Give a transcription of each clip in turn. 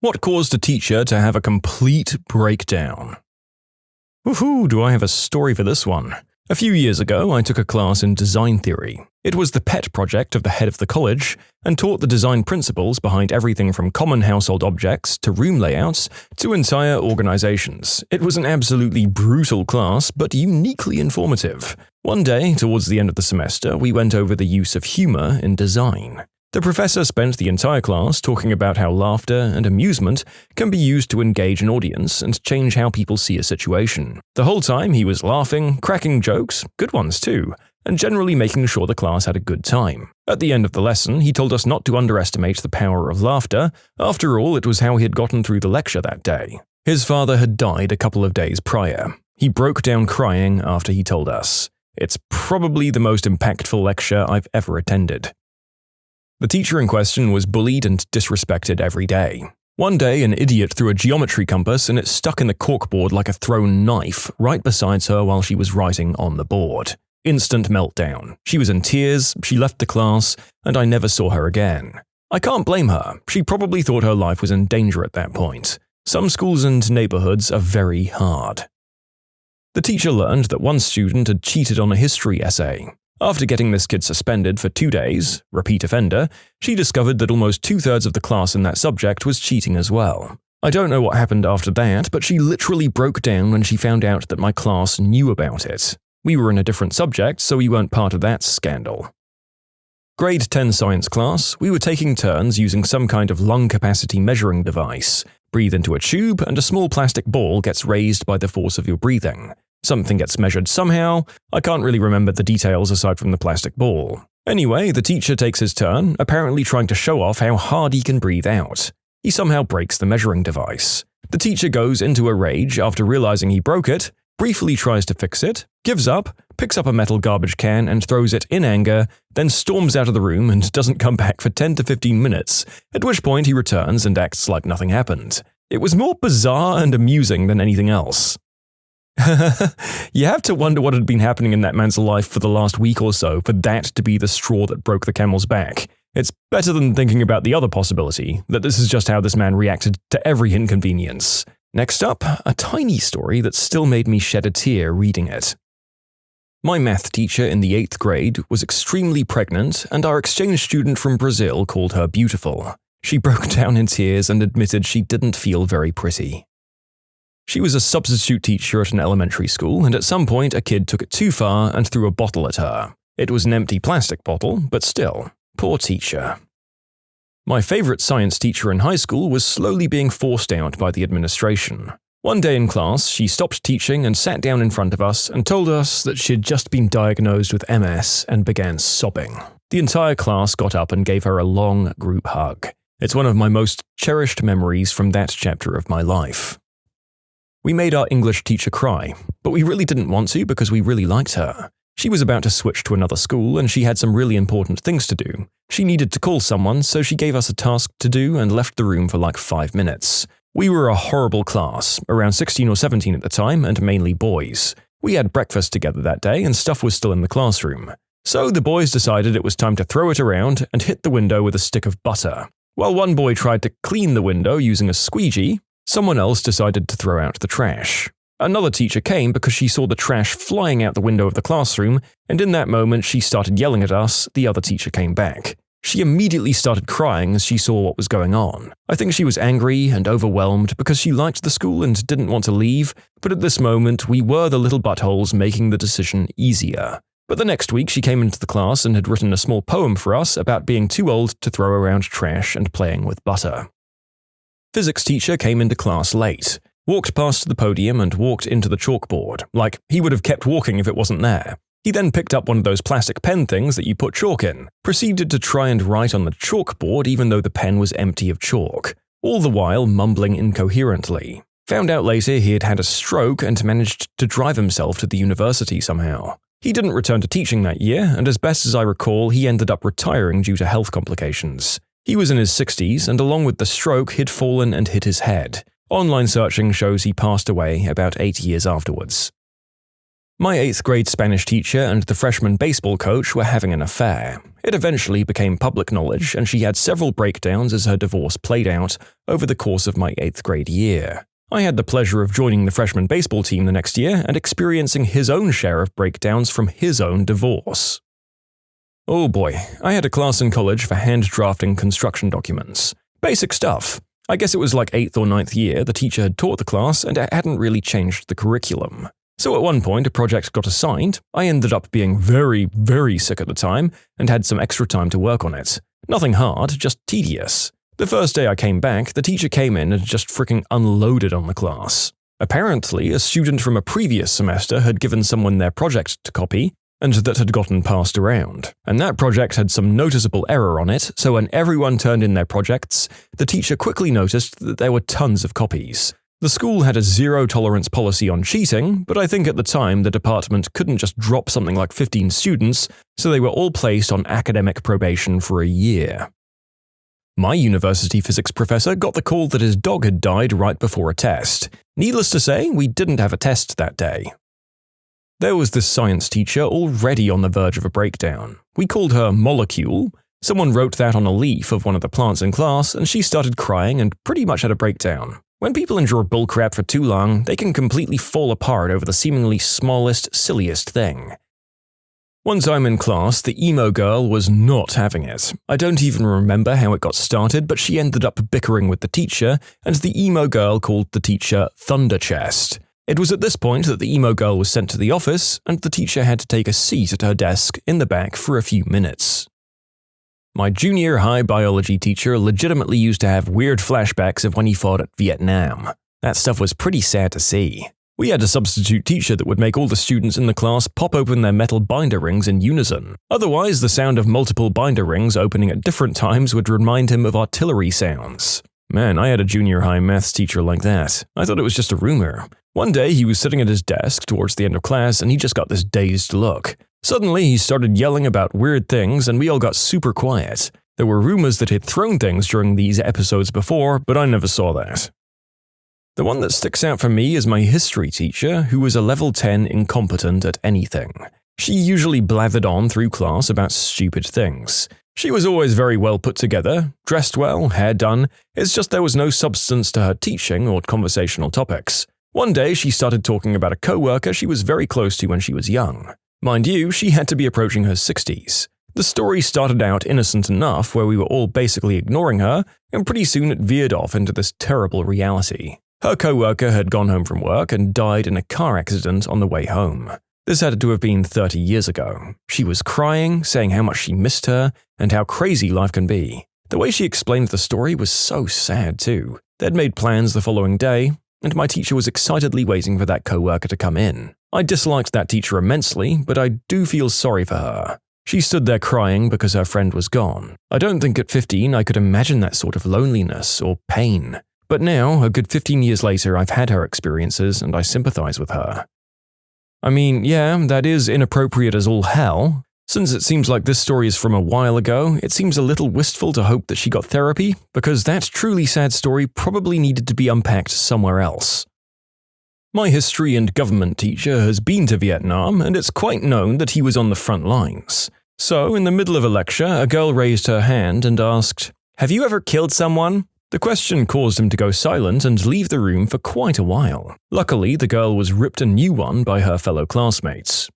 What caused a teacher to have a complete breakdown? Woohoo, do I have a story for this one. A few years ago, I took a class in design theory. It was the pet project of the head of the college and taught the design principles behind everything from common household objects to room layouts to entire organizations. It was an absolutely brutal class, but uniquely informative. One day, towards the end of the semester, we went over the use of humor in design. The professor spent the entire class talking about how laughter and amusement can be used to engage an audience and change how people see a situation. The whole time he was laughing, cracking jokes, good ones too, and generally making sure the class had a good time. At the end of the lesson, he told us not to underestimate the power of laughter. After all, it was how he had gotten through the lecture that day. His father had died a couple of days prior. He broke down crying after he told us. It's probably the most impactful lecture I've ever attended. The teacher in question was bullied and disrespected every day. One day, an idiot threw a geometry compass and it stuck in the corkboard like a thrown knife right beside her while she was writing on the board. Instant meltdown. She was in tears, she left the class, and I never saw her again. I can't blame her. She probably thought her life was in danger at that point. Some schools and neighborhoods are very hard. The teacher learned that one student had cheated on a history essay. After getting this kid suspended for 2 days, repeat offender, she discovered that almost 2/3 of the class in that subject was cheating as well. I don't know what happened after that, but she literally broke down when she found out that my class knew about it. We were in a different subject, so we weren't part of that scandal. Grade 10 science class, we were taking turns using some kind of lung capacity measuring device. Breathe into a tube and a small plastic ball gets raised by the force of your breathing. Something gets measured somehow. I can't really remember the details aside from the plastic ball. Anyway, the teacher takes his turn, apparently trying to show off how hard he can breathe out. He somehow breaks the measuring device. The teacher goes into a rage after realizing he broke it, briefly tries to fix it, gives up, picks up a metal garbage can and throws it in anger, then storms out of the room and doesn't come back for 10 to 15 minutes, at which point he returns and acts like nothing happened. It was more bizarre and amusing than anything else. You have to wonder what had been happening in that man's life for the last week or so for that to be the straw that broke the camel's back. It's better than thinking about the other possibility, that this is just how this man reacted to every inconvenience. Next up, a tiny story that still made me shed a tear reading it. My math teacher in the 8th grade was extremely pregnant, and our exchange student from Brazil called her beautiful. She broke down in tears and admitted she didn't feel very pretty. She was a substitute teacher at an elementary school, and at some point a kid took it too far and threw a bottle at her. It was an empty plastic bottle, but still, poor teacher. My favorite science teacher in high school was slowly being forced out by the administration. One day in class, she stopped teaching and sat down in front of us and told us that she had just been diagnosed with MS and began sobbing. The entire class got up and gave her a long group hug. It's one of my most cherished memories from that chapter of my life. We made our English teacher cry, but we really didn't want to because we really liked her. She was about to switch to another school and she had some really important things to do. She needed to call someone, so she gave us a task to do and left the room for like 5 minutes. We were a horrible class, around 16 or 17 at the time, and mainly boys. We had breakfast together that day and stuff was still in the classroom. So the boys decided it was time to throw it around and hit the window with a stick of butter. While one boy tried to clean the window using a squeegee, someone else decided to throw out the trash. Another teacher came because she saw the trash flying out the window of the classroom, and in that moment she started yelling at us. The other teacher came back. She immediately started crying as she saw what was going on. I think she was angry and overwhelmed because she liked the school and didn't want to leave, but at this moment we were the little buttholes making the decision easier. But the next week she came into the class and had written a small poem for us about being too old to throw around trash and playing with butter. Physics teacher came into class late, walked past the podium and walked into the chalkboard, like he would have kept walking if it wasn't there. He then picked up one of those plastic pen things that you put chalk in, proceeded to try and write on the chalkboard even though the pen was empty of chalk, all the while mumbling incoherently. Found out later he had had a stroke and managed to drive himself to the university somehow. He didn't return to teaching that year, and as best as I recall, he ended up retiring due to health complications. He was in his 60s, and along with the stroke, he'd fallen and hit his head. Online searching shows he passed away about 8 years afterwards. My 8th grade Spanish teacher and the freshman baseball coach were having an affair. It eventually became public knowledge, and she had several breakdowns as her divorce played out over the course of my 8th grade year. I had the pleasure of joining the freshman baseball team the next year and experiencing his own share of breakdowns from his own divorce. Oh boy, I had a class in college for hand drafting construction documents. Basic stuff. I guess it was like 8th or 9th year the teacher had taught the class and hadn't really changed the curriculum. So at one point a project got assigned. I ended up being very, very sick at the time and had some extra time to work on it. Nothing hard, just tedious. The first day I came back, the teacher came in and just freaking unloaded on the class. Apparently, a student from a previous semester had given someone their project to copy, and that had gotten passed around. And that project had some noticeable error on it, so when everyone turned in their projects, the teacher quickly noticed that there were tons of copies. The school had a zero-tolerance policy on cheating, but I think at the time the department couldn't just drop something like 15 students, so they were all placed on academic probation for a year. My university physics professor got the call that his dog had died right before a test. Needless to say, we didn't have a test that day. There was this science teacher already on the verge of a breakdown. We called her Molecule. Someone wrote that on a leaf of one of the plants in class, and she started crying and pretty much had a breakdown. When people endure bullcrap for too long, they can completely fall apart over the seemingly smallest, silliest thing. One time in class, the emo girl was not having it. I don't even remember how it got started, but she ended up bickering with the teacher, and the emo girl called the teacher Thunder Chest. It was at this point that the emo girl was sent to the office, and the teacher had to take a seat at her desk in the back for a few minutes. My junior high biology teacher legitimately used to have weird flashbacks of when he fought at Vietnam. That stuff was pretty sad to see. We had a substitute teacher that would make all the students in the class pop open their metal binder rings in unison. Otherwise, the sound of multiple binder rings opening at different times would remind him of artillery sounds. Man, I had a junior high maths teacher like that. I thought it was just a rumor. One day, he was sitting at his desk towards the end of class and he just got this dazed look. Suddenly, he started yelling about weird things and we all got super quiet. There were rumors that he'd thrown things during these episodes before, but I never saw that. The one that sticks out for me is my history teacher, who was a level 10 incompetent at anything. She usually blathered on through class about stupid things. She was always very well put together, dressed well, hair done. It's just there was no substance to her teaching or conversational topics. One day, she started talking about a co-worker she was very close to when she was young. Mind you, she had to be approaching her 60s. The story started out innocent enough where we were all basically ignoring her, and pretty soon it veered off into this terrible reality. Her co-worker had gone home from work and died in a car accident on the way home. This had to have been 30 years ago. She was crying, saying how much she missed her, and how crazy life can be. The way she explained the story was so sad too. They'd made plans the following day, and my teacher was excitedly waiting for that co-worker to come in. I disliked that teacher immensely, but I do feel sorry for her. She stood there crying because her friend was gone. I don't think at 15 I could imagine that sort of loneliness or pain. But now, a good 15 years later, I've had her experiences and I sympathize with her. I mean, yeah, that is inappropriate as all hell. Since it seems like this story is from a while ago, it seems a little wistful to hope that she got therapy, because that truly sad story probably needed to be unpacked somewhere else. My history and government teacher has been to Vietnam, and it's quite known that he was on the front lines. So, in the middle of a lecture, a girl raised her hand and asked, "Have you ever killed someone?" The question caused him to go silent and leave the room for quite a while. Luckily, the girl was ripped a new one by her fellow classmates.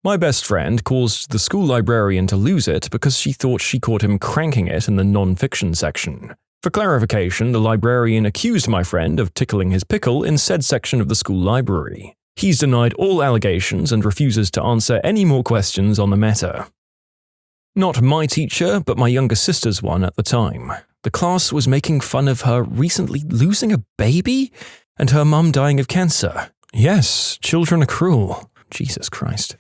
My best friend caused the school librarian to lose it because she thought she caught him cranking it in the non-fiction section. For clarification, the librarian accused my friend of tickling his pickle in said section of the school library. He's denied all allegations and refuses to answer any more questions on the matter. Not my teacher, but my younger sister's one at the time. The class was making fun of her recently losing a baby and her mum dying of cancer. Yes, children are cruel. Jesus Christ.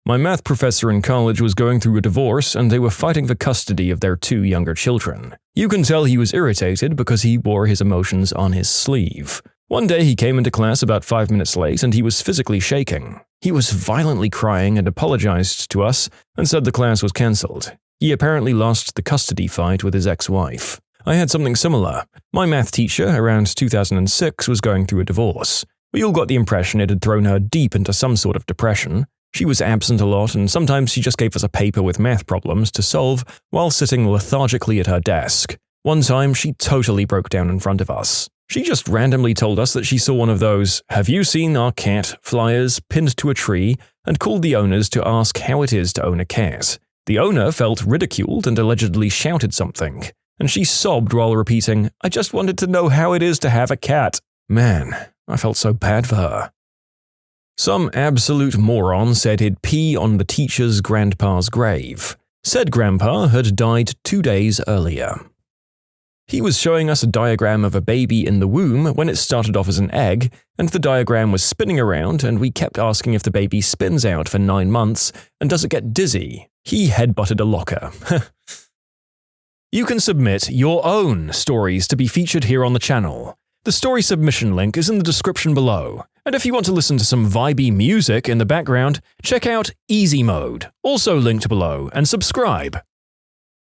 My math professor in college was going through a divorce and they were fighting for custody of their 2 younger children. You can tell he was irritated because he wore his emotions on his sleeve. One day he came into class about 5 minutes late and he was physically shaking. He was violently crying and apologized to us and said the class was cancelled. He apparently lost the custody fight with his ex-wife. I had something similar. My math teacher, around 2006, was going through a divorce. We all got the impression it had thrown her deep into some sort of depression. She was absent a lot, and sometimes she just gave us a paper with math problems to solve while sitting lethargically at her desk. One time, she totally broke down in front of us. She just randomly told us that she saw one of those "Have you seen our cat?" flyers pinned to a tree and called the owners to ask how it is to own a cat. The owner felt ridiculed and allegedly shouted something, and she sobbed while repeating, "I just wanted to know how it is to have a cat." Man, I felt so bad for her. Some absolute moron said he'd pee on the teacher's grandpa's grave. Said grandpa had died 2 days earlier. He was showing us a diagram of a baby in the womb when it started off as an egg, and the diagram was spinning around, and we kept asking if the baby spins out for 9 months, and does it get dizzy? He headbutted a locker. You can submit your own stories to be featured here on the channel. The story submission link is in the description below, and if you want to listen to some vibey music in the background, check out easymode, also linked below, and subscribe.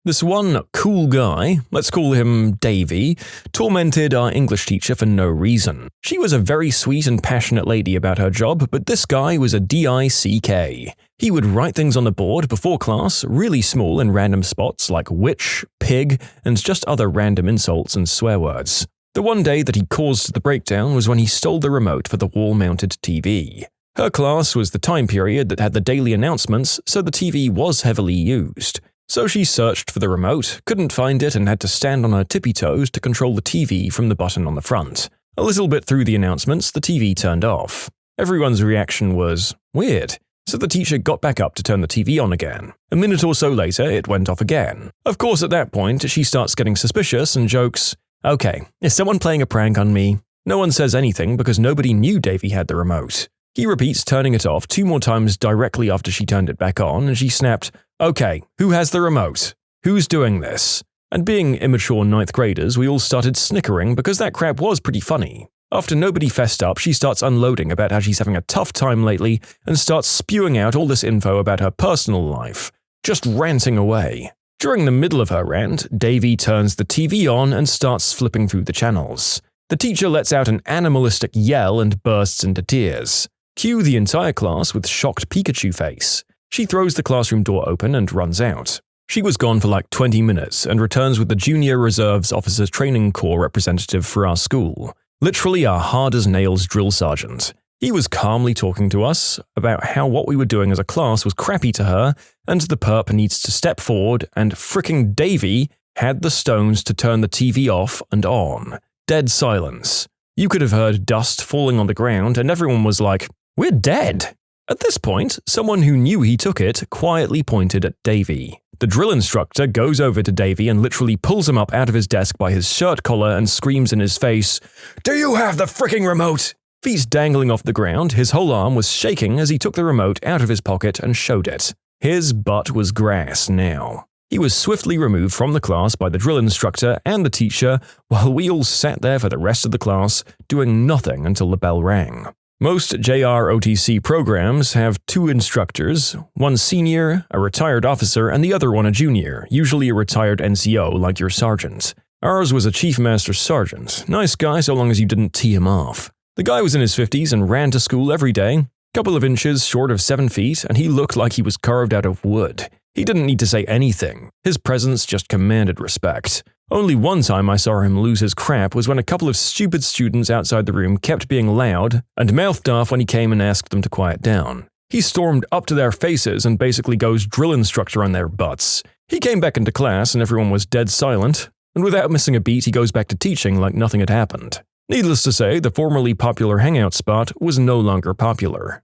This one cool guy, let's call him Davy, tormented our English teacher for no reason. She was a very sweet and passionate lady about her job, but this guy was a DICK. He would write things on the board before class, really small in random spots like witch, pig, and just other random insults and swear words. The one day that he caused the breakdown was when he stole the remote for the wall-mounted TV. Her class was the time period that had the daily announcements, so the TV was heavily used. So she searched for the remote, couldn't find it, and had to stand on her tippy toes to control the TV from the button on the front. A little bit through the announcements, the TV turned off. Everyone's reaction was weird, so the teacher got back up to turn the TV on again. A minute or so later, it went off again. Of course, at that point, she starts getting suspicious and jokes, "Okay, is someone playing a prank on me?" No one says anything because nobody knew Davy had the remote. He repeats turning it off 2 more times directly after she turned it back on, and she snapped, "Okay, who has the remote? Who's doing this?" And being immature 9th graders, we all started snickering because that crap was pretty funny. After nobody fessed up, she starts unloading about how she's having a tough time lately and starts spewing out all this info about her personal life, just ranting away. During the middle of her rant, Davy turns the TV on and starts flipping through the channels. The teacher lets out an animalistic yell and bursts into tears. Cue the entire class with shocked Pikachu face. She throws the classroom door open and runs out. She was gone for like 20 minutes and returns with the Junior Reserves Officers Training Corps representative for our school. Literally our hard-as-nails drill sergeant. He was calmly talking to us about how what we were doing as a class was crappy to her, and the perp needs to step forward, and fricking Davy had the stones to turn the TV off and on. Dead silence. You could have heard dust falling on the ground, and everyone was like, "We're dead." At this point, someone who knew he took it quietly pointed at Davy. The drill instructor goes over to Davy and literally pulls him up out of his desk by his shirt collar and screams in his face, "Do you have the fricking remote?" Feet dangling off the ground, his whole arm was shaking as he took the remote out of his pocket and showed it. His butt was grass now. He was swiftly removed from the class by the drill instructor and the teacher, while we all sat there for the rest of the class, doing nothing until the bell rang. Most JROTC programs have 2 instructors, one senior, a retired officer, and the other one a junior, usually a retired NCO like your sergeant. Ours was a Chief Master Sergeant. Nice guy so long as you didn't tee him off. The guy was in his 50s and ran to school every day, couple of inches short of 7 feet, and he looked like he was carved out of wood. He didn't need to say anything. His presence just commanded respect. Only one time I saw him lose his crap was when a couple of stupid students outside the room kept being loud and mouthed off when he came and asked them to quiet down. He stormed up to their faces and basically goes drill instructor on their butts. He came back into class and everyone was dead silent, and without missing a beat he goes back to teaching like nothing had happened. Needless to say, the formerly popular hangout spot was no longer popular.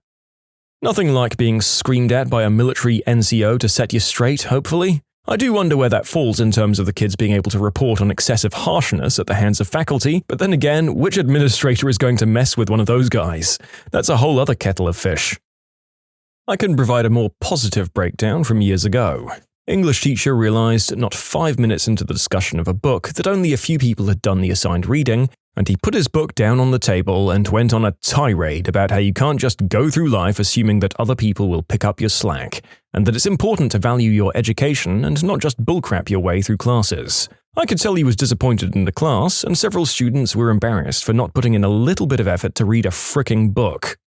Nothing like being screamed at by a military NCO to set you straight, hopefully. I do wonder where that falls in terms of the kids being able to report on excessive harshness at the hands of faculty, but then again, which administrator is going to mess with one of those guys? That's a whole other kettle of fish. I can provide a more positive breakdown from years ago. English teacher realized not 5 minutes into the discussion of a book that only a few people had done the assigned reading, and he put his book down on the table and went on a tirade about how you can't just go through life assuming that other people will pick up your slack, and that it's important to value your education and not just bullcrap your way through classes. I could tell he was disappointed in the class, and several students were embarrassed for not putting in a little bit of effort to read a fricking book.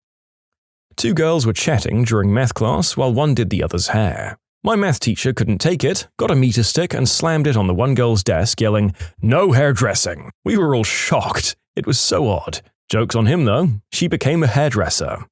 Two girls were chatting during math class while one did the other's hair. My math teacher couldn't take it, got a meter stick and slammed it on the one girl's desk, yelling, "No hairdressing!" We were all shocked. It was so odd. Joke's on him though, she became a hairdresser.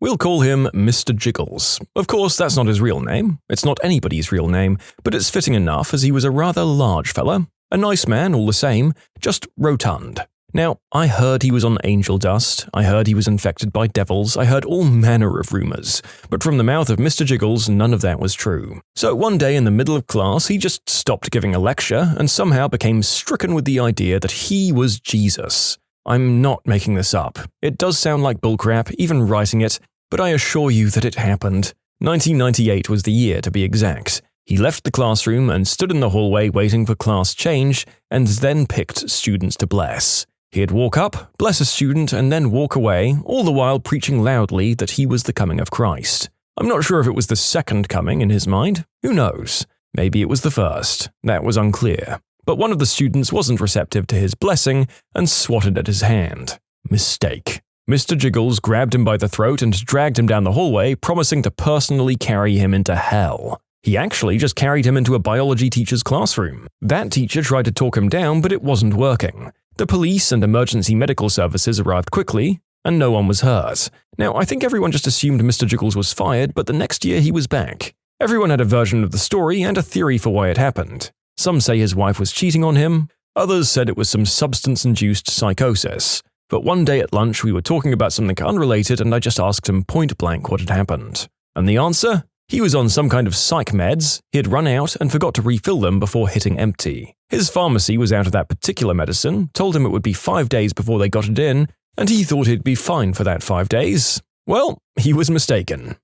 We'll call him Mr. Jiggles. Of course, that's not his real name. It's not anybody's real name, but it's fitting enough as he was a rather large fella. A nice man all the same, just rotund. Now, I heard he was on angel dust, I heard he was infected by devils, I heard all manner of rumors, but from the mouth of Mr. Jiggles, none of that was true. So one day in the middle of class, he just stopped giving a lecture and somehow became stricken with the idea that he was Jesus. I'm not making this up. It does sound like bullcrap, even writing it, but I assure you that it happened. 1998 was the year, to be exact. He left the classroom and stood in the hallway waiting for class change, and then picked students to bless. He'd walk up, bless a student, and then walk away, all the while preaching loudly that he was the coming of Christ. I'm not sure if it was the second coming in his mind. Who knows? Maybe it was the first. That was unclear. But one of the students wasn't receptive to his blessing and swatted at his hand. Mistake. Mr. Jiggles grabbed him by the throat and dragged him down the hallway, promising to personally carry him into hell. He actually just carried him into a biology teacher's classroom. That teacher tried to talk him down, but it wasn't working. The police and emergency medical services arrived quickly, and no one was hurt. Now, I think everyone just assumed Mr. Jiggles was fired, but the next year he was back. Everyone had a version of the story and a theory for why it happened. Some say his wife was cheating on him, others said it was some substance-induced psychosis. But one day at lunch we were talking about something unrelated and I just asked him point blank what had happened. And the answer? He was on some kind of psych meds, he had run out and forgot to refill them before hitting empty. His pharmacy was out of that particular medicine, told him it would be 5 days before they got it in, and he thought he'd be fine for that 5 days. Well, he was mistaken.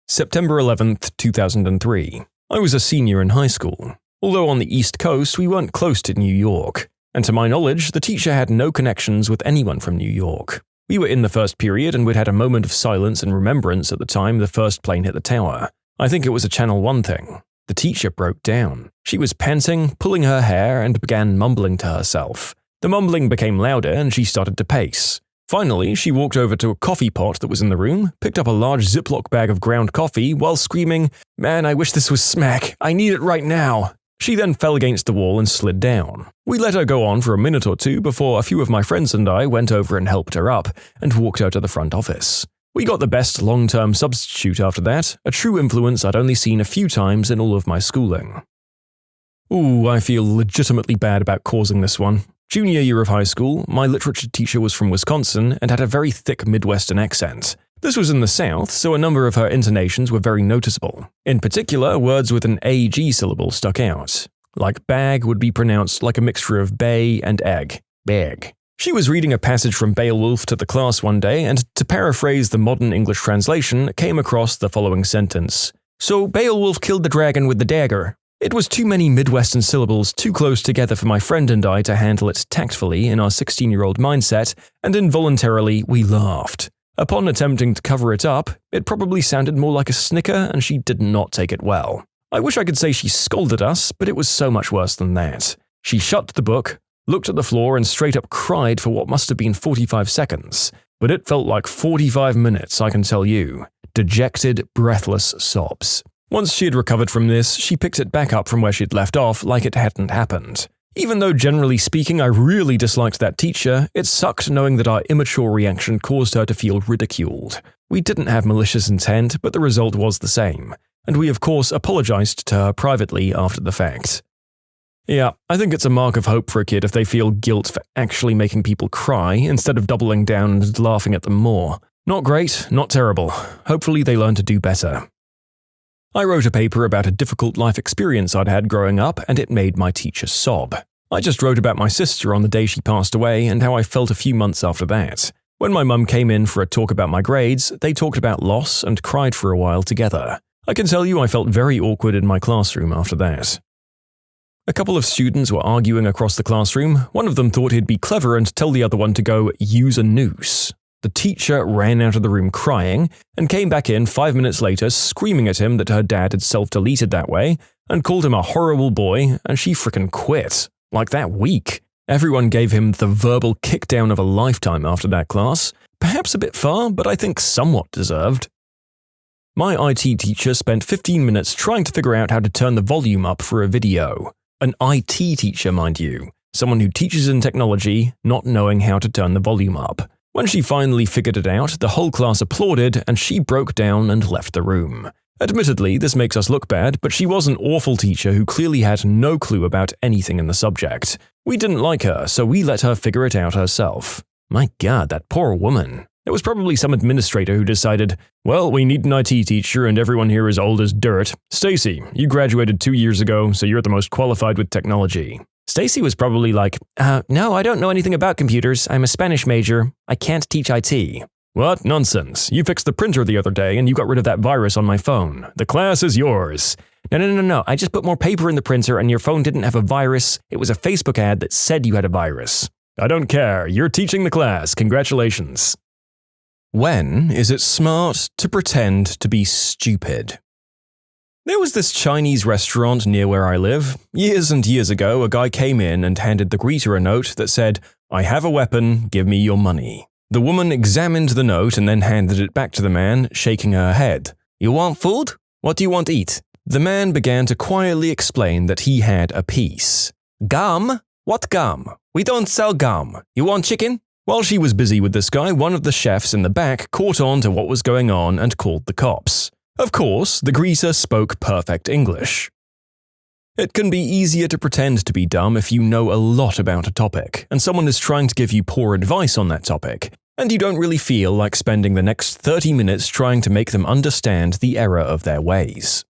September 11th, 2003. I was a senior in high school. Although on the East Coast, we weren't close to New York. And to my knowledge, the teacher had no connections with anyone from New York. We were in the first period and we'd had a moment of silence and remembrance at the time the first plane hit the tower. I think it was a Channel 1 thing. The teacher broke down. She was panting, pulling her hair, and began mumbling to herself. The mumbling became louder and she started to pace. Finally, she walked over to a coffee pot that was in the room, picked up a large Ziploc bag of ground coffee while screaming, "Man, I wish this was smack. I need it right now." She then fell against the wall and slid down. We let her go on for a minute or two before a few of my friends and I went over and helped her up and walked her to the front office. We got the best long-term substitute after that, a true influence I'd only seen a few times in all of my schooling. Ooh, I feel legitimately bad about causing this one. Junior year of high school, my literature teacher was from Wisconsin and had a very thick Midwestern accent. This was in the South, so a number of her intonations were very noticeable. In particular, words with an AG syllable stuck out. Like bag would be pronounced like a mixture of bay and egg. Bag. She was reading a passage from Beowulf to the class one day, and to paraphrase the modern English translation, came across the following sentence. So Beowulf killed the dragon with the dagger. It was too many Midwestern syllables too close together for my friend and I to handle it tactfully in our 16-year-old mindset, and involuntarily we laughed. Upon attempting to cover it up, it probably sounded more like a snicker and she did not take it well. I wish I could say she scolded us, but it was so much worse than that. She shut the book, looked at the floor and straight up cried for what must have been 45 seconds. But it felt like 45 minutes, I can tell you. Dejected, breathless sobs. Once she had recovered from this, she picked it back up from where she'd left off like it hadn't happened. Even though generally speaking I really disliked that teacher, it sucked knowing that our immature reaction caused her to feel ridiculed. We didn't have malicious intent, but the result was the same, and we of course apologized to her privately after the fact. Yeah, I think it's a mark of hope for a kid if they feel guilt for actually making people cry instead of doubling down and laughing at them more. Not great, not terrible. Hopefully they learn to do better. I wrote a paper about a difficult life experience I'd had growing up, and it made my teacher sob. I just wrote about my sister on the day she passed away and how I felt a few months after that. When my mum came in for a talk about my grades, they talked about loss and cried for a while together. I can tell you I felt very awkward in my classroom after that. A couple of students were arguing across the classroom. One of them thought he'd be clever and tell the other one to go use a noose. The teacher ran out of the room crying and came back in 5 minutes later screaming at him that her dad had self-deleted that way and called him a horrible boy, and she frickin' quit. Like that week. Everyone gave him the verbal kickdown of a lifetime after that class. Perhaps a bit far, but I think somewhat deserved. My IT teacher spent 15 minutes trying to figure out how to turn the volume up for a video. An IT teacher, mind you. Someone who teaches in technology, not knowing how to turn the volume up. When she finally figured it out, the whole class applauded and she broke down and left the room. Admittedly, this makes us look bad, but she was an awful teacher who clearly had no clue about anything in the subject. We didn't like her, so we let her figure it out herself. My God, that poor woman. It was probably some administrator who decided, well, we need an IT teacher and everyone here is old as dirt. Stacy, you graduated 2 years ago, so you're the most qualified with technology. Stacy was probably like, no, I don't know anything about computers. I'm a Spanish major. I can't teach IT. What? Nonsense. You fixed the printer the other day and you got rid of that virus on my phone. The class is yours. No. I just put more paper in the printer and your phone didn't have a virus. It was a Facebook ad that said you had a virus. I don't care. You're teaching the class. Congratulations. When is it smart to pretend to be stupid? There was this Chinese restaurant near where I live. Years and years ago, a guy came in and handed the greeter a note that said, I have a weapon, give me your money. The woman examined the note and then handed it back to the man, shaking her head. You want food? What do you want to eat? The man began to quietly explain that he had a piece. Gum? What gum? We don't sell gum. You want chicken? While she was busy with this guy, one of the chefs in the back caught on to what was going on and called the cops. Of course, the greaser spoke perfect English. It can be easier to pretend to be dumb if you know a lot about a topic, and someone is trying to give you poor advice on that topic, and you don't really feel like spending the next 30 minutes trying to make them understand the error of their ways.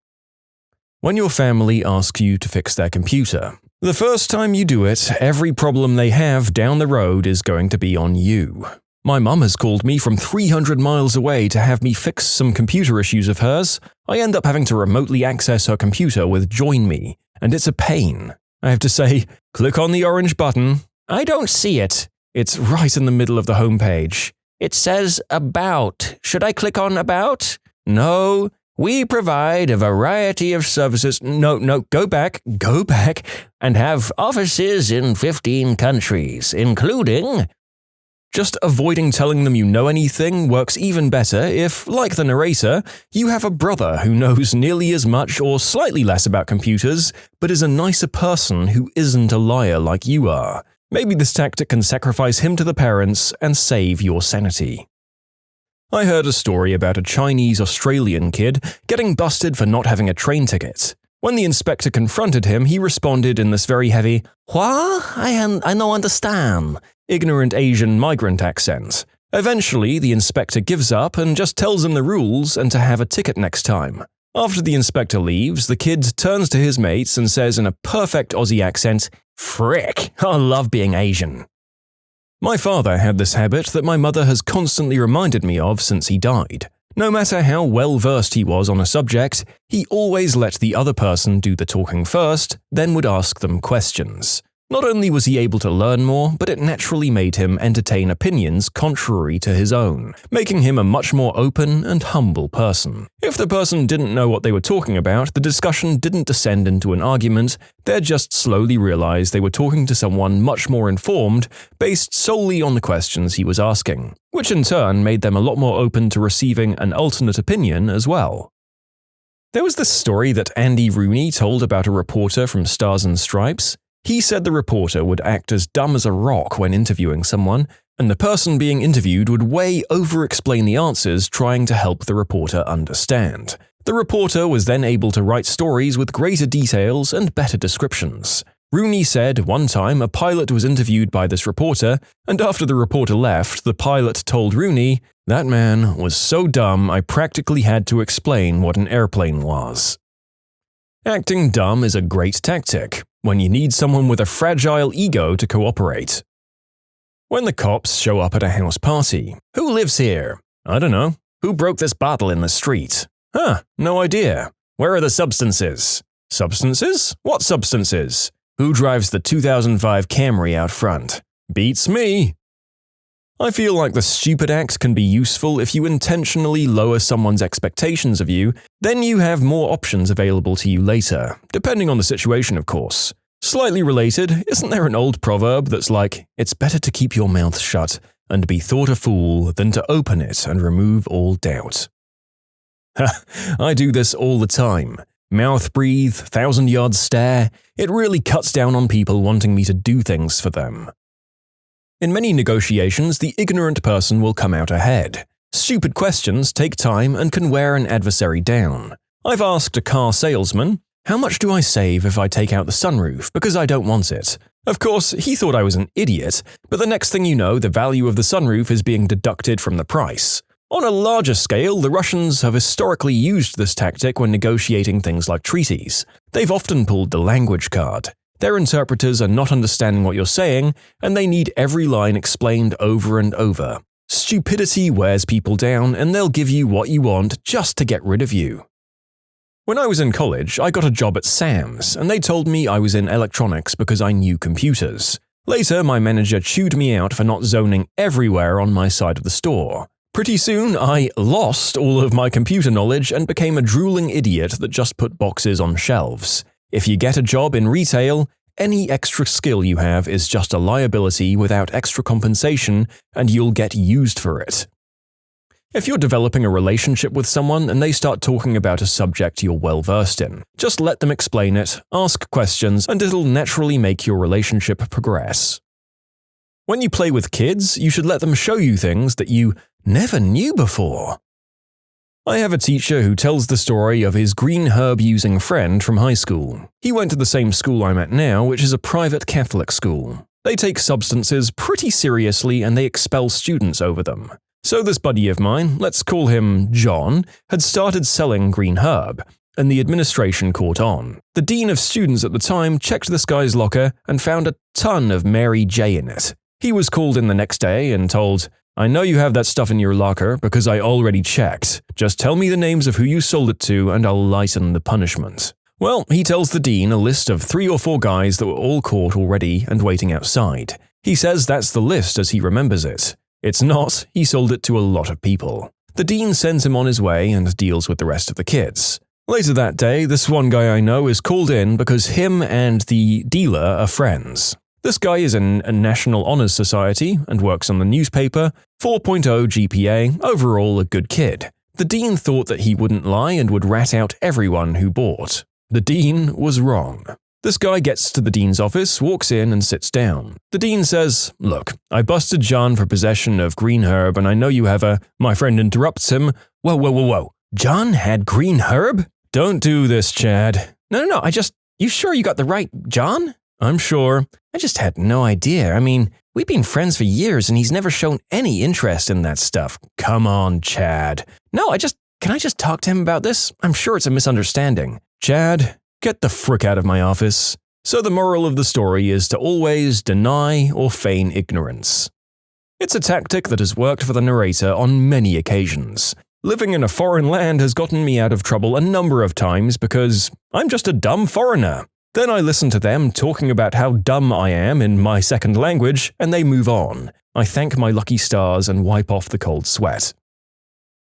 When your family asks you to fix their computer, the first time you do it, every problem they have down the road is going to be on you. My mum has called me from 300 miles away to have me fix some computer issues of hers. I end up having to remotely access her computer with Join Me, and it's a pain. I have to say, click on the orange button. I don't see it. It's right in the middle of the homepage. It says About. Should I click on About? No. We provide a variety of services. No, go back, and have offices in 15 countries, including... Just avoiding telling them you know anything works even better if, like the narrator, you have a brother who knows nearly as much or slightly less about computers, but is a nicer person who isn't a liar like you are. Maybe this tactic can sacrifice him to the parents and save your sanity. I heard a story about a Chinese-Australian kid getting busted for not having a train ticket. When the inspector confronted him, he responded in this very heavy, "What? I no understand," ignorant Asian migrant accent. Eventually, the inspector gives up and just tells him the rules and to have a ticket next time. After the inspector leaves, the kid turns to his mates and says in a perfect Aussie accent, "Frick, I love being Asian." My father had this habit that my mother has constantly reminded me of since he died. No matter how well-versed he was on a subject, he always let the other person do the talking first, then would ask them questions. Not only was he able to learn more, but it naturally made him entertain opinions contrary to his own, making him a much more open and humble person. If the person didn't know what they were talking about, the discussion didn't descend into an argument, they'd just slowly realize they were talking to someone much more informed, based solely on the questions he was asking, which in turn made them a lot more open to receiving an alternate opinion as well. There was this story that Andy Rooney told about a reporter from Stars and Stripes. He said the reporter would act as dumb as a rock when interviewing someone, and the person being interviewed would way over-explain the answers trying to help the reporter understand. The reporter was then able to write stories with greater details and better descriptions. Rooney said one time a pilot was interviewed by this reporter, and after the reporter left, the pilot told Rooney, "That man was so dumb I practically had to explain what an airplane was." Acting dumb is a great tactic when you need someone with a fragile ego to cooperate. When the cops show up at a house party, "Who lives here?" "I don't know." "Who broke this bottle in the street?" "Huh, no idea." "Where are the substances?" "Substances? What substances?" "Who drives the 2005 Camry out front?" "Beats me." I feel like the stupid act can be useful if you intentionally lower someone's expectations of you, then you have more options available to you later, depending on the situation, of course. Slightly related, isn't there an old proverb that's like, it's better to keep your mouth shut and be thought a fool than to open it and remove all doubt? I do this all the time. Mouth breathe, 1,000-yard stare. It really cuts down on people wanting me to do things for them. In many negotiations, the ignorant person will come out ahead. Stupid questions take time and can wear an adversary down. I've asked a car salesman, "How much do I save if I take out the sunroof because I don't want it?" Of course, he thought I was an idiot, but the next thing you know, the value of the sunroof is being deducted from the price. On a larger scale, the Russians have historically used this tactic when negotiating things like treaties. They've often pulled the language card. Their interpreters are not understanding what you're saying, and they need every line explained over and over. Stupidity wears people down, and they'll give you what you want just to get rid of you. When I was in college, I got a job at Sam's, and they told me I was in electronics because I knew computers. Later, my manager chewed me out for not zoning everywhere on my side of the store. Pretty soon, I lost all of my computer knowledge and became a drooling idiot that just put boxes on shelves. If you get a job in retail, any extra skill you have is just a liability without extra compensation, and you'll get used for it. If you're developing a relationship with someone and they start talking about a subject you're well-versed in, just let them explain it, ask questions, and it'll naturally make your relationship progress. When you play with kids, you should let them show you things that you never knew before. I have a teacher who tells the story of his green herb-using friend from high school. He went to the same school I'm at now, which is a private Catholic school. They take substances pretty seriously and they expel students over them. So this buddy of mine, let's call him John, had started selling green herb, and the administration caught on. The dean of students at the time checked this guy's locker and found a ton of Mary J in it. He was called in the next day and told, "I know you have that stuff in your locker because I already checked. Just tell me the names of who you sold it to and I'll lighten the punishment." Well, he tells the dean a list of 3 or 4 guys that were all caught already and waiting outside. He says that's the list as he remembers it. It's not, he sold it to a lot of people. The dean sends him on his way and deals with the rest of the kids. Later that day, this one guy I know is called in because him and the dealer are friends. This guy is in a National Honors Society and works on the newspaper, 4.0 GPA, overall a good kid. The dean thought that he wouldn't lie and would rat out everyone who bought. The dean was wrong. This guy gets to the dean's office, walks in and sits down. The dean says, "Look, I busted John for possession of green herb and I know you have a—" My friend interrupts him. Whoa. John had green herb? Don't do this, Chad. No, you sure you got the right John? I'm sure. I just had no idea. I mean, we've been friends for years and he's never shown any interest in that stuff. Come on, Chad. No, can I just talk to him about this? I'm sure it's a misunderstanding. Chad, get the frick out of my office. So the moral of the story is to always deny or feign ignorance. It's a tactic that has worked for the narrator on many occasions. Living in a foreign land has gotten me out of trouble a number of times because I'm just a dumb foreigner. Then I listen to them talking about how dumb I am in my second language, and they move on. I thank my lucky stars and wipe off the cold sweat.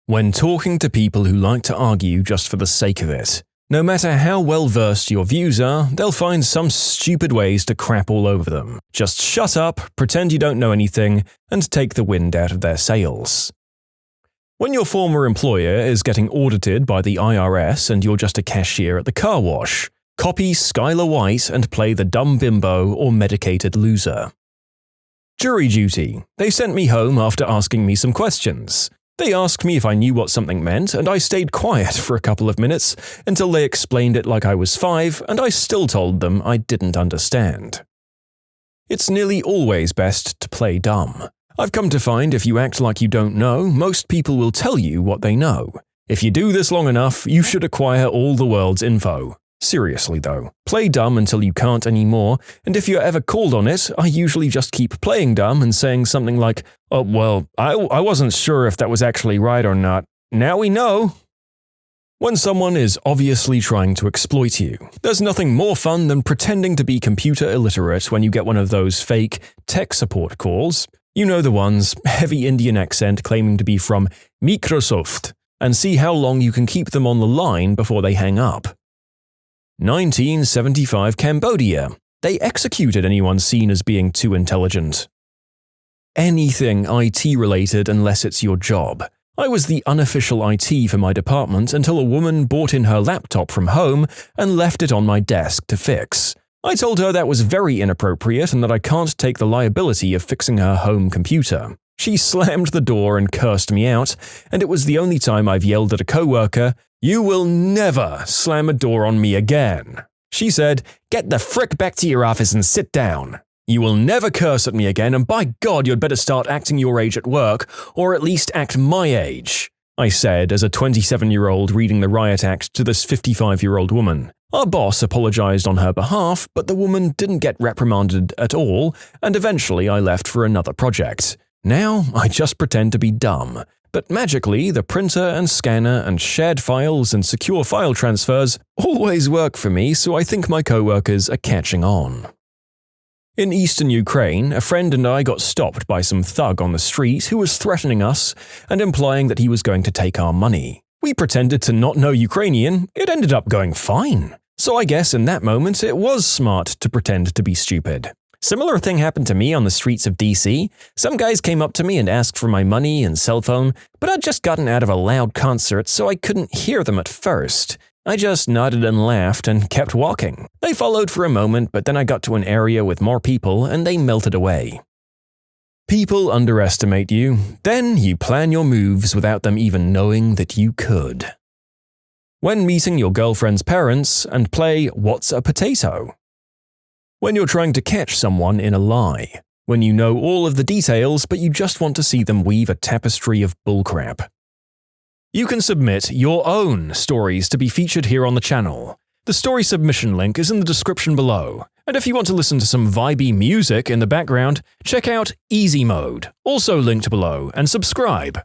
When talking to people who like to argue just for the sake of it, no matter how well-versed your views are, they'll find some stupid ways to crap all over them. Just shut up, pretend you don't know anything, and take the wind out of their sails. When your former employer is getting audited by the IRS and you're just a cashier at the car wash, copy Skylar White and play the dumb bimbo or medicated loser. Jury duty. They sent me home after asking me some questions. They asked me if I knew what something meant, and I stayed quiet for a couple of minutes until they explained it like I was 5, and I still told them I didn't understand. It's nearly always best to play dumb. I've come to find if you act like you don't know, most people will tell you what they know. If you do this long enough, you should acquire all the world's info. Seriously though, play dumb until you can't anymore, and if you're ever called on it, I usually just keep playing dumb and saying something like, "Oh, well, I wasn't sure if that was actually right or not. Now we know." When someone is obviously trying to exploit you, there's nothing more fun than pretending to be computer illiterate when you get one of those fake tech support calls. You know the ones, heavy Indian accent claiming to be from Microsoft, and see how long you can keep them on the line before they hang up. 1975 Cambodia. They executed anyone seen as being too intelligent. Anything IT related unless it's your job. I was the unofficial IT for my department until a woman brought in her laptop from home and left it on my desk to fix. I told her that was very inappropriate and that I can't take the liability of fixing her home computer. She slammed the door and cursed me out, and it was the only time I've yelled at a coworker, "You will never slam a door on me again." She said, "Get the frick back to your office and sit down. You will never curse at me again, and by God you'd better start acting your age at work, or at least act my age," I said as a 27-year-old reading the riot act to this 55-year-old woman. Our boss apologized on her behalf, but the woman didn't get reprimanded at all, and eventually I left for another project. Now I just pretend to be dumb. But magically, the printer and scanner and shared files and secure file transfers always work for me, so I think my coworkers are catching on. In eastern Ukraine, a friend and I got stopped by some thug on the street who was threatening us and implying that he was going to take our money. We pretended to not know Ukrainian. It ended up going fine. So I guess in that moment it was smart to pretend to be stupid. Similar thing happened to me on the streets of DC. Some guys came up to me and asked for my money and cell phone, but I'd just gotten out of a loud concert so I couldn't hear them at first. I just nodded and laughed and kept walking. They followed for a moment, but then I got to an area with more people and they melted away. People underestimate you, then you plan your moves without them even knowing that you could. When meeting your girlfriend's parents and play What's a Potato? When you're trying to catch someone in a lie. When you know all of the details but you just want to see them weave a tapestry of bullcrap. You can submit your own stories to be featured here on the channel. The story submission link is in the description below. And if you want to listen to some vibey music in the background, check out easymode, also linked below, and subscribe.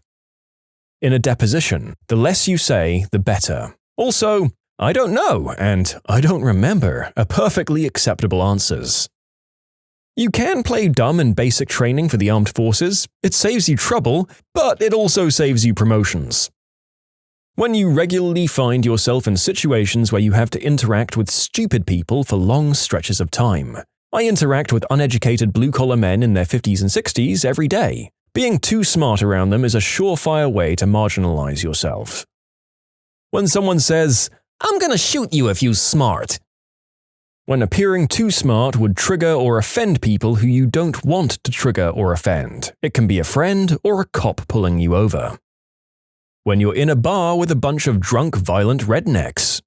In a deposition, the less you say, the better. Also, I don't know and I don't remember are perfectly acceptable answers. You can play dumb in basic training for the armed forces. It saves you trouble, but it also saves you promotions. When you regularly find yourself in situations where you have to interact with stupid people for long stretches of time. I interact with uneducated blue-collar men in their 50s and 60s every day. Being too smart around them is a surefire way to marginalize yourself. When someone says, "I'm gonna shoot you if you're smart." When appearing too smart would trigger or offend people who you don't want to trigger or offend. It can be a friend or a cop pulling you over. When you're in a bar with a bunch of drunk, violent rednecks.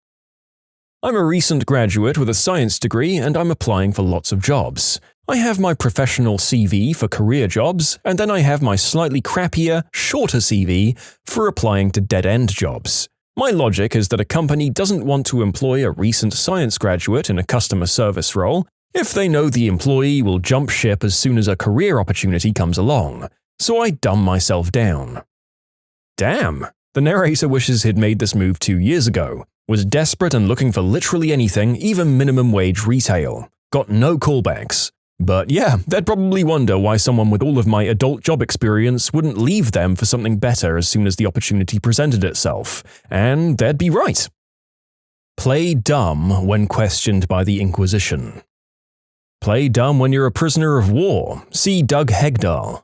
I'm a recent graduate with a science degree and I'm applying for lots of jobs. I have my professional CV for career jobs, and then I have my slightly crappier, shorter CV for applying to dead-end jobs. My logic is that a company doesn't want to employ a recent science graduate in a customer service role if they know the employee will jump ship as soon as a career opportunity comes along, so I dumb myself down. Damn, the narrator wishes he'd made this move 2 years ago, was desperate and looking for literally anything, even minimum wage retail. Got no callbacks. But yeah, they'd probably wonder why someone with all of my adult job experience wouldn't leave them for something better as soon as the opportunity presented itself. And they'd be right. Play dumb when questioned by the Inquisition. Play dumb when you're a prisoner of war. See Doug Hegdahl.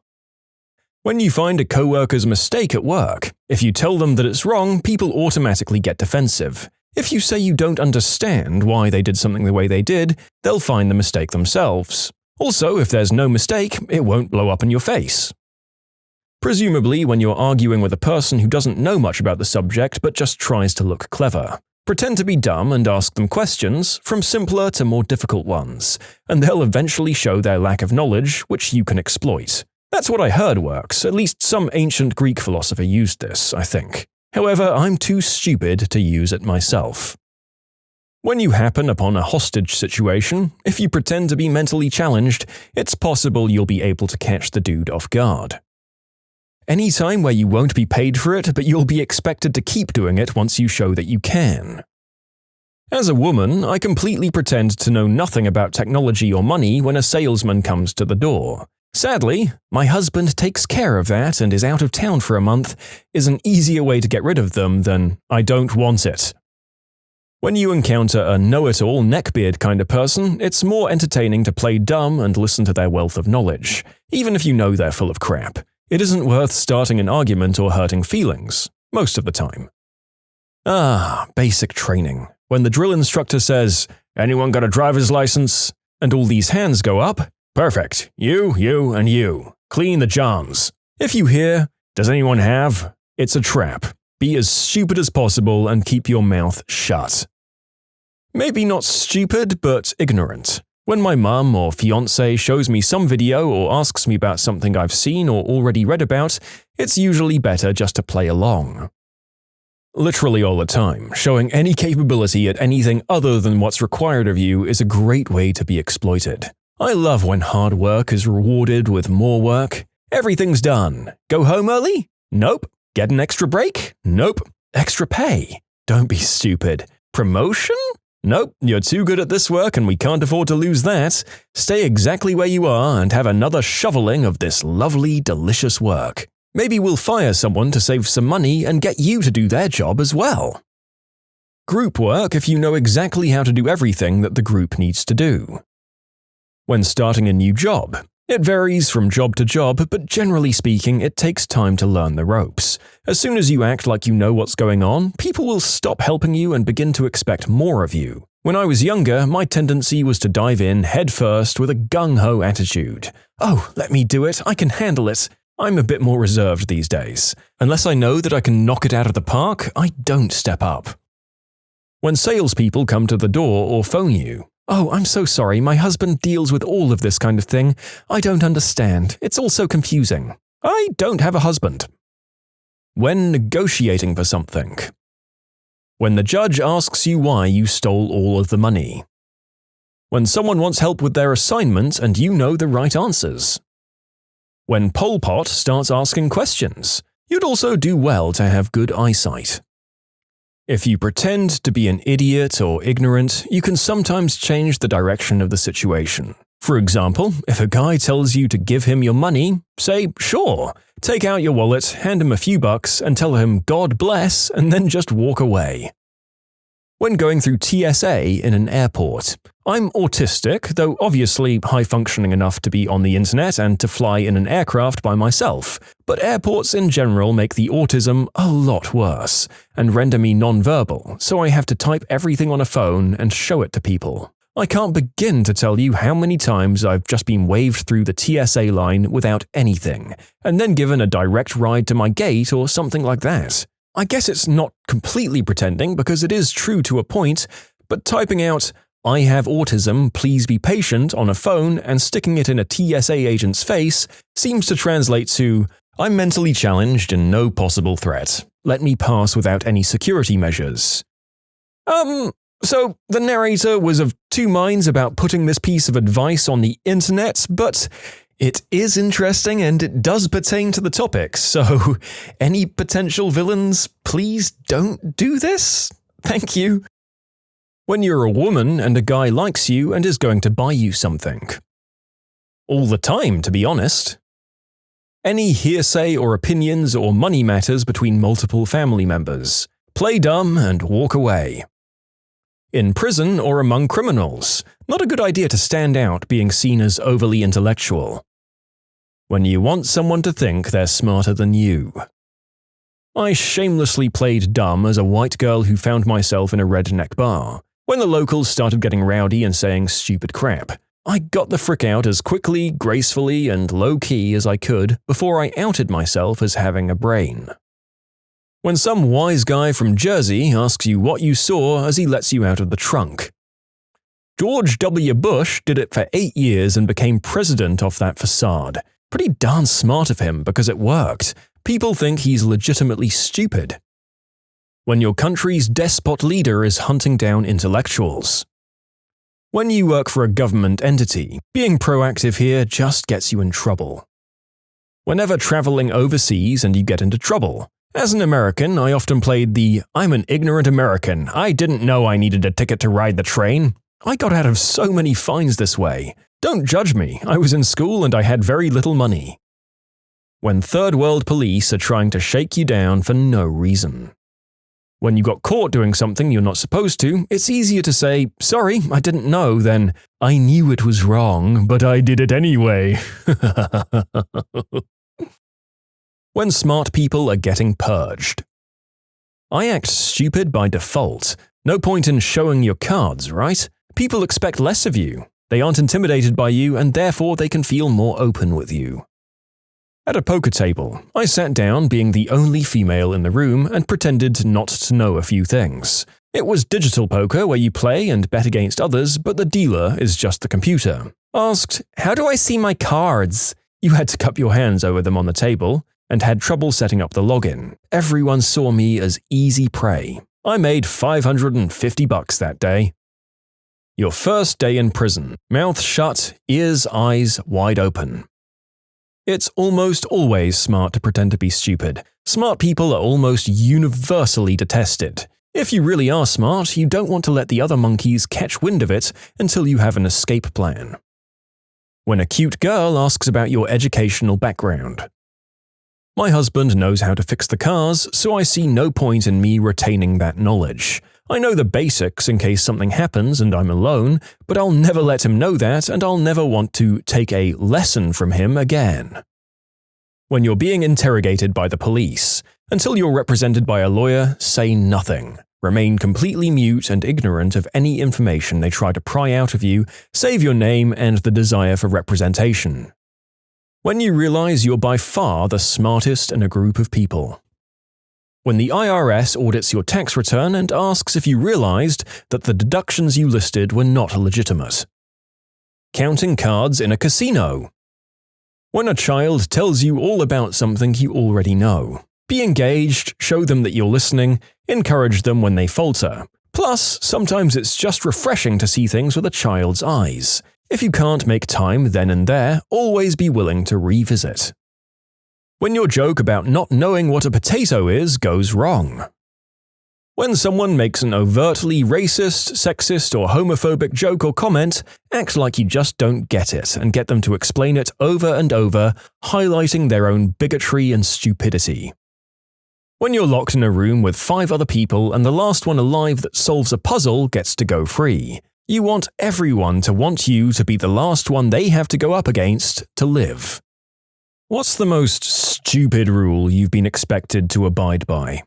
When you find a coworker's mistake at work, if you tell them that it's wrong, people automatically get defensive. If you say you don't understand why they did something the way they did, they'll find the mistake themselves. Also, if there's no mistake, it won't blow up in your face. Presumably, when you're arguing with a person who doesn't know much about the subject but just tries to look clever. Pretend to be dumb and ask them questions, from simpler to more difficult ones, and they'll eventually show their lack of knowledge, which you can exploit. That's what I heard works, at least some ancient Greek philosopher used this, I think. However, I'm too stupid to use it myself. When you happen upon a hostage situation, if you pretend to be mentally challenged, it's possible you'll be able to catch the dude off guard. Any time where you won't be paid for it, but you'll be expected to keep doing it once you show that you can. As a woman, I completely pretend to know nothing about technology or money when a salesman comes to the door. Sadly, my husband takes care of that and is out of town for a month is an easier way to get rid of them than I don't want it. When you encounter a know-it-all neckbeard kind of person, it's more entertaining to play dumb and listen to their wealth of knowledge, even if you know they're full of crap. It isn't worth starting an argument or hurting feelings, most of the time. Basic training. When the drill instructor says, "Anyone got a driver's license?" and all these hands go up, perfect. You, and you. Clean the johns. If you hear, "Does anyone have?" it's a trap. Be as stupid as possible and keep your mouth shut. Maybe not stupid, but ignorant. When my mum or fiancé shows me some video or asks me about something I've seen or already read about, it's usually better just to play along. Literally all the time, showing any capability at anything other than what's required of you is a great way to be exploited. I love when hard work is rewarded with more work. Everything's done. Go home early? Nope. Get an extra break? Nope. Extra pay? Don't be stupid. Promotion? Nope, you're too good at this work and we can't afford to lose that. Stay exactly where you are and have another shoveling of this lovely, delicious work. Maybe we'll fire someone to save some money and get you to do their job as well. Group work if you know exactly how to do everything that the group needs to do. When starting a new job, it varies from job to job, but generally speaking, it takes time to learn the ropes. As soon as you act like you know what's going on, people will stop helping you and begin to expect more of you. When I was younger, my tendency was to dive in headfirst with a gung-ho attitude. "Oh, let me do it, I can handle it." I'm a bit more reserved these days. Unless I know that I can knock it out of the park, I don't step up. When salespeople come to the door or phone you, "Oh, I'm so sorry, my husband deals with all of this kind of thing. I don't understand. It's all so confusing. I don't have a husband." When negotiating for something. When the judge asks you why you stole all of the money. When someone wants help with their assignment and you know the right answers. When Pol Pot starts asking questions. You'd also do well to have good eyesight. If you pretend to be an idiot or ignorant, you can sometimes change the direction of the situation. For example, if a guy tells you to give him your money, say, "Sure." Take out your wallet, hand him a few bucks, and tell him "God bless," and then just walk away. When going through TSA in an airport. I'm autistic, though obviously high-functioning enough to be on the internet and to fly in an aircraft by myself, but airports in general make the autism a lot worse, and render me non-verbal, so I have to type everything on a phone and show it to people. I can't begin to tell you how many times I've just been waved through the TSA line without anything, and then given a direct ride to my gate or something like that. I guess it's not completely pretending because it is true to a point, but typing out, "I have autism, please be patient" on a phone and sticking it in a TSA agent's face seems to translate to, "I'm mentally challenged and no possible threat. Let me pass without any security measures." So the narrator was of two minds about putting this piece of advice on the internet, but it is interesting and it does pertain to the topic, so any potential villains, please don't do this. Thank you. When you're a woman and a guy likes you and is going to buy you something. All the time, to be honest. Any hearsay or opinions or money matters between multiple family members. Play dumb and walk away. In prison or among criminals. Not a good idea to stand out being seen as overly intellectual. When you want someone to think they're smarter than you. I shamelessly played dumb as a white girl who found myself in a redneck bar. When the locals started getting rowdy and saying stupid crap, I got the frick out as quickly, gracefully, and low-key as I could before I outed myself as having a brain. When some wise guy from Jersey asks you what you saw as he lets you out of the trunk. George W. Bush did it for 8 years and became president off that facade. Pretty darn smart of him because it worked. People think he's legitimately stupid. When your country's despot leader is hunting down intellectuals. When you work for a government entity, being proactive here just gets you in trouble. Whenever traveling overseas and you get into trouble. As an American, I often played the "I'm an ignorant American, I didn't know I needed a ticket to ride the train." I got out of so many fines this way. Don't judge me, I was in school and I had very little money. When third world police are trying to shake you down for no reason. When you got caught doing something you're not supposed to, it's easier to say, sorry, I didn't know, than, I knew it was wrong, but I did it anyway. When smart people are getting purged. I act stupid by default. No point in showing your cards, right? People expect less of you. They aren't intimidated by you, and therefore they can feel more open with you. At a poker table, I sat down being the only female in the room and pretended not to know a few things. It was digital poker where you play and bet against others, but the dealer is just the computer. Asked, how do I see my cards? You had to cup your hands over them on the table, and had trouble setting up the login. Everyone saw me as easy prey. I made $550 that day. Your first day in prison. Mouth shut, ears, eyes wide open. It's almost always smart to pretend to be stupid. Smart people are almost universally detested. If you really are smart, you don't want to let the other monkeys catch wind of it until you have an escape plan. When a cute girl asks about your educational background. My husband knows how to fix the cars, so I see no point in me retaining that knowledge. I know the basics in case something happens and I'm alone, but I'll never let him know that, and I'll never want to take a lesson from him again. When you're being interrogated by the police, until you're represented by a lawyer, say nothing. Remain completely mute and ignorant of any information they try to pry out of you, save your name and the desire for representation. When you realize you're by far the smartest in a group of people. When the IRS audits your tax return and asks if you realized that the deductions you listed were not legitimate. Counting cards in a casino. When a child tells you all about something you already know. Be engaged, show them that you're listening, encourage them when they falter. Plus, sometimes it's just refreshing to see things with a child's eyes. If you can't make time then and there, always be willing to revisit. When your joke about not knowing what a potato is goes wrong. When someone makes an overtly racist, sexist, or homophobic joke or comment, act like you just don't get it and get them to explain it over and over, highlighting their own bigotry and stupidity. When you're locked in a room with 5 other people and the last one alive that solves a puzzle gets to go free. You want everyone to want you to be the last one they have to go up against to live. What's the most stupid rule you've been expected to abide by?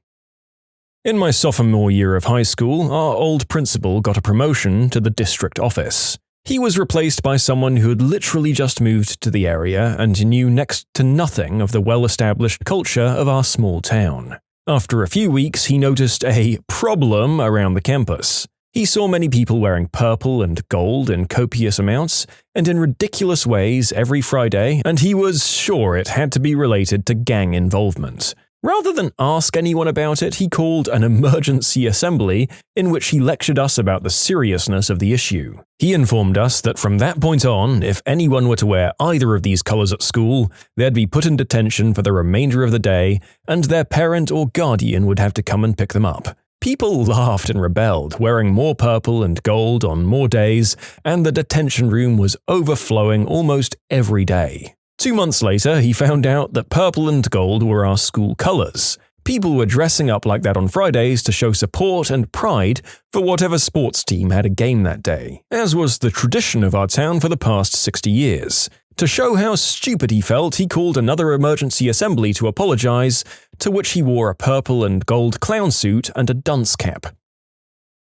In my sophomore year of high school, our old principal got a promotion to the district office. He was replaced by someone who had literally just moved to the area and knew next to nothing of the well-established culture of our small town. After a few weeks, he noticed a problem around the campus. He saw many people wearing purple and gold in copious amounts and in ridiculous ways every Friday, and he was sure it had to be related to gang involvement. Rather than ask anyone about it, he called an emergency assembly in which he lectured us about the seriousness of the issue. He informed us that from that point on, if anyone were to wear either of these colors at school, they'd be put in detention for the remainder of the day, and their parent or guardian would have to come and pick them up. People laughed and rebelled, wearing more purple and gold on more days, and the detention room was overflowing almost every day. 2 months later, he found out that purple and gold were our school colors. People were dressing up like that on Fridays to show support and pride for whatever sports team had a game that day, as was the tradition of our town for the past 60 years. To show how stupid he felt, he called another emergency assembly to apologize, to which he wore a purple and gold clown suit and a dunce cap.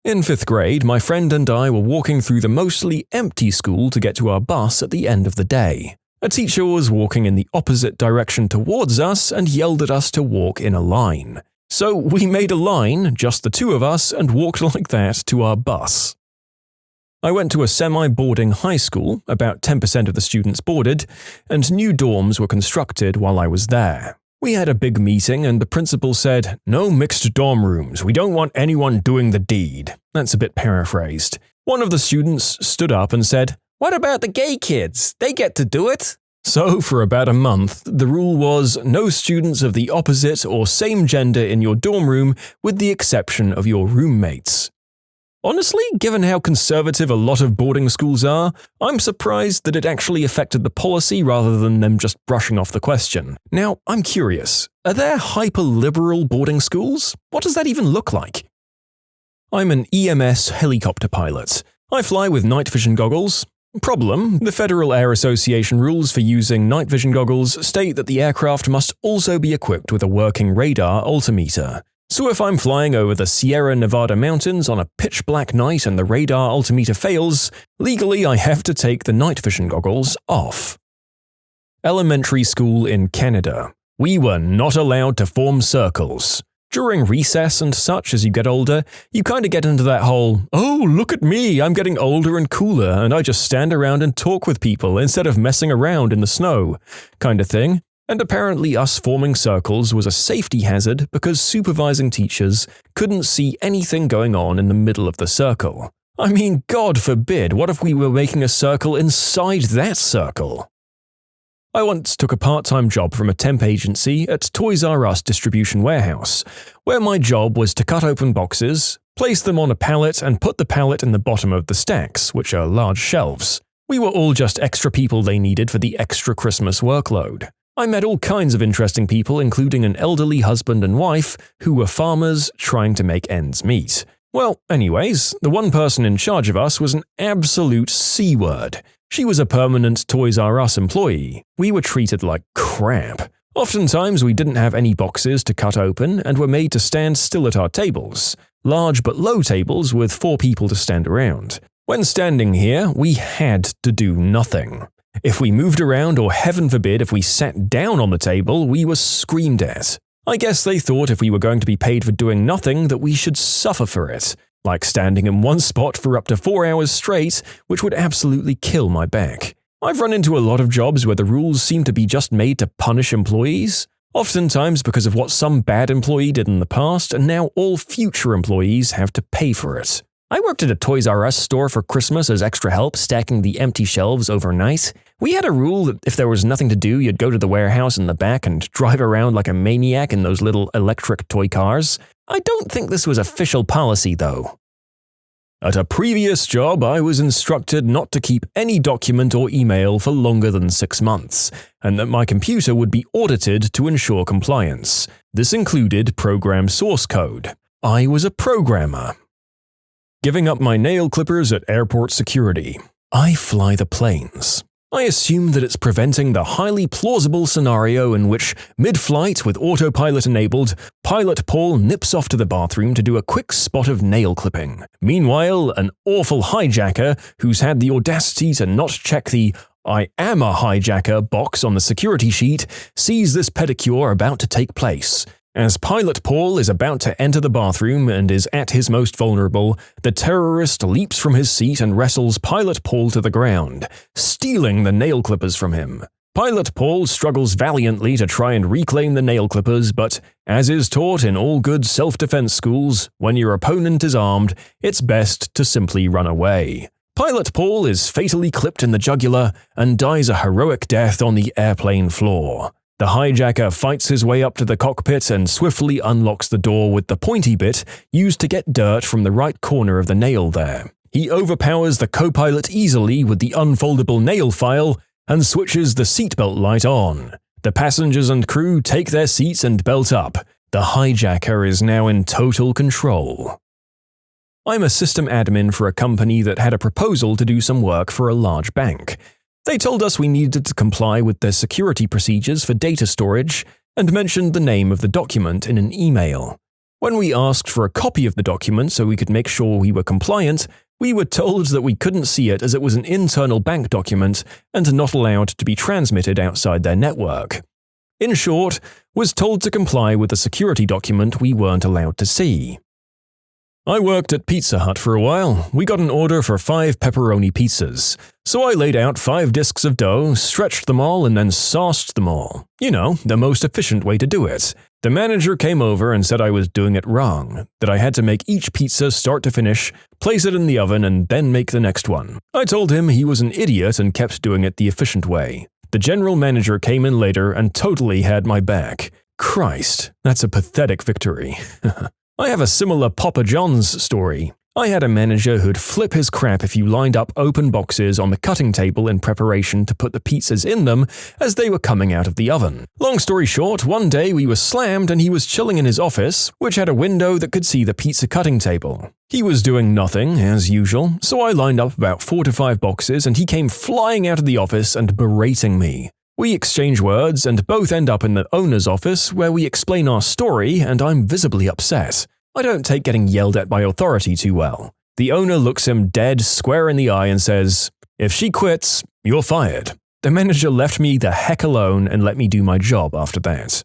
In 5th grade, my friend and I were walking through the mostly empty school to get to our bus at the end of the day. A teacher was walking in the opposite direction towards us and yelled at us to walk in a line. So we made a line, just the 2 of us, and walked like that to our bus. I went to a semi-boarding high school, about 10% of the students boarded, and new dorms were constructed while I was there. We had a big meeting and the principal said, "No mixed dorm rooms, we don't want anyone doing the deed." That's a bit paraphrased. One of the students stood up and said, "What about the gay kids? They get to do it." So for about a month, the rule was no students of the opposite or same gender in your dorm room with the exception of your roommates. Honestly, given how conservative a lot of boarding schools are, I'm surprised that it actually affected the policy rather than them just brushing off the question. Now, I'm curious, are there hyper-liberal boarding schools? What does that even look like? I'm an EMS helicopter pilot. I fly with night vision goggles. Problem: the Federal Air Association rules for using night vision goggles state that the aircraft must also be equipped with a working radar altimeter. So if I'm flying over the Sierra Nevada mountains on a pitch-black night and the radar altimeter fails, legally I have to take the night vision goggles off. Elementary school in Canada. We were not allowed to form circles. During recess and such, as you get older, you kind of get into that whole, "Oh, look at me, I'm getting older and cooler and I just stand around and talk with people instead of messing around in the snow," kind of thing. And apparently us forming circles was a safety hazard because supervising teachers couldn't see anything going on in the middle of the circle. I mean, God forbid, what if we were making a circle inside that circle? I once took a part-time job from a temp agency at Toys R Us distribution warehouse, where my job was to cut open boxes, place them on a pallet and put the pallet in the bottom of the stacks, which are large shelves. We were all just extra people they needed for the extra Christmas workload. I met all kinds of interesting people, including an elderly husband and wife who were farmers trying to make ends meet. Well, anyways, the one person in charge of us was an absolute C-word. She was a permanent Toys R Us employee. We were treated like crap. Oftentimes, we didn't have any boxes to cut open and were made to stand still at our tables. Large but low tables with 4 people to stand around. When standing here, we had to do nothing. If we moved around, or heaven forbid if we sat down on the table, we were screamed at. I guess they thought if we were going to be paid for doing nothing that we should suffer for it, like standing in one spot for up to 4 hours straight, which would absolutely kill my back. I've run into a lot of jobs where the rules seem to be just made to punish employees, oftentimes because of what some bad employee did in the past, and now all future employees have to pay for it. I worked at a Toys R Us store for Christmas as extra help, stacking the empty shelves overnight. We had a rule that if there was nothing to do, you'd go to the warehouse in the back and drive around like a maniac in those little electric toy cars. I don't think this was official policy, though. At a previous job, I was instructed not to keep any document or email for longer than 6 months, and that my computer would be audited to ensure compliance. This included program source code. I was a programmer. Giving up my nail clippers at airport security. I fly the planes. I assume that it's preventing the highly plausible scenario in which, mid-flight with autopilot enabled, Pilot Paul nips off to the bathroom to do a quick spot of nail clipping. Meanwhile, an awful hijacker who's had the audacity to not check the "I am a hijacker" box on the security sheet sees this pedicure about to take place. As Pilot Paul is about to enter the bathroom and is at his most vulnerable, the terrorist leaps from his seat and wrestles Pilot Paul to the ground, stealing the nail clippers from him. Pilot Paul struggles valiantly to try and reclaim the nail clippers, but, as is taught in all good self-defense schools, when your opponent is armed, it's best to simply run away. Pilot Paul is fatally clipped in the jugular and dies a heroic death on the airplane floor. The hijacker fights his way up to the cockpit and swiftly unlocks the door with the pointy bit used to get dirt from the right corner of the nail there. He overpowers the co-pilot easily with the unfoldable nail file and switches the seatbelt light on. The passengers and crew take their seats and belt up. The hijacker is now in total control. I'm a system admin for a company that had a proposal to do some work for a large bank. They told us we needed to comply with their security procedures for data storage and mentioned the name of the document in an email. When we asked for a copy of the document so we could make sure we were compliant, we were told that we couldn't see it as it was an internal bank document and not allowed to be transmitted outside their network. In short, was told to comply with the security document we weren't allowed to see. I worked at Pizza Hut for a while. We got an order for 5 pepperoni pizzas. So I laid out 5 discs of dough, stretched them all, and then sauced them all. You know, the most efficient way to do it. The manager came over and said I was doing it wrong, that I had to make each pizza start to finish, place it in the oven, and then make the next one. I told him he was an idiot and kept doing it the efficient way. The general manager came in later and totally had my back. Christ, that's a pathetic victory. I have a similar Papa John's story. I had a manager who'd flip his crap if you lined up open boxes on the cutting table in preparation to put the pizzas in them as they were coming out of the oven. Long story short, one day we were slammed and he was chilling in his office, which had a window that could see the pizza cutting table. He was doing nothing, as usual, so I lined up about 4 to 5 boxes and he came flying out of the office and berating me. We exchange words and both end up in the owner's office where we explain our story and I'm visibly upset. I don't take getting yelled at by authority too well. The owner looks him dead square in the eye and says, "If she quits, you're fired." The manager left me the heck alone and let me do my job after that.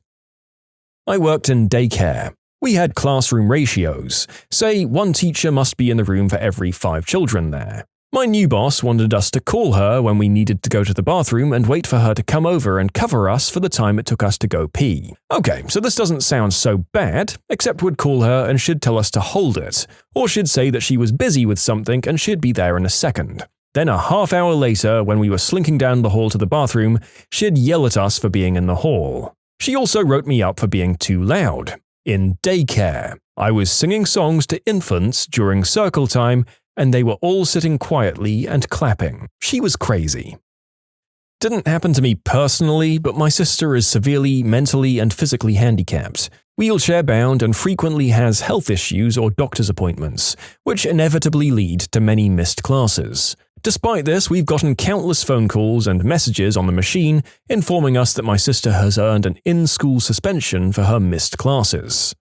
I worked in daycare. We had classroom ratios. Say, one teacher must be in the room for every 5 children there. My new boss wanted us to call her when we needed to go to the bathroom and wait for her to come over and cover us for the time it took us to go pee. Okay, so this doesn't sound so bad, except we'd call her and she'd tell us to hold it, or she'd say that she was busy with something and she'd be there in a second. Then a half hour later, when we were slinking down the hall to the bathroom, she'd yell at us for being in the hall. She also wrote me up for being too loud. In daycare, I was singing songs to infants during circle time, and they were all sitting quietly and clapping. She was crazy. Didn't happen to me personally, but my sister is severely mentally and physically handicapped, wheelchair-bound and frequently has health issues or doctor's appointments, which inevitably lead to many missed classes. Despite this, we've gotten countless phone calls and messages on the machine informing us that my sister has earned an in-school suspension for her missed classes.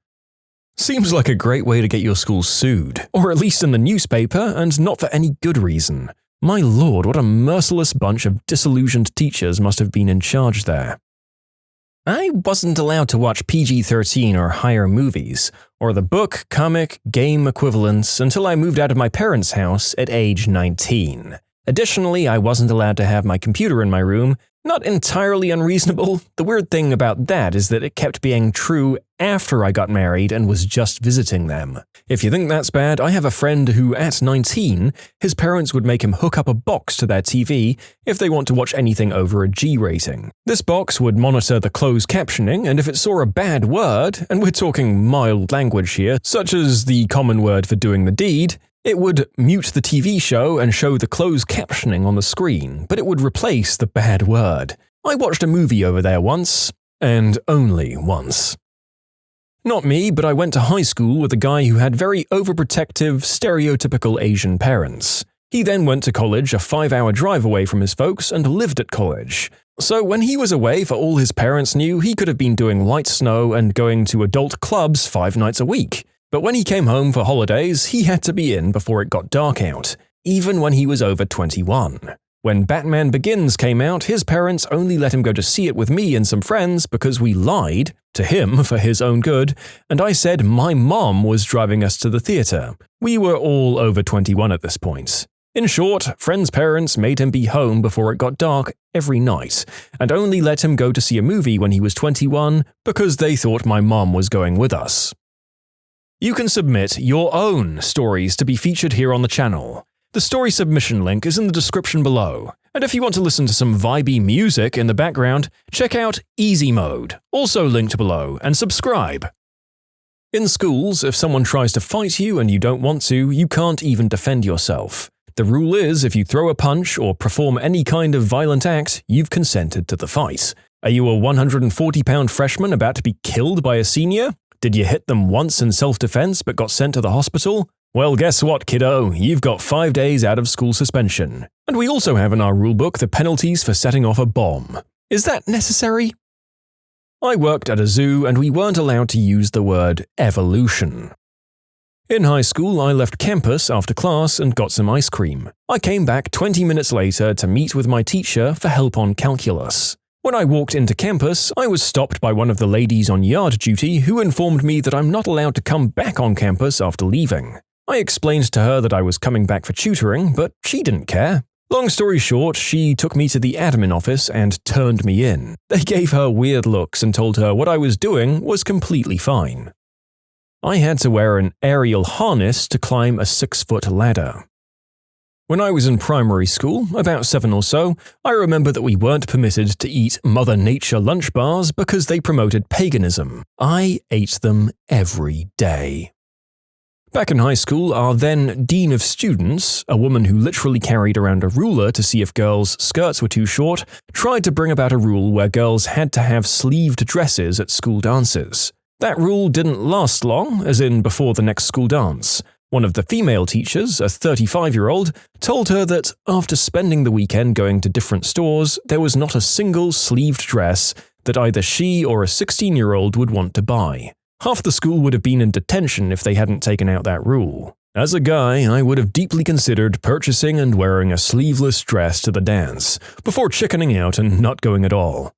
Seems like a great way to get your school sued, or at least in the newspaper, and not for any good reason. My lord, what a merciless bunch of disillusioned teachers must have been in charge there. I wasn't allowed to watch PG-13 or higher movies, or the book, comic, game equivalents until I moved out of my parents' house at age 19. Additionally, I wasn't allowed to have my computer in my room. Not entirely unreasonable. The weird thing about that is that it kept being true after I got married and was just visiting them. If you think that's bad, I have a friend who, at 19, his parents would make him hook up a box to their TV if they want to watch anything over a G rating. This box would monitor the closed captioning, and if it saw a bad word, and we're talking mild language here, such as the common word for doing the deed, it would mute the TV show and show the closed captioning on the screen, but it would replace the bad word. I watched a movie over there once, and only once. Not me, but I went to high school with a guy who had very overprotective, stereotypical Asian parents. He then went to college a 5-hour drive away from his folks and lived at college. So when he was away for all his parents knew, he could have been doing light snow and going to adult clubs 5 nights a week. But when he came home for holidays, he had to be in before it got dark out, even when he was over 21. When Batman Begins came out, his parents only let him go to see it with me and some friends because we lied to him for his own good, and I said my mom was driving us to the theater. We were all over 21 at this point. In short, friends' parents made him be home before it got dark every night, and only let him go to see a movie when he was 21 because they thought my mom was going with us. You can submit your own stories to be featured here on the channel. The story submission link is in the description below. And if you want to listen to some vibey music in the background, check out easymode, also linked below, and subscribe. In schools, if someone tries to fight you and you don't want to, you can't even defend yourself. The rule is if you throw a punch or perform any kind of violent act, you've consented to the fight. Are you a 140-pound freshman about to be killed by a senior? Did you hit them once in self-defense but got sent to the hospital? Well, guess what, kiddo? You've got 5 days out of school suspension. And we also have in our rulebook the penalties for setting off a bomb. Is that necessary? I worked at a zoo and we weren't allowed to use the word evolution. In high school, I left campus after class and got some ice cream. I came back 20 minutes later to meet with my teacher for help on calculus. When I walked into campus, I was stopped by one of the ladies on yard duty who informed me that I'm not allowed to come back on campus after leaving. I explained to her that I was coming back for tutoring, but she didn't care. Long story short, she took me to the admin office and turned me in. They gave her weird looks and told her what I was doing was completely fine. I had to wear an aerial harness to climb a 6-foot ladder. When I was in primary school, about 7 or so, I remember that we weren't permitted to eat Mother Nature lunch bars because they promoted paganism. I ate them every day. Back in high school, our then Dean of Students, a woman who literally carried around a ruler to see if girls' skirts were too short, tried to bring about a rule where girls had to have sleeved dresses at school dances. That rule didn't last long, as in before the next school dance. One of the female teachers, a 35-year-old, told her that after spending the weekend going to different stores, there was not a single sleeved dress that either she or a 16-year-old would want to buy. Half the school would have been in detention if they hadn't taken out that rule. As a guy, I would have deeply considered purchasing and wearing a sleeveless dress to the dance, before chickening out and not going at all.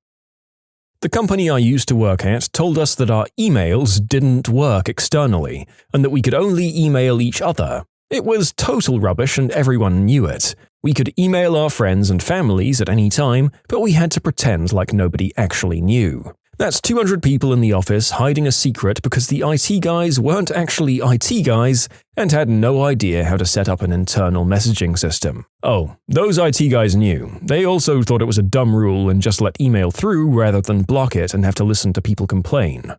The company I used to work at told us that our emails didn't work externally, and that we could only email each other. It was total rubbish and everyone knew it. We could email our friends and families at any time, but we had to pretend like nobody actually knew. That's 200 people in the office hiding a secret because the IT guys weren't actually IT guys and had no idea how to set up an internal messaging system. Oh, those IT guys knew. They also thought it was a dumb rule and just let email through rather than block it and have to listen to people complain.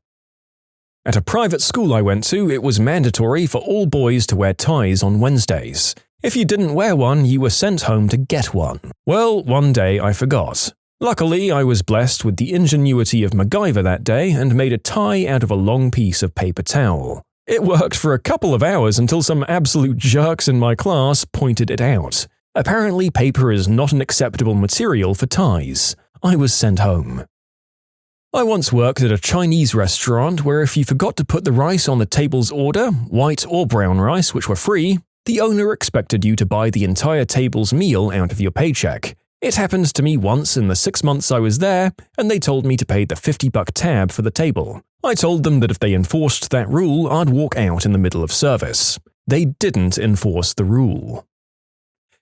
At a private school I went to, it was mandatory for all boys to wear ties on Wednesdays. If you didn't wear one, you were sent home to get one. Well, one day I forgot. Luckily, I was blessed with the ingenuity of MacGyver that day and made a tie out of a long piece of paper towel. It worked for a couple of hours until some absolute jerks in my class pointed it out. Apparently, paper is not an acceptable material for ties. I was sent home. I once worked at a Chinese restaurant where if you forgot to put the rice on the table's order, white or brown rice, which were free, the owner expected you to buy the entire table's meal out of your paycheck. It happened to me once in the 6 months I was there, and they told me to pay the $50 tab for the table. I told them that if they enforced that rule, I'd walk out in the middle of service. They didn't enforce the rule.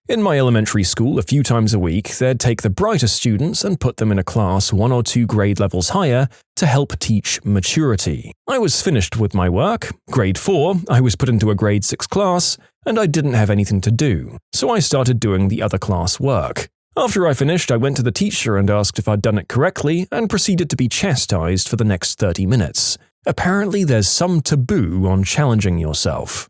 In my elementary school, a few times a week, they'd take the brightest students and put them in a class 1 or 2 grade levels higher to help teach maturity. I was finished with my work. Grade 4, I was put into a grade 6 class, and I didn't have anything to do, so I started doing the other class work. After I finished, I went to the teacher and asked if I'd done it correctly and proceeded to be chastised for the next 30 minutes. Apparently, there's some taboo on challenging yourself.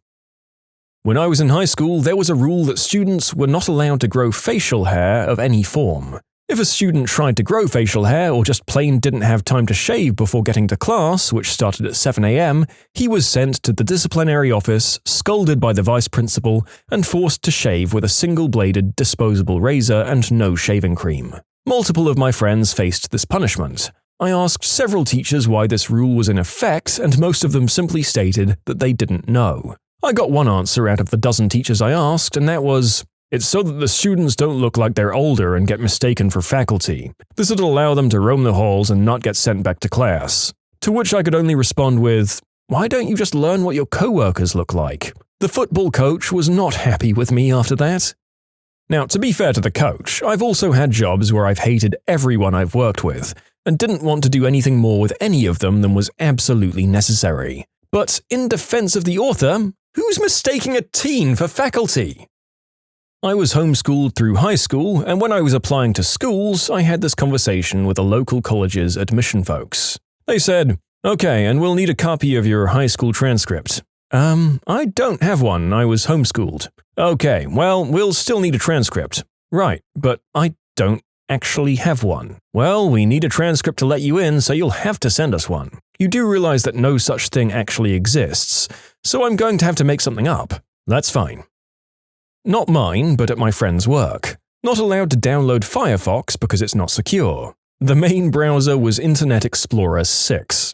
When I was in high school, there was a rule that students were not allowed to grow facial hair of any form. If a student tried to grow facial hair or just plain didn't have time to shave before getting to class, which started at 7 a.m., he was sent to the disciplinary office, scolded by the vice principal, and forced to shave with a single-bladed disposable razor and no shaving cream. Multiple of my friends faced this punishment. I asked several teachers why this rule was in effect, and most of them simply stated that they didn't know. I got one answer out of the dozen teachers I asked, and that was, "It's so that the students don't look like they're older and get mistaken for faculty. This would allow them to roam the halls and not get sent back to class." To which I could only respond with, "Why don't you just learn what your co-workers look like?" The football coach was not happy with me after that. Now, to be fair to the coach, I've also had jobs where I've hated everyone I've worked with, and didn't want to do anything more with any of them than was absolutely necessary. But in defense of the author, who's mistaking a teen for faculty? I was homeschooled through high school, and when I was applying to schools, I had this conversation with the local college's admission folks. They said, "Okay, and we'll need a copy of your high school transcript." I don't have one, I was homeschooled. "Okay, well, we'll still need a transcript." "Right, but I don't actually have one." "Well, we need a transcript to let you in, so you'll have to send us one. You do realize that no such thing actually exists, so I'm going to have to make something up." "That's fine." Not mine, but at my friend's work. Not allowed to download Firefox because it's not secure. The main browser was Internet Explorer 6.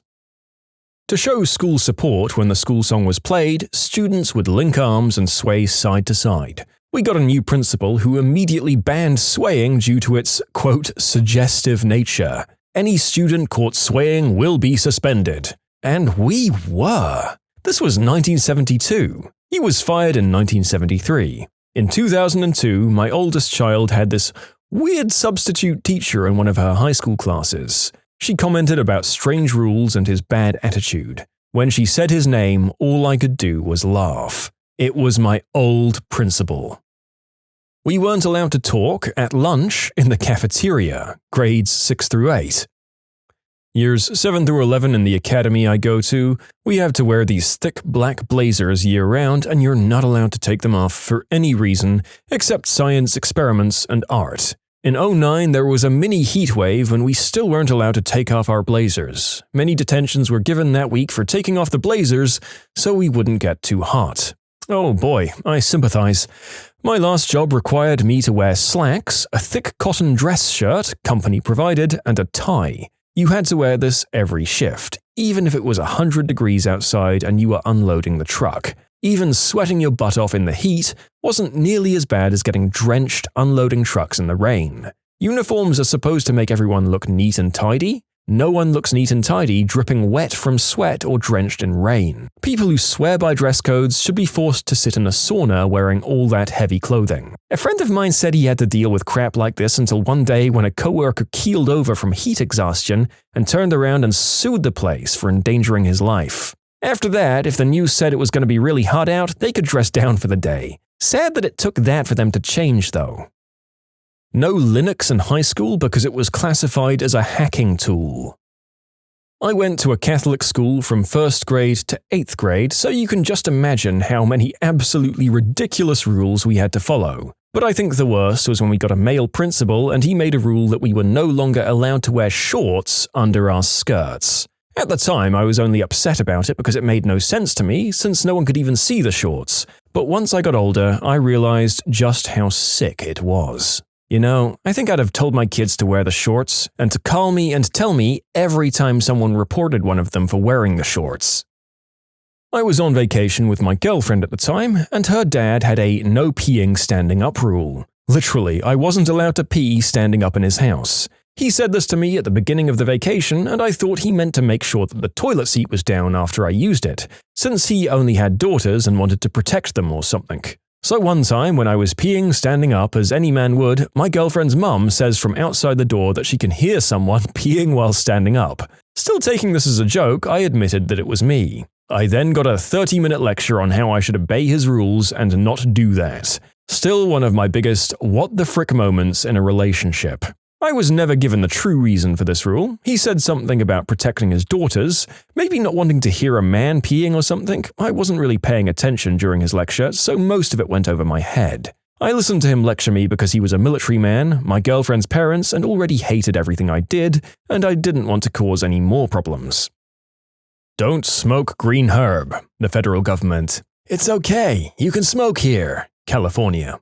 To show school support when the school song was played, students would link arms and sway side to side. We got a new principal who immediately banned swaying due to its, quote, suggestive nature. Any student caught swaying will be suspended. And we were. This was 1972. He was fired in 1973. In 2002, my oldest child had this weird substitute teacher in one of her high school classes. She commented about strange rules and his bad attitude. When she said his name, all I could do was laugh. It was my old principal. We weren't allowed to talk at lunch in the cafeteria, grades 6 through 8. Years 7 through 11 in the academy I go to, we have to wear these thick black blazers year-round and you're not allowed to take them off for any reason except science experiments and art. In 2009, there was a mini heatwave and we still weren't allowed to take off our blazers. Many detentions were given that week for taking off the blazers so we wouldn't get too hot. Oh boy, I sympathize. My last job required me to wear slacks, a thick cotton dress shirt, company provided, and a tie. You had to wear this every shift, even if it was 100 degrees outside and you were unloading the truck. Even sweating your butt off in the heat wasn't nearly as bad as getting drenched unloading trucks in the rain. Uniforms are supposed to make everyone look neat and tidy. No one looks neat and tidy dripping wet from sweat or drenched in rain. People who swear by dress codes should be forced to sit in a sauna wearing all that heavy clothing. A friend of mine said he had to deal with crap like this until one day when a coworker keeled over from heat exhaustion and turned around and sued the place for endangering his life. After that, if the news said it was going to be really hot out, they could dress down for the day. Sad that it took that for them to change, though. No Linux in high school because it was classified as a hacking tool. I went to a Catholic school from 1st grade to 8th grade, so you can just imagine how many absolutely ridiculous rules we had to follow. But I think the worst was when we got a male principal and he made a rule that we were no longer allowed to wear shorts under our skirts. At the time, I was only upset about it because it made no sense to me, since no one could even see the shorts. But once I got older, I realized just how sick it was. You know, I think I'd have told my kids to wear the shorts, and to call me and tell me every time someone reported one of them for wearing the shorts. I was on vacation with my girlfriend at the time, and her dad had a no peeing standing up rule. Literally, I wasn't allowed to pee standing up in his house. He said this to me at the beginning of the vacation, and I thought he meant to make sure that the toilet seat was down after I used it, since he only had daughters and wanted to protect them or something. So one time when I was peeing standing up as any man would, my girlfriend's mum says from outside the door that she can hear someone peeing while standing up. Still taking this as a joke, I admitted that it was me. I then got a 30-minute lecture on how I should obey his rules and not do that. Still one of my biggest what the frick moments in a relationship. I was never given the true reason for this rule. He said something about protecting his daughters, maybe not wanting to hear a man peeing or something. I wasn't really paying attention during his lecture, so most of it went over my head. I listened to him lecture me because he was a military man, my girlfriend's parents, and already hated everything I did, and I didn't want to cause any more problems. Don't smoke green herb, the federal government. It's okay, you can smoke here, California.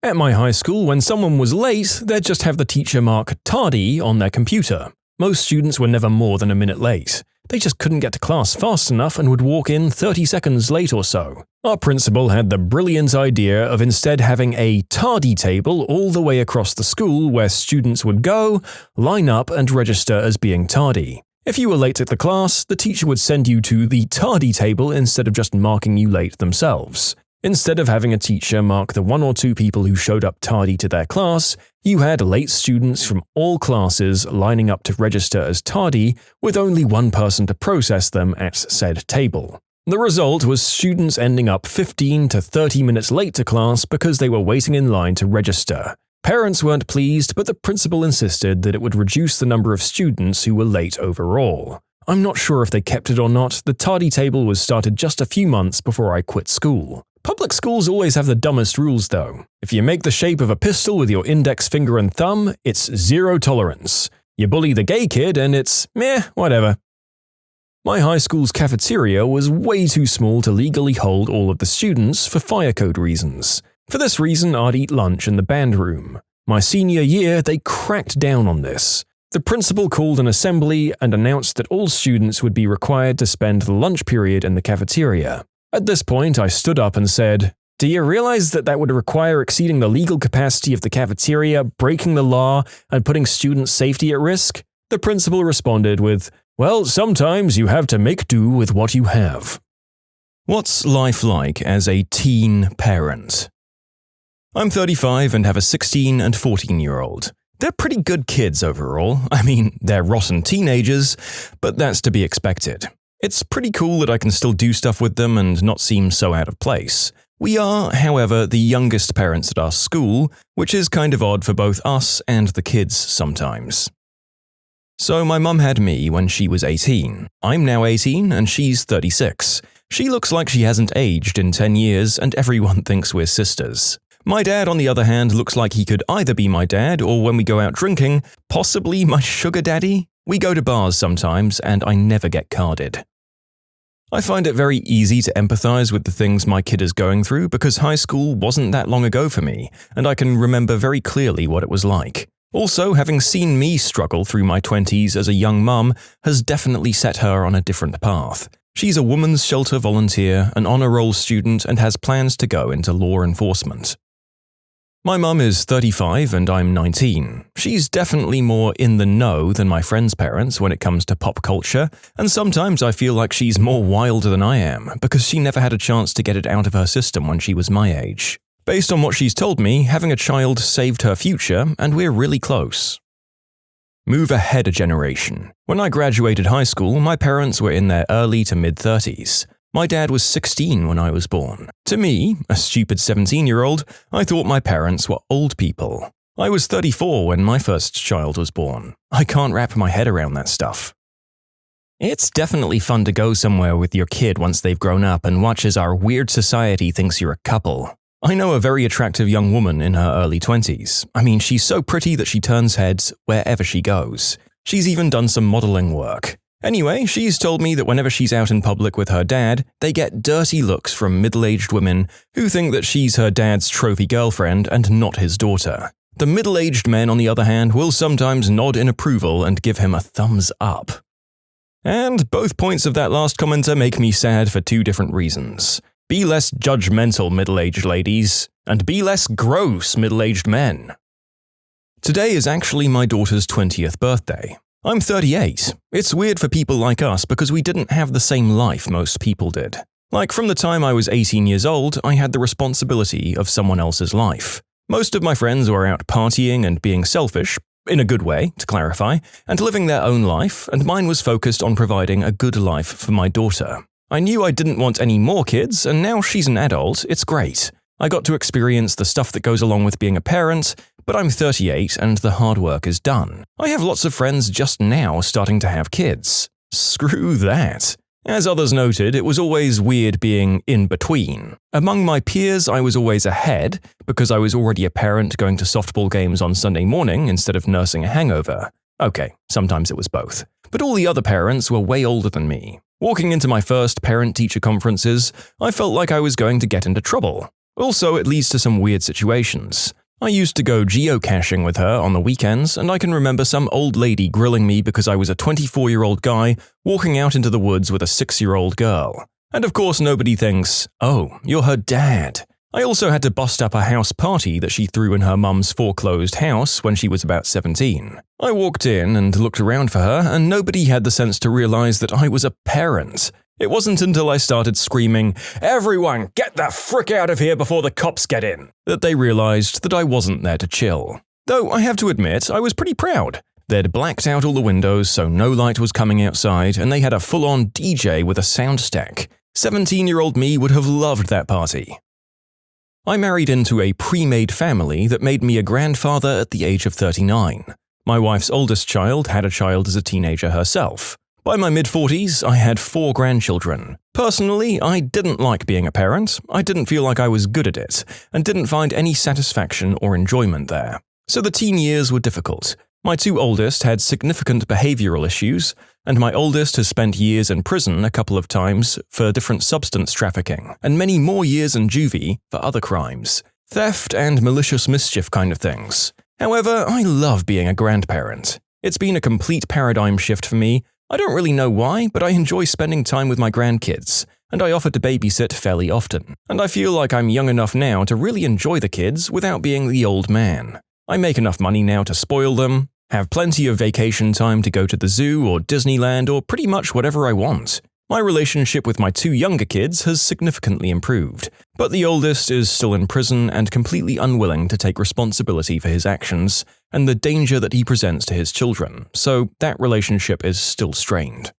At my high school, when someone was late, they'd just have the teacher mark tardy on their computer. Most students were never more than a minute late. They just couldn't get to class fast enough and would walk in 30 seconds late or so. Our principal had the brilliant idea of instead having a tardy table all the way across the school where students would go, line up, and register as being tardy. If you were late at the class, the teacher would send you to the tardy table instead of just marking you late themselves. Instead of having a teacher mark the 1 or 2 people who showed up tardy to their class, you had late students from all classes lining up to register as tardy with only one person to process them at said table. The result was students ending up 15 to 30 minutes late to class because they were waiting in line to register. Parents weren't pleased, but the principal insisted that it would reduce the number of students who were late overall. I'm not sure if they kept it or not. The tardy table was started just a few months before I quit school. Public schools always have the dumbest rules, though. If you make the shape of a pistol with your index finger and thumb, it's 0 tolerance. You bully the gay kid and it's meh, whatever. My high school's cafeteria was way too small to legally hold all of the students for fire code reasons. For this reason, I'd eat lunch in the band room. My senior year, they cracked down on this. The principal called an assembly and announced that all students would be required to spend the lunch period in the cafeteria. At this point, I stood up and said, "Do you realize that that would require exceeding the legal capacity of the cafeteria, breaking the law, and putting student safety at risk?" The principal responded with, "Well, sometimes you have to make do with what you have." What's life like as a teen parent? I'm 35 and have a 16 and 14-year-old. They're pretty good kids overall. I mean, they're rotten teenagers, but that's to be expected. It's pretty cool that I can still do stuff with them and not seem so out of place. We are, however, the youngest parents at our school, which is kind of odd for both us and the kids sometimes. So my mum had me when she was 18. I'm now 18 and she's 36. She looks like she hasn't aged in 10 years and everyone thinks we're sisters. My dad, on the other hand, looks like he could either be my dad or, when we go out drinking, possibly my sugar daddy. We go to bars sometimes and I never get carded. I find it very easy to empathize with the things my kid is going through because high school wasn't that long ago for me, and I can remember very clearly what it was like. Also, having seen me struggle through my 20s as a young mum has definitely set her on a different path. She's a women's shelter volunteer, an honor roll student, and has plans to go into law enforcement. My mum is 35 and I'm 19. She's definitely more in the know than my friends' parents when it comes to pop culture, and sometimes I feel like she's more wild than I am because she never had a chance to get it out of her system when she was my age. Based on what she's told me, having a child saved her future, and we're really close. Move ahead a generation. When I graduated high school, my parents were in their early to mid-30s. My dad was 16 when I was born. To me, a stupid 17-year-old, I thought my parents were old people. I was 34 when my first child was born. I can't wrap my head around that stuff. It's definitely fun to go somewhere with your kid once they've grown up and watch as our weird society thinks you're a couple. I know a very attractive young woman in her early 20s. I mean, she's so pretty that she turns heads wherever she goes. She's even done some modeling work. Anyway, she's told me that whenever she's out in public with her dad, they get dirty looks from middle-aged women who think that she's her dad's trophy girlfriend and not his daughter. The middle-aged men, on the other hand, will sometimes nod in approval and give him a thumbs up. And both points of that last commenter make me sad for two different reasons. Be less judgmental, middle-aged ladies, and be less gross, middle-aged men. Today is actually my daughter's 20th birthday. I'm 38. It's weird for people like us because we didn't have the same life most people did. Like, from the time I was 18 years old, I had the responsibility of someone else's life. Most of my friends were out partying and being selfish, in a good way, to clarify, and living their own life, and mine was focused on providing a good life for my daughter. I knew I didn't want any more kids, and now she's an adult, it's great. I got to experience the stuff that goes along with being a parent, but I'm 38 and the hard work is done. I have lots of friends just now starting to have kids. Screw that. As others noted, it was always weird being in between. Among my peers, I was always ahead because I was already a parent going to softball games on Sunday morning instead of nursing a hangover. Okay, sometimes it was both. But all the other parents were way older than me. Walking into my first parent-teacher conferences, I felt like I was going to get into trouble. Also, it leads to some weird situations. I used to go geocaching with her on the weekends, and I can remember some old lady grilling me because I was a 24-year-old guy walking out into the woods with a 6-year-old girl. And of course nobody thinks, oh, you're her dad. I also had to bust up a house party that she threw in her mum's foreclosed house when she was about 17. I walked in and looked around for her, and nobody had the sense to realize that I was a parent. It wasn't until I started screaming, "Everyone, get the frick out of here before the cops get in," that they realized that I wasn't there to chill. Though I have to admit, I was pretty proud. They'd blacked out all the windows so no light was coming outside, and they had a full-on DJ with a sound stack. 17-year-old me would have loved that party. I married into a pre-made family that made me a grandfather at the age of 39. My wife's oldest child had a child as a teenager herself. By my mid-40s, I had 4 grandchildren. Personally, I didn't like being a parent, I didn't feel like I was good at it, and didn't find any satisfaction or enjoyment there. So the teen years were difficult. My 2 oldest had significant behavioral issues, and my oldest has spent years in prison a couple of times for different substance trafficking, and many more years in juvie for other crimes. Theft and malicious mischief kind of things. However, I love being a grandparent. It's been a complete paradigm shift for me. I don't really know why, but I enjoy spending time with my grandkids, and I offer to babysit fairly often. And I feel like I'm young enough now to really enjoy the kids without being the old man. I make enough money now to spoil them, have plenty of vacation time to go to the zoo or Disneyland or pretty much whatever I want. My relationship with my 2 younger kids has significantly improved, but the oldest is still in prison and completely unwilling to take responsibility for his actions and the danger that he presents to his children, so that relationship is still strained.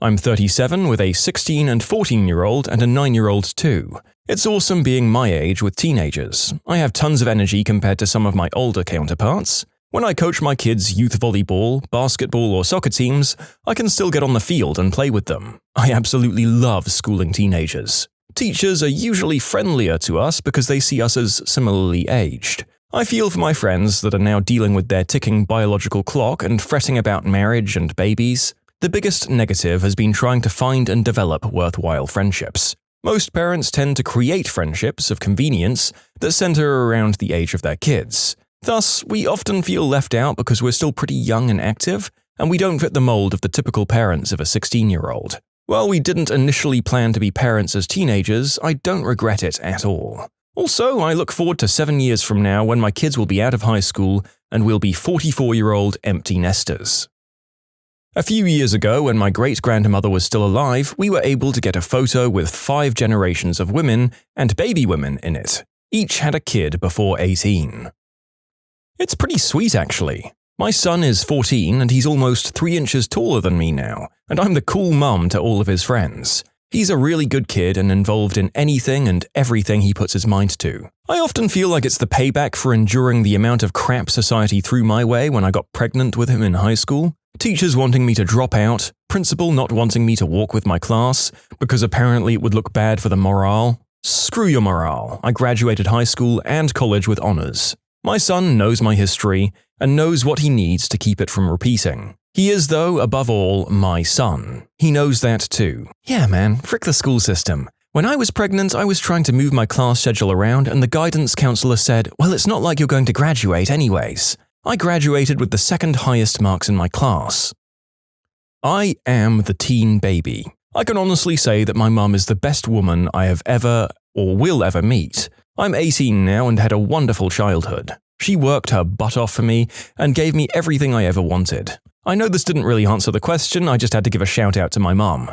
I'm 37 with a 16 and 14-year-old and a 9-year-old too. It's awesome being my age with teenagers. I have tons of energy compared to some of my older counterparts. When I coach my kids' youth volleyball, basketball, or soccer teams, I can still get on the field and play with them. I absolutely love schooling teenagers. Teachers are usually friendlier to us because they see us as similarly aged. I feel for my friends that are now dealing with their ticking biological clock and fretting about marriage and babies. The biggest negative has been trying to find and develop worthwhile friendships. Most parents tend to create friendships of convenience that center around the age of their kids. Thus, we often feel left out because we're still pretty young and active, and we don't fit the mold of the typical parents of a 16-year-old. While we didn't initially plan to be parents as teenagers, I don't regret it at all. Also, I look forward to 7 years from now when my kids will be out of high school and we'll be 44-year-old empty nesters. A few years ago, when my great-grandmother was still alive, we were able to get a photo with 5 generations of women and baby women in it. Each had a kid before 18. It's pretty sweet, actually. My son is 14 and he's almost 3 inches taller than me now, and I'm the cool mum to all of his friends. He's a really good kid and involved in anything and everything he puts his mind to. I often feel like it's the payback for enduring the amount of crap society threw my way when I got pregnant with him in high school. Teachers wanting me to drop out, principal not wanting me to walk with my class, because apparently it would look bad for the morale. Screw your morale, I graduated high school and college with honors. My son knows my history and knows what he needs to keep it from repeating. He is, though, above all, my son. He knows that too. Yeah, man, frick the school system. When I was pregnant, I was trying to move my class schedule around and the guidance counselor said, well, it's not like you're going to graduate anyways. I graduated with the 2nd highest marks in my class. I am the teen baby. I can honestly say that my mum is the best woman I have ever or will ever meet. I'm 18 now and had a wonderful childhood. She worked her butt off for me and gave me everything I ever wanted. I know this didn't really answer the question, I just had to give a shout out to my mum.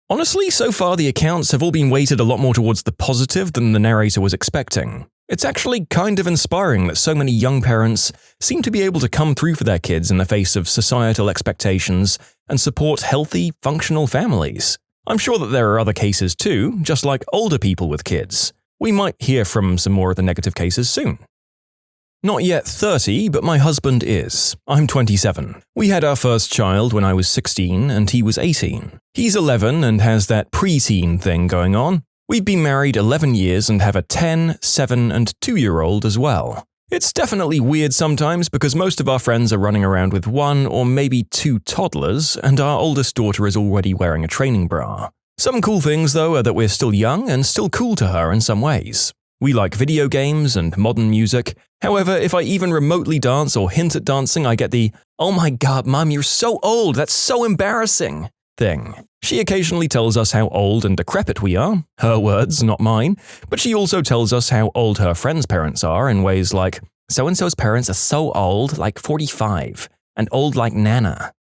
Honestly, so far the accounts have all been weighted a lot more towards the positive than the narrator was expecting. It's actually kind of inspiring that so many young parents seem to be able to come through for their kids in the face of societal expectations and support healthy, functional families. I'm sure that there are other cases too, just like older people with kids. We might hear from some more of the negative cases soon. Not yet 30, but my husband is. I'm 27. We had our first child when I was 16 and he was 18. He's 11 and has that preteen thing going on. We've been married 11 years and have a 10, 7, and 2-year-old as well. It's definitely weird sometimes because most of our friends are running around with 1 or maybe 2 toddlers, and our oldest daughter is already wearing a training bra. Some cool things, though, are that we're still young and still cool to her in some ways. We like video games and modern music. However, if I even remotely dance or hint at dancing, I get the, "Oh my god, Mum, you're so old, that's so embarrassing" thing. She occasionally tells us how old and decrepit we are, her words, not mine, but she also tells us how old her friends' parents are in ways like, "So-and-so's parents are so old, like 45, and old like Nana."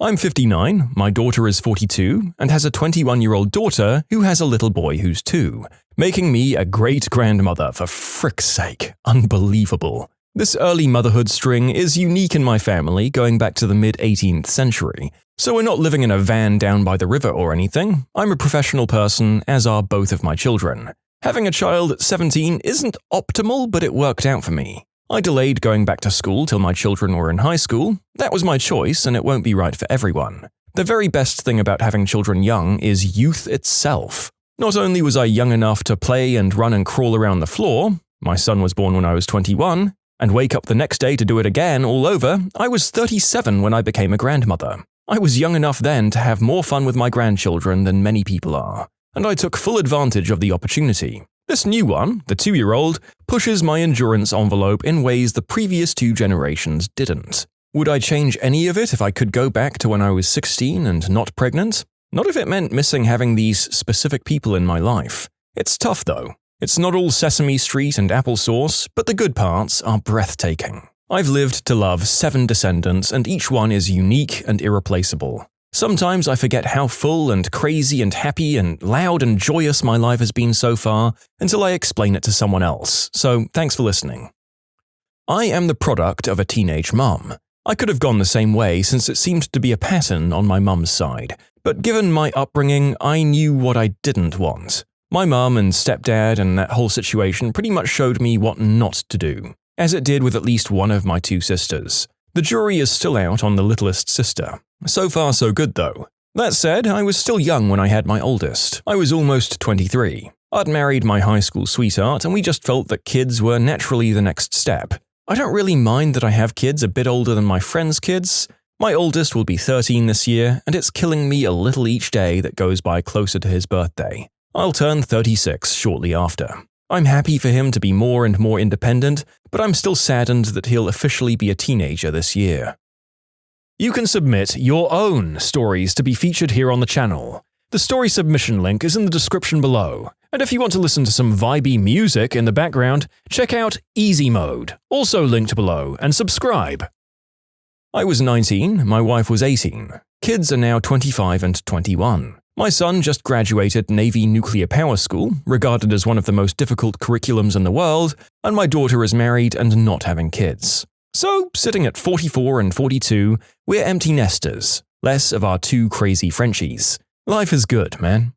I'm 59, my daughter is 42, and has a 21-year-old daughter who has a little boy who's 2, making me a great-grandmother for frick's sake. Unbelievable. This early motherhood string is unique in my family going back to the mid-18th century, so we're not living in a van down by the river or anything. I'm a professional person, as are both of my children. Having a child at 17 isn't optimal, but it worked out for me. I delayed going back to school till my children were in high school. That was my choice, and it won't be right for everyone. The very best thing about having children young is youth itself. Not only was I young enough to play and run and crawl around the floor, my son was born when I was 21, and wake up the next day to do it again all over, I was 37 when I became a grandmother. I was young enough then to have more fun with my grandchildren than many people are, and I took full advantage of the opportunity. This new one, the 2-year-old, pushes my endurance envelope in ways the previous 2 generations didn't. Would I change any of it if I could go back to when I was 16 and not pregnant? Not if it meant missing having these specific people in my life. It's tough though. It's not all Sesame Street and applesauce, but the good parts are breathtaking. I've lived to love 7 descendants and each one is unique and irreplaceable. Sometimes I forget how full and crazy and happy and loud and joyous my life has been so far until I explain it to someone else, so thanks for listening. I am the product of a teenage mum. I could have gone the same way since it seemed to be a pattern on my mum's side, but given my upbringing, I knew what I didn't want. My mum and stepdad and that whole situation pretty much showed me what not to do. as it did with at least one of my two sisters. The jury is still out on the littlest sister. So far so good though. That said, I was still young when I had my oldest. I was almost 23. I'd married my high school sweetheart and we just felt that kids were naturally the next step. I don't really mind that I have kids a bit older than my friends' kids. My oldest will be 13 this year, and it's killing me a little each day that goes by closer to his birthday. I'll turn 36 shortly after. I'm happy for him to be more and more independent, but I'm still saddened that he'll officially be a teenager this year. You can submit your own stories to be featured here on the channel. The story submission link is in the description below, and if you want to listen to some vibey music in the background, check out easymode, also linked below, and subscribe. I was 19, my wife was 18. Kids are now 25 and 21. My son just graduated Navy Nuclear Power School, regarded as one of the most difficult curriculums in the world, and my daughter is married and not having kids. So, sitting at 44 and 42, we're empty nesters, less of our two crazy Frenchies. Life is good, man.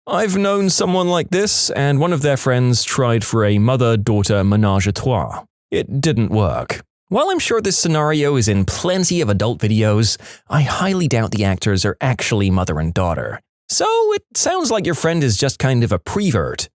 I've known someone like this, and one of their friends tried for a mother-daughter ménage à trois. It didn't work. While I'm sure this scenario is in plenty of adult videos, I highly doubt the actors are actually mother and daughter. So it sounds like your friend is just kind of a prevert.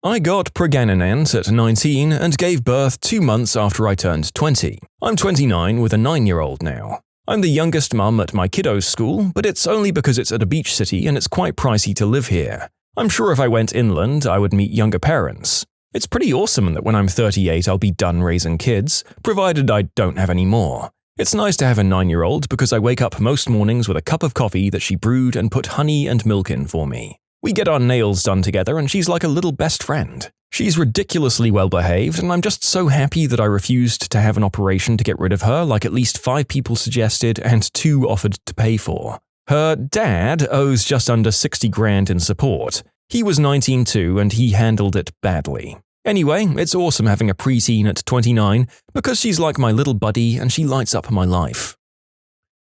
I got pregnant at 19 and gave birth 2 months after I turned 20. I'm 29 with a 9-year-old now. I'm the youngest mum at my kiddos' school, but it's only because it's at a beach city and it's quite pricey to live here. I'm sure if I went inland, I would meet younger parents. It's pretty awesome that when I'm 38 I'll be done raising kids, provided I don't have any more. It's nice to have a 9-year-old because I wake up most mornings with a cup of coffee that she brewed and put honey and milk in for me. We get our nails done together and she's like a little best friend. She's ridiculously well behaved and I'm just so happy that I refused to have an operation to get rid of her like at least 5 people suggested and 2 offered to pay for. Her dad owes just under 60 grand in support. He was 19 too, and he handled it badly. Anyway, it's awesome having a preteen at 29 because she's like my little buddy and she lights up my life.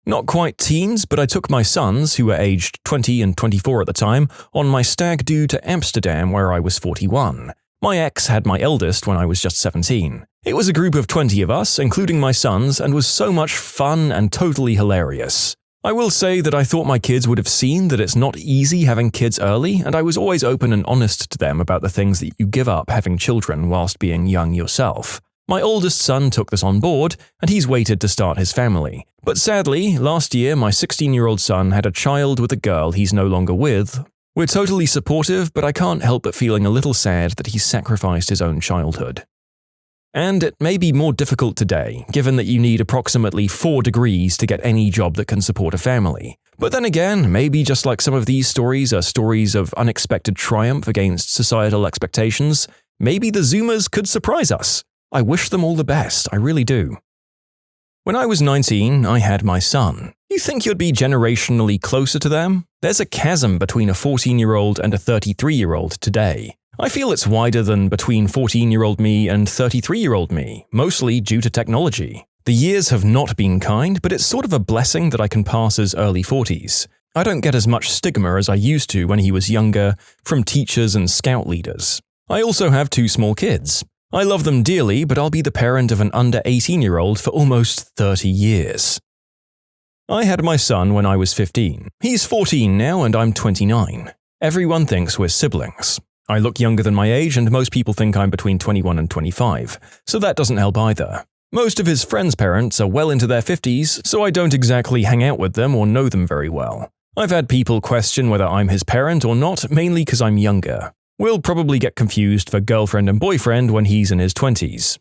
Not quite teens, but I took my sons, who were aged 20 and 24 at the time, on my stag do to Amsterdam where I was 41. My ex had my eldest when I was just 17. It was a group of 20 of us, including my sons, and was so much fun and totally hilarious. I will say that I thought my kids would have seen that it's not easy having kids early, and I was always open and honest to them about the things that you give up having children whilst being young yourself. My oldest son took this on board, and he's waited to start his family. But sadly, last year my 16-year-old son had a child with a girl he's no longer with. We're totally supportive, but I can't help but feeling a little sad that he sacrificed his own childhood. And it may be more difficult today, given that you need approximately 4 degrees to get any job that can support a family. But then again, maybe just like some of these stories are stories of unexpected triumph against societal expectations, maybe the Zoomers could surprise us. I wish them all the best, I really do. When I was 19, I had my son. You think you'd be generationally closer to them? There's a chasm between a 14-year-old and a 33-year-old today. I feel it's wider than between 14-year-old me and 33-year-old me, mostly due to technology. The years have not been kind, but it's sort of a blessing that I can pass as early 40s. I don't get as much stigma as I used to when he was younger, from teachers and scout leaders. I also have 2 small kids. I love them dearly, but I'll be the parent of an under 18-year-old for almost 30 years. I had my son when I was 15. He's 14 now and I'm 29. Everyone thinks we're siblings. I look younger than my age and most people think I'm between 21 and 25, so that doesn't help either. Most of his friends' parents are well into their 50s, so I don't exactly hang out with them or know them very well. I've had people question whether I'm his parent or not, mainly because I'm younger. We'll probably get confused for girlfriend and boyfriend when he's in his 20s.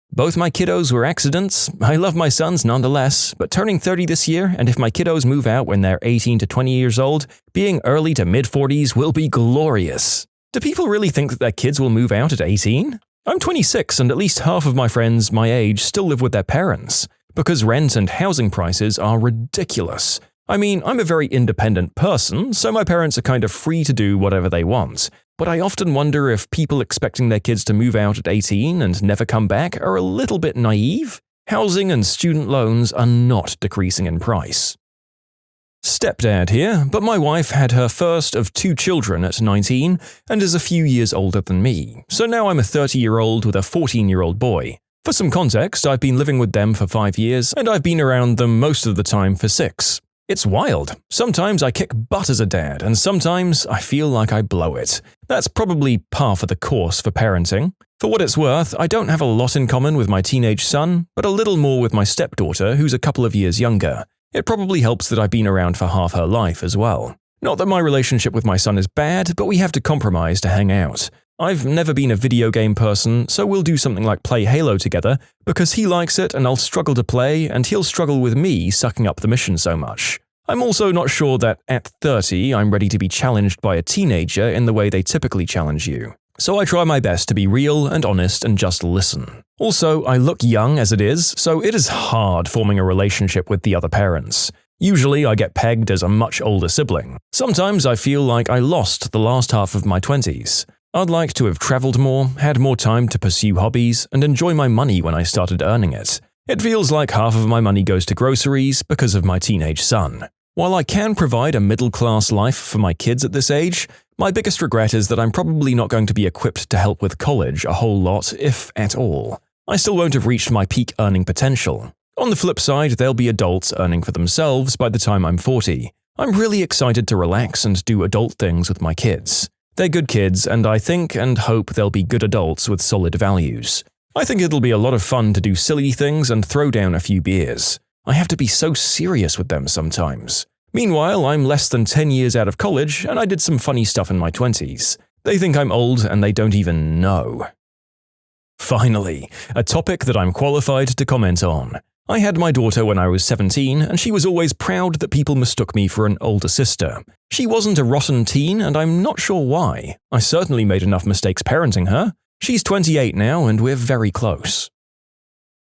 Both my kiddos were accidents. I love my sons nonetheless, but turning 30 this year, and if my kiddos move out when they're 18 to 20 years old, being early to mid-40s will be glorious. Do people really think that their kids will move out at 18? I'm 26 and at least half of my friends my age still live with their parents, because rent and housing prices are ridiculous. I mean, I'm a very independent person, so my parents are kind of free to do whatever they want. But I often wonder if people expecting their kids to move out at 18 and never come back are a little bit naive. Housing and student loans are not decreasing in price. Stepdad here, but my wife had her first of 2 children at 19 and is a few years older than me, so now I'm a 30-year-old with a 14-year-old boy. For some context, I've been living with them for 5 years, and I've been around them most of the time for 6. It's wild. Sometimes I kick butt as a dad, and sometimes I feel like I blow it. That's probably par for the course for parenting. For what it's worth, I don't have a lot in common with my teenage son, but a little more with my stepdaughter, who's a couple of years younger. It probably helps that I've been around for half her life as well. Not that my relationship with my son is bad, but we have to compromise to hang out. I've never been a video game person, so we'll do something like play Halo together, because he likes it and I'll struggle to play, and he'll struggle with me sucking up the mission so much. I'm also not sure that at 30 I'm ready to be challenged by a teenager in the way they typically challenge you. So I try my best to be real and honest and just listen. Also, I look young as it is, so it is hard forming a relationship with the other parents. Usually I get pegged as a much older sibling. Sometimes I feel like I lost the last half of my 20s. I'd like to have traveled more, had more time to pursue hobbies, and enjoy my money when I started earning it. It feels like half of my money goes to groceries because of my teenage son. While I can provide a middle-class life for my kids at this age, my biggest regret is that I'm probably not going to be equipped to help with college a whole lot, if at all. I still won't have reached my peak earning potential. On the flip side, there'll be adults earning for themselves by the time I'm 40. I'm really excited to relax and do adult things with my kids. They're good kids, and I think and hope they'll be good adults with solid values. I think it'll be a lot of fun to do silly things and throw down a few beers. I have to be so serious with them sometimes. Meanwhile, I'm less than 10 years out of college, and I did some funny stuff in my 20s. They think I'm old, and they don't even know. Finally, a topic that I'm qualified to comment on. I had my daughter when I was 17, and she was always proud that people mistook me for an older sister. She wasn't a rotten teen, and I'm not sure why. I certainly made enough mistakes parenting her. She's 28 now, and we're very close.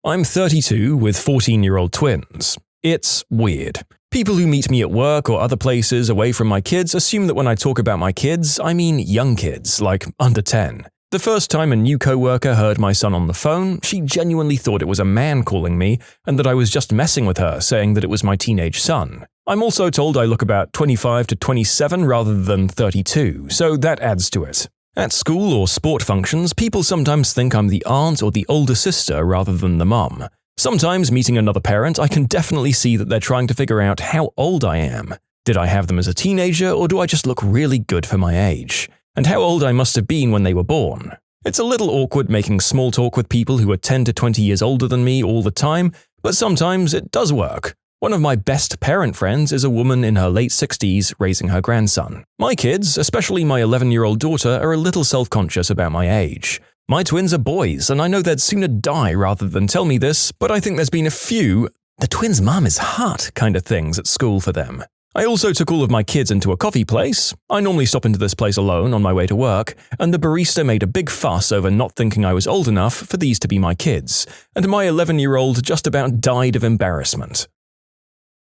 I'm 32 with 14-year-old twins. It's weird. People who meet me at work or other places away from my kids assume that when I talk about my kids, I mean young kids, like under 10. The first time a new coworker heard my son on the phone, she genuinely thought it was a man calling me and that I was just messing with her, saying that it was my teenage son. I'm also told I look about 25 to 27 rather than 32, so that adds to it. At school or sport functions, people sometimes think I'm the aunt or the older sister rather than the mum. Sometimes meeting another parent, I can definitely see that they're trying to figure out how old I am. Did I have them as a teenager, or do I just look really good for my age? And how old I must have been when they were born. It's a little awkward making small talk with people who are 10 to 20 years older than me all the time, but sometimes it does work. One of my best parent friends is a woman in her late 60s raising her grandson. My kids, especially my 11-year-old daughter, are a little self-conscious about my age. My twins are boys, and I know they'd sooner die rather than tell me this, but I think there's been a few "the twins' mum is hot" kind of things at school for them. I also took all of my kids into a coffee place. I normally stop into this place alone on my way to work, and the barista made a big fuss over not thinking I was old enough for these to be my kids, and my 11-year-old just about died of embarrassment.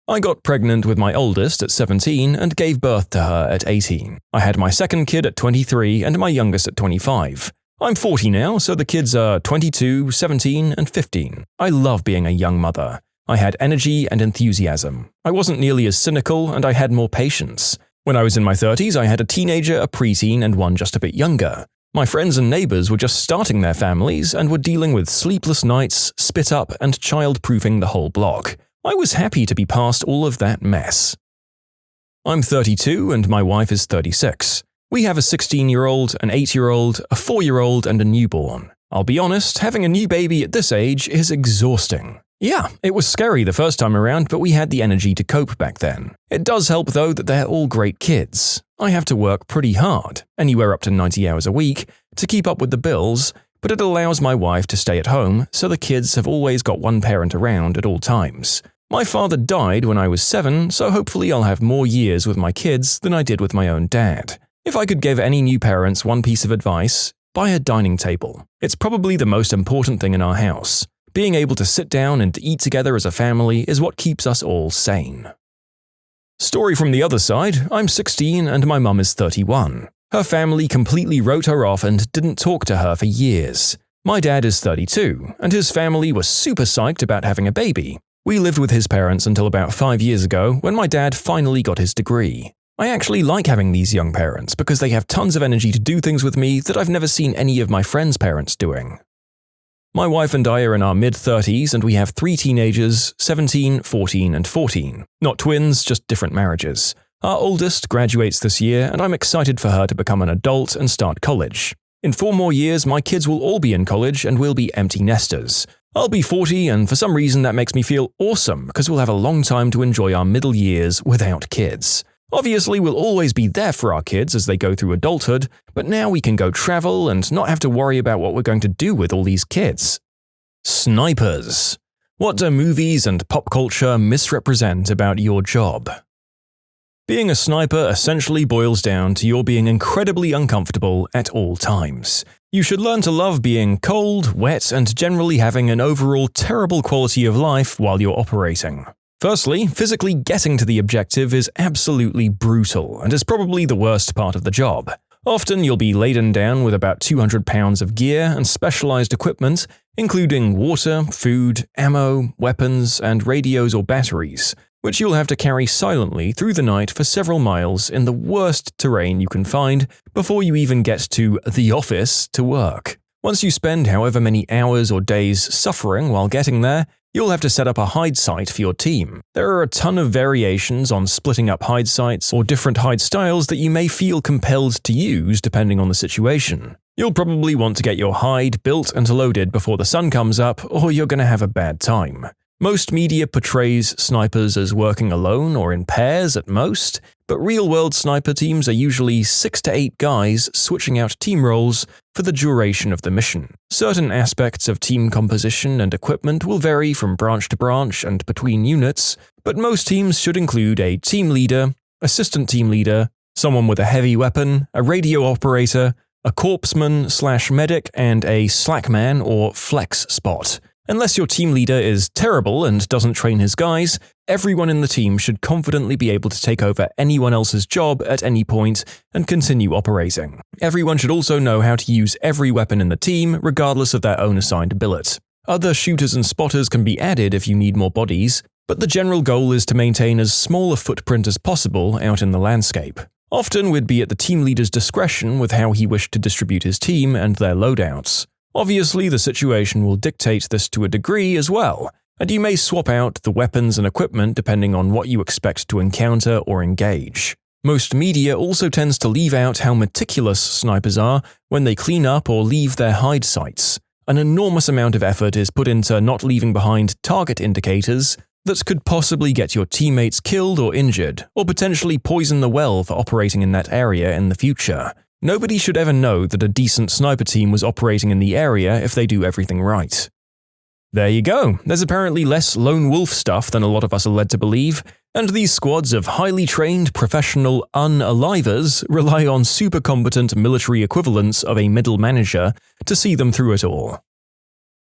I got pregnant with my oldest at 17 and gave birth to her at 18. I had my second kid at 23 and my youngest at 25. I'm 40 now, so the kids are 22, 17, and 15. I love being a young mother. I had energy and enthusiasm. I wasn't nearly as cynical, and I had more patience. When I was in my 30s, I had a teenager, a preteen, and one just a bit younger. My friends and neighbors were just starting their families and were dealing with sleepless nights, spit up, and child-proofing the whole block. I was happy to be past all of that mess. I'm 32 and my wife is 36. We have a 16-year-old, an 8-year-old, a 4-year-old, and a newborn. I'll be honest, having a new baby at this age is exhausting. Yeah, it was scary the first time around, but we had the energy to cope back then. It does help though that they're all great kids. I have to work pretty hard, anywhere up to 90 hours a week, to keep up with the bills, but it allows my wife to stay at home, so the kids have always got one parent around at all times. My father died when I was 7, so hopefully I'll have more years with my kids than I did with my own dad. If I could give any new parents one piece of advice, buy a dining table. It's probably the most important thing in our house. Being able to sit down and eat together as a family is what keeps us all sane. Story from the other side, I'm 16 and my mum is 31. Her family completely wrote her off and didn't talk to her for years. My dad is 32, and his family was super psyched about having a baby. We lived with his parents until about 5 years ago when my dad finally got his degree. I actually like having these young parents because they have tons of energy to do things with me that I've never seen any of my friends' parents doing. My wife and I are in our mid-30s and we have 3 teenagers, 17, 14 and 14. Not twins, just different marriages. Our oldest graduates this year and I'm excited for her to become an adult and start college. In 4 more years, my kids will all be in college and we'll be empty nesters. I'll be 40 and for some reason that makes me feel awesome because we'll have a long time to enjoy our middle years without kids. Obviously, we'll always be there for our kids as they go through adulthood, but now we can go travel and not have to worry about what we're going to do with all these kids. Snipers. What do movies and pop culture misrepresent about your job? Being a sniper essentially boils down to your being incredibly uncomfortable at all times. You should learn to love being cold, wet, and generally having an overall terrible quality of life while you're operating. Firstly, physically getting to the objective is absolutely brutal and is probably the worst part of the job. Often you'll be laden down with about 200 pounds of gear and specialized equipment, including water, food, ammo, weapons, and radios or batteries, which you'll have to carry silently through the night for several miles in the worst terrain you can find before you even get to the office to work. Once you spend however many hours or days suffering while getting there, you'll have to set up a hide site for your team. There are a ton of variations on splitting up hide sites or different hide styles that you may feel compelled to use depending on the situation. You'll probably want to get your hide built and loaded before the sun comes up, or you're going to have a bad time. Most media portrays snipers as working alone or in pairs at most, but real-world sniper teams are usually 6 to 8 guys switching out team roles for the duration of the mission. Certain aspects of team composition and equipment will vary from branch to branch and between units, but most teams should include a team leader, assistant team leader, someone with a heavy weapon, a radio operator, a corpsman/medic, and a slackman or flex spot. Unless your team leader is terrible and doesn't train his guys, everyone in the team should confidently be able to take over anyone else's job at any point and continue operating. Everyone should also know how to use every weapon in the team, regardless of their own assigned billet. Other shooters and spotters can be added if you need more bodies, but the general goal is to maintain as small a footprint as possible out in the landscape. Often we'd be at the team leader's discretion with how he wished to distribute his team and their loadouts. Obviously, the situation will dictate this to a degree as well, and you may swap out the weapons and equipment depending on what you expect to encounter or engage. Most media also tends to leave out how meticulous snipers are when they clean up or leave their hide sites. An enormous amount of effort is put into not leaving behind target indicators that could possibly get your teammates killed or injured, or potentially poison the well for operating in that area in the future. Nobody should ever know that a decent sniper team was operating in the area if they do everything right. There you go, there's apparently less lone wolf stuff than a lot of us are led to believe, and these squads of highly trained professional unalivers rely on super competent military equivalents of a middle manager to see them through it all.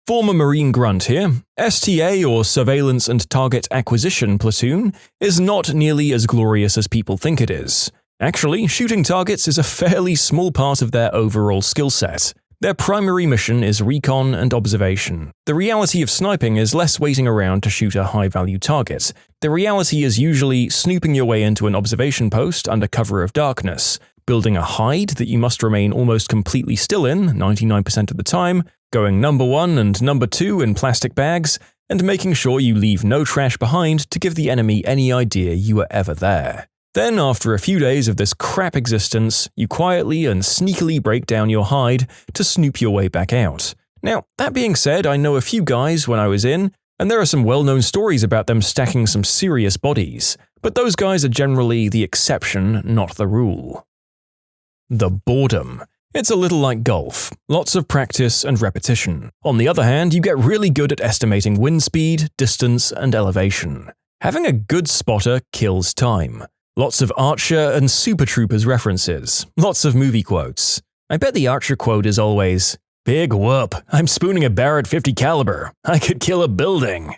Former Marine grunt here, STA or Surveillance and Target Acquisition Platoon is not nearly as glorious as people think it is. Actually, shooting targets is a fairly small part of their overall skill set. Their primary mission is recon and observation. The reality of sniping is less waiting around to shoot a high-value target. The reality is usually snooping your way into an observation post under cover of darkness, building a hide that you must remain almost completely still in 99% of the time, going number 1 and number 2 in plastic bags, and making sure you leave no trash behind to give the enemy any idea you were ever there. Then, after a few days of this crap existence, you quietly and sneakily break down your hide to snoop your way back out. Now, that being said, I know a few guys when I was in, and there are some well-known stories about them stacking some serious bodies, but those guys are generally the exception, not the rule. The boredom. It's a little like golf, lots of practice and repetition. On the other hand, you get really good at estimating wind speed, distance, and elevation. Having a good spotter kills time. Lots of Archer and Super Troopers references, lots of movie quotes. I bet the Archer quote is always, "Big whoop, I'm spooning a Barrett 50 caliber. I could kill a building."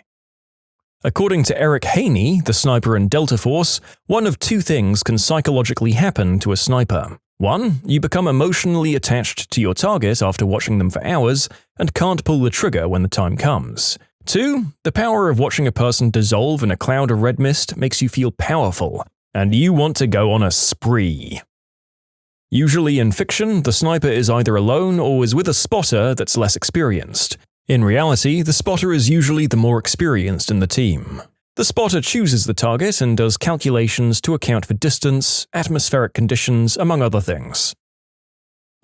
According to Eric Haney, the sniper in Delta Force, one of 2 things can psychologically happen to a sniper. 1, you become emotionally attached to your target after watching them for hours and can't pull the trigger when the time comes. 2. The power of watching a person dissolve in a cloud of red mist makes you feel powerful, and you want to go on a spree. Usually in fiction, the sniper is either alone or is with a spotter that's less experienced. In reality, the spotter is usually the more experienced in the team. The spotter chooses the target and does calculations to account for distance, atmospheric conditions, among other things.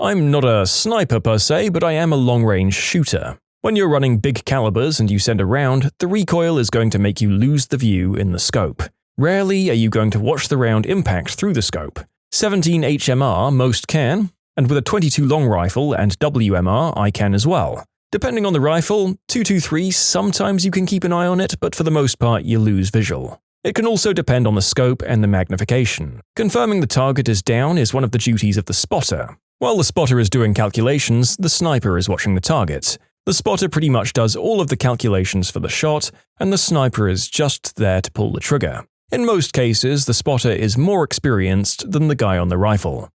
I'm not a sniper per se, but I am a long-range shooter. When you're running big calibers and you send a round, the recoil is going to make you lose the view in the scope. Rarely are you going to watch the round impact through the scope. 17 HMR most can, and with a 22 long rifle and WMR I can as well. Depending on the rifle, 223 sometimes you can keep an eye on it, but for the most part you lose visual. It can also depend on the scope and the magnification. Confirming the target is down is one of the duties of the spotter. While the spotter is doing calculations, the sniper is watching the target. The spotter pretty much does all of the calculations for the shot, and the sniper is just there to pull the trigger. In most cases, the spotter is more experienced than the guy on the rifle.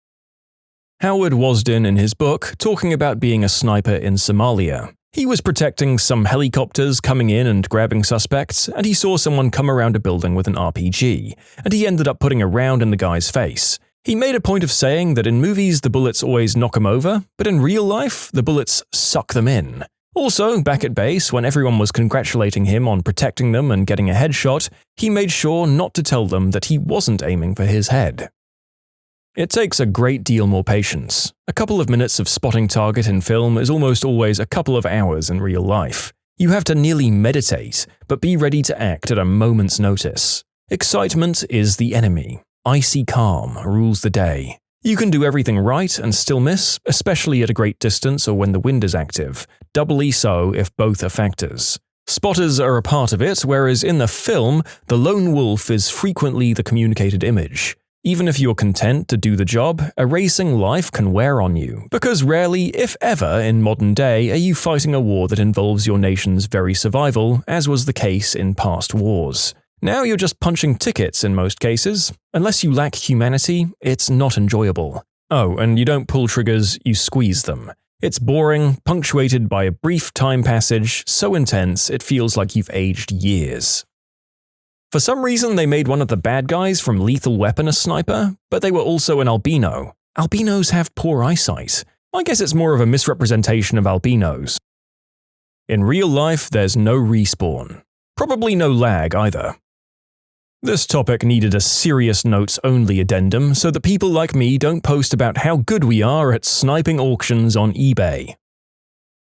Howard Wasden in his book talking about being a sniper in Somalia. He was protecting some helicopters coming in and grabbing suspects, and he saw someone come around a building with an RPG, and he ended up putting a round in the guy's face. He made a point of saying that in movies the bullets always knock him over, but in real life the bullets suck them in. Also, back at base, when everyone was congratulating him on protecting them and getting a headshot, he made sure not to tell them that he wasn't aiming for his head. It takes a great deal more patience. A couple of minutes of spotting target in film is almost always a couple of hours in real life. You have to nearly meditate, but be ready to act at a moment's notice. Excitement is the enemy. Icy calm rules the day. You can do everything right and still miss, especially at a great distance or when the wind is active, doubly so if both are factors. Spotters are a part of it, whereas in the film, the lone wolf is frequently the communicated image. Even if you're content to do the job, erasing life can wear on you, because rarely, if ever, in modern day are you fighting a war that involves your nation's very survival, as was the case in past wars. Now you're just punching tickets in most cases. Unless you lack humanity, it's not enjoyable. Oh, and you don't pull triggers, you squeeze them. It's boring, punctuated by a brief time passage, so intense it feels like you've aged years. For some reason they made one of the bad guys from Lethal Weapon a sniper, but they were also an albino. Albinos have poor eyesight. I guess it's more of a misrepresentation of albinos. In real life, there's no respawn. Probably no lag either. This topic needed a serious notes-only addendum so that people like me don't post about how good we are at sniping auctions on eBay.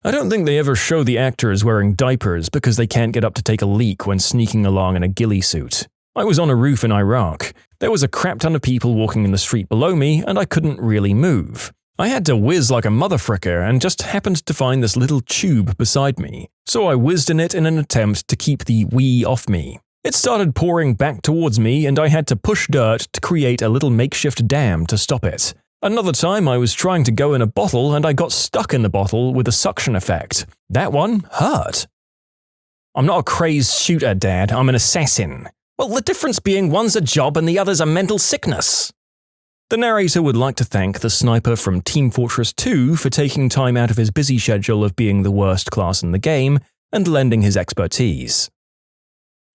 I don't think they ever show the actors wearing diapers because they can't get up to take a leak when sneaking along in a ghillie suit. I was on a roof in Iraq. There was a crap ton of people walking in the street below me and I couldn't really move. I had to whiz like a motherfricker and just happened to find this little tube beside me, so I whizzed in it in an attempt to keep the wee off me. It started pouring back towards me and I had to push dirt to create a little makeshift dam to stop it. Another time I was trying to go in a bottle and I got stuck in the bottle with a suction effect. That one hurt. I'm not a crazed shooter, Dad, I'm an assassin. Well, the difference being one's a job and the other's a mental sickness. The narrator would like to thank the sniper from Team Fortress 2 for taking time out of his busy schedule of being the worst class in the game and lending his expertise.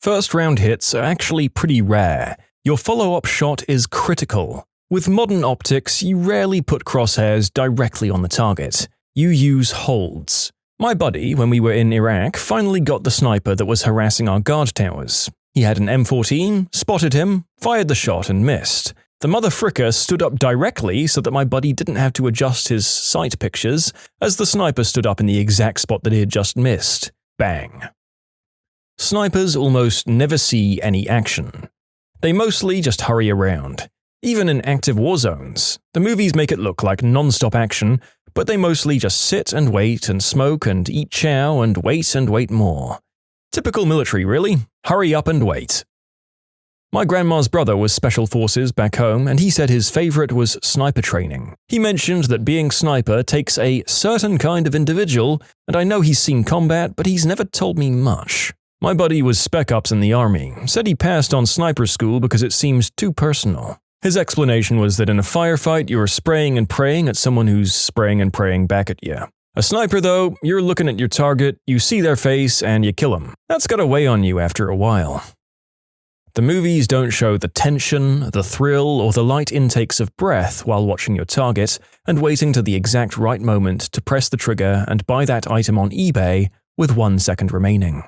First round hits are actually pretty rare. Your follow-up shot is critical. With modern optics, you rarely put crosshairs directly on the target. You use holds. My buddy, when we were in Iraq, finally got the sniper that was harassing our guard towers. He had an M14, spotted him, fired the shot and missed. The motherfricker stood up directly so that my buddy didn't have to adjust his sight pictures, as the sniper stood up in the exact spot that he had just missed. Bang. Snipers almost never see any action. They mostly just hurry around. Even in active war zones, the movies make it look like non-stop action, but they mostly just sit and wait and smoke and eat chow and wait more. Typical military, really. Hurry up and wait. My grandma's brother was special forces back home and he said his favorite was sniper training. He mentioned that being sniper takes a certain kind of individual, and I know he's seen combat, but he's never told me much. My buddy was spec ops in the army, said he passed on sniper school because it seemed too personal. His explanation was that in a firefight you are spraying and praying at someone who's spraying and praying back at you. A sniper though, you're looking at your target, you see their face, and you kill them. That's gotta weigh on you after a while. The movies don't show the tension, the thrill, or the light intakes of breath while watching your target and waiting to the exact right moment to press the trigger and buy that item on eBay with 1 second remaining.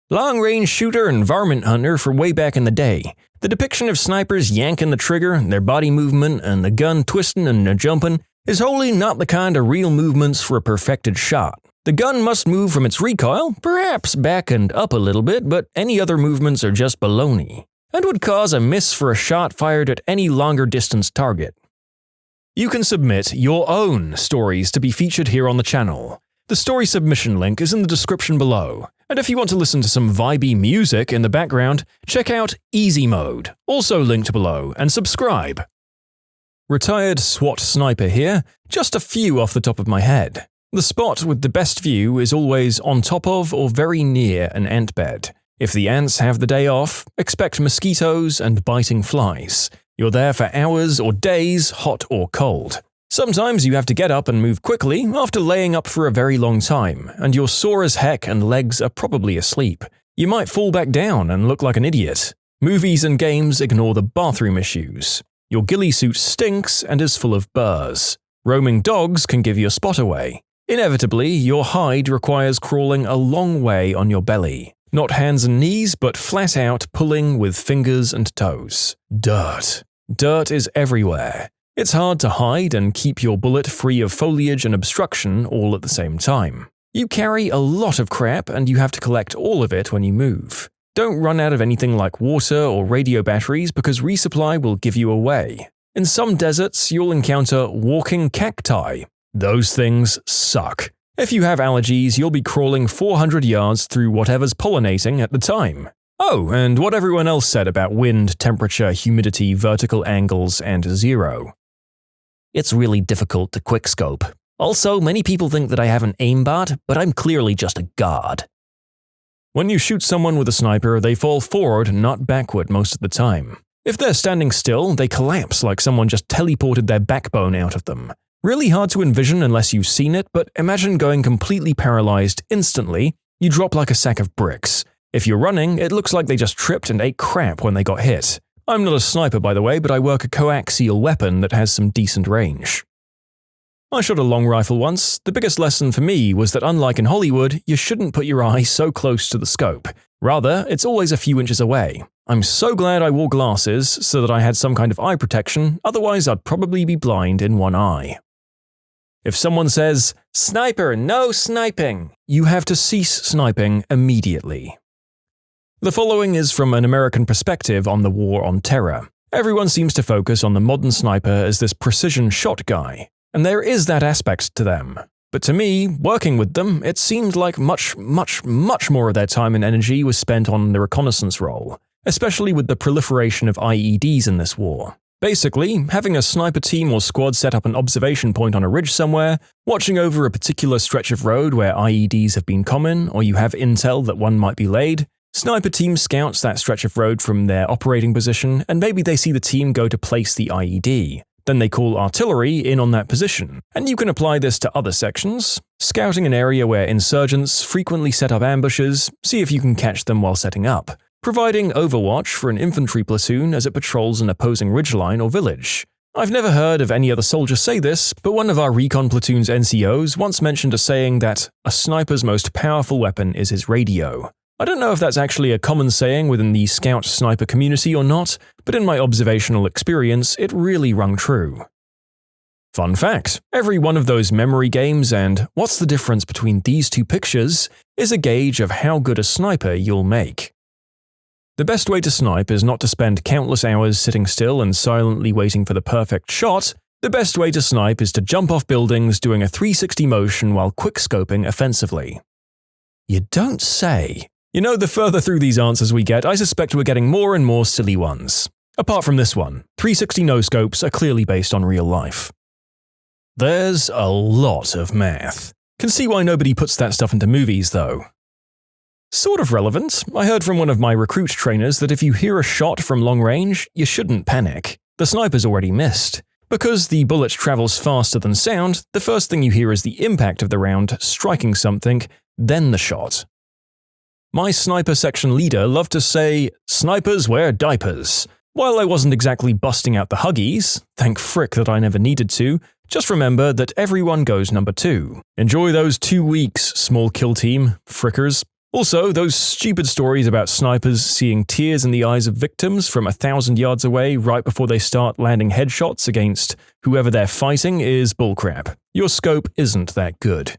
Long-range shooter and varmint hunter for way back in the day. The depiction of snipers yanking the trigger, their body movement, and the gun twisting and jumping is wholly not the kind of real movements for a perfected shot. The gun must move from its recoil, perhaps back and up a little bit, but any other movements are just baloney, and would cause a miss for a shot fired at any longer distance target. You can submit your own stories to be featured here on the channel. The story submission link is in the description below, and if you want to listen to some vibey music in the background, check out easymode, also linked below, and subscribe. Retired SWAT sniper here, just a few off the top of my head. The spot with the best view is always on top of or very near an ant bed. If the ants have the day off, expect mosquitoes and biting flies. You're there for hours or days, hot or cold. Sometimes you have to get up and move quickly after laying up for a very long time, and you're sore as heck and legs are probably asleep. You might fall back down and look like an idiot. Movies and games ignore the bathroom issues. Your ghillie suit stinks and is full of burrs. Roaming dogs can give you a spot away. Inevitably, your hide requires crawling a long way on your belly. Not hands and knees, but flat out pulling with fingers and toes. Dirt. Dirt is everywhere. It's hard to hide and keep your bullet free of foliage and obstruction all at the same time. You carry a lot of crap and you have to collect all of it when you move. Don't run out of anything like water or radio batteries because resupply will give you away. In some deserts, you'll encounter walking cacti. Those things suck. If you have allergies, you'll be crawling 400 yards through whatever's pollinating at the time. Oh, and what everyone else said about wind, temperature, humidity, vertical angles, and zero. It's really difficult to quickscope. Also, many people think that I have an aimbot, but I'm clearly just a god. When you shoot someone with a sniper, they fall forward, not backward most of the time. If they're standing still, they collapse like someone just teleported their backbone out of them. Really hard to envision unless you've seen it, but imagine going completely paralyzed instantly. You drop like a sack of bricks. If you're running, it looks like they just tripped and ate crap when they got hit. I'm not a sniper, by the way, but I work a coaxial weapon that has some decent range. I shot a long rifle once. The biggest lesson for me was that unlike in Hollywood, you shouldn't put your eye so close to the scope. Rather, it's always a few inches away. I'm so glad I wore glasses so that I had some kind of eye protection, otherwise I'd probably be blind in one eye. If someone says, "Sniper, no sniping," you have to cease sniping immediately. The following is from an American perspective on the war on terror. Everyone seems to focus on the modern sniper as this precision shot guy, and there is that aspect to them. But to me, working with them, it seemed like much more of their time and energy was spent on the reconnaissance role, especially with the proliferation of IEDs in this war. Basically, having a sniper team or squad set up an observation point on a ridge somewhere, watching over a particular stretch of road where IEDs have been common or you have intel that one might be laid. Sniper team scouts that stretch of road from their operating position and maybe they see the team go to place the IED. Then they call artillery in on that position. And you can apply this to other sections. Scouting an area where insurgents frequently set up ambushes, see if you can catch them while setting up. Providing overwatch for an infantry platoon as it patrols an opposing ridgeline or village. I've never heard of any other soldier say this, but one of our recon platoon's NCOs once mentioned a saying that a sniper's most powerful weapon is his radio. I don't know if that's actually a common saying within the scout sniper community or not, but in my observational experience, it really rung true. Fun fact, every one of those memory games and what's the difference between these two pictures is a gauge of how good a sniper you'll make. The best way to snipe is not to spend countless hours sitting still and silently waiting for the perfect shot. The best way to snipe is to jump off buildings doing a 360 motion while quickscoping offensively. You don't say. You know, the further through these answers we get, I suspect we're getting more and more silly ones. Apart from this one, 360 no-scopes are clearly based on real life. There's a lot of math. Can see why nobody puts that stuff into movies, though. Sort of relevant, I heard from one of my recruit trainers that if you hear a shot from long range, you shouldn't panic. The sniper's already missed. Because the bullet travels faster than sound, the first thing you hear is the impact of the round striking something, then the shot. My sniper section leader loved to say, "Snipers wear diapers." While I wasn't exactly busting out the Huggies, thank frick that I never needed to, just remember that everyone goes number 2. Enjoy those 2 weeks, small kill team, frickers. Also, those stupid stories about snipers seeing tears in the eyes of victims from 1,000 yards away right before they start landing headshots against whoever they're fighting is bullcrap. Your scope isn't that good.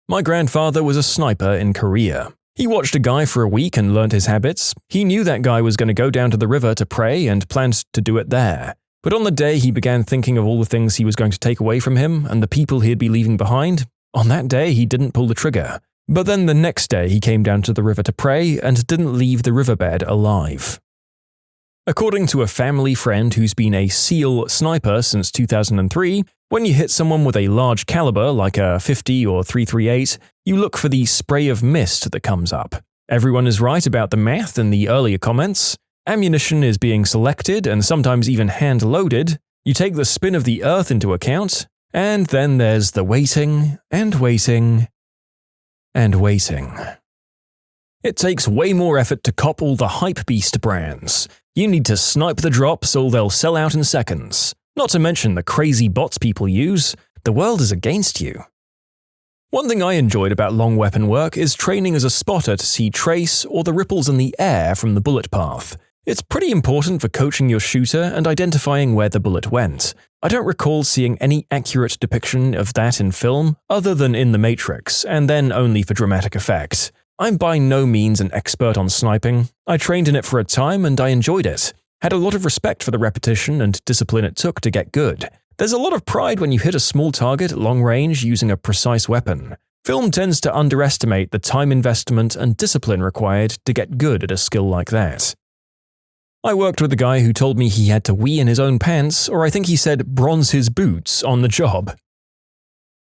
My grandfather was a sniper in Korea. He watched a guy for a week and learned his habits. He knew that guy was going to go down to the river to pray and planned to do it there. But on the day he began thinking of all the things he was going to take away from him and the people he'd be leaving behind, on that day he didn't pull the trigger. But then the next day he came down to the river to pray and didn't leave the riverbed alive. According to a family friend who's been a SEAL sniper since 2003, when you hit someone with a large caliber like a .50 or .338, you look for the spray of mist that comes up. Everyone is right about the math in the earlier comments. Ammunition is being selected and sometimes even hand-loaded. You take the spin of the earth into account, and then there's the waiting and waiting and waiting. It takes way more effort to cop all the hypebeast brands. You need to snipe the drops or they'll sell out in seconds. Not to mention the crazy bots people use. The world is against you. One thing I enjoyed about long weapon work is training as a spotter to see trace or the ripples in the air from the bullet path. It's pretty important for coaching your shooter and identifying where the bullet went. I don't recall seeing any accurate depiction of that in film, other than in The Matrix, and then only for dramatic effect. I'm by no means an expert on sniping. I trained in it for a time and I enjoyed it. Had a lot of respect for the repetition and discipline it took to get good. There's a lot of pride when you hit a small target at long range using a precise weapon. Film tends to underestimate the time investment and discipline required to get good at a skill like that. I worked with a guy who told me he had to wee in his own pants, or I think he said bronze his boots, on the job.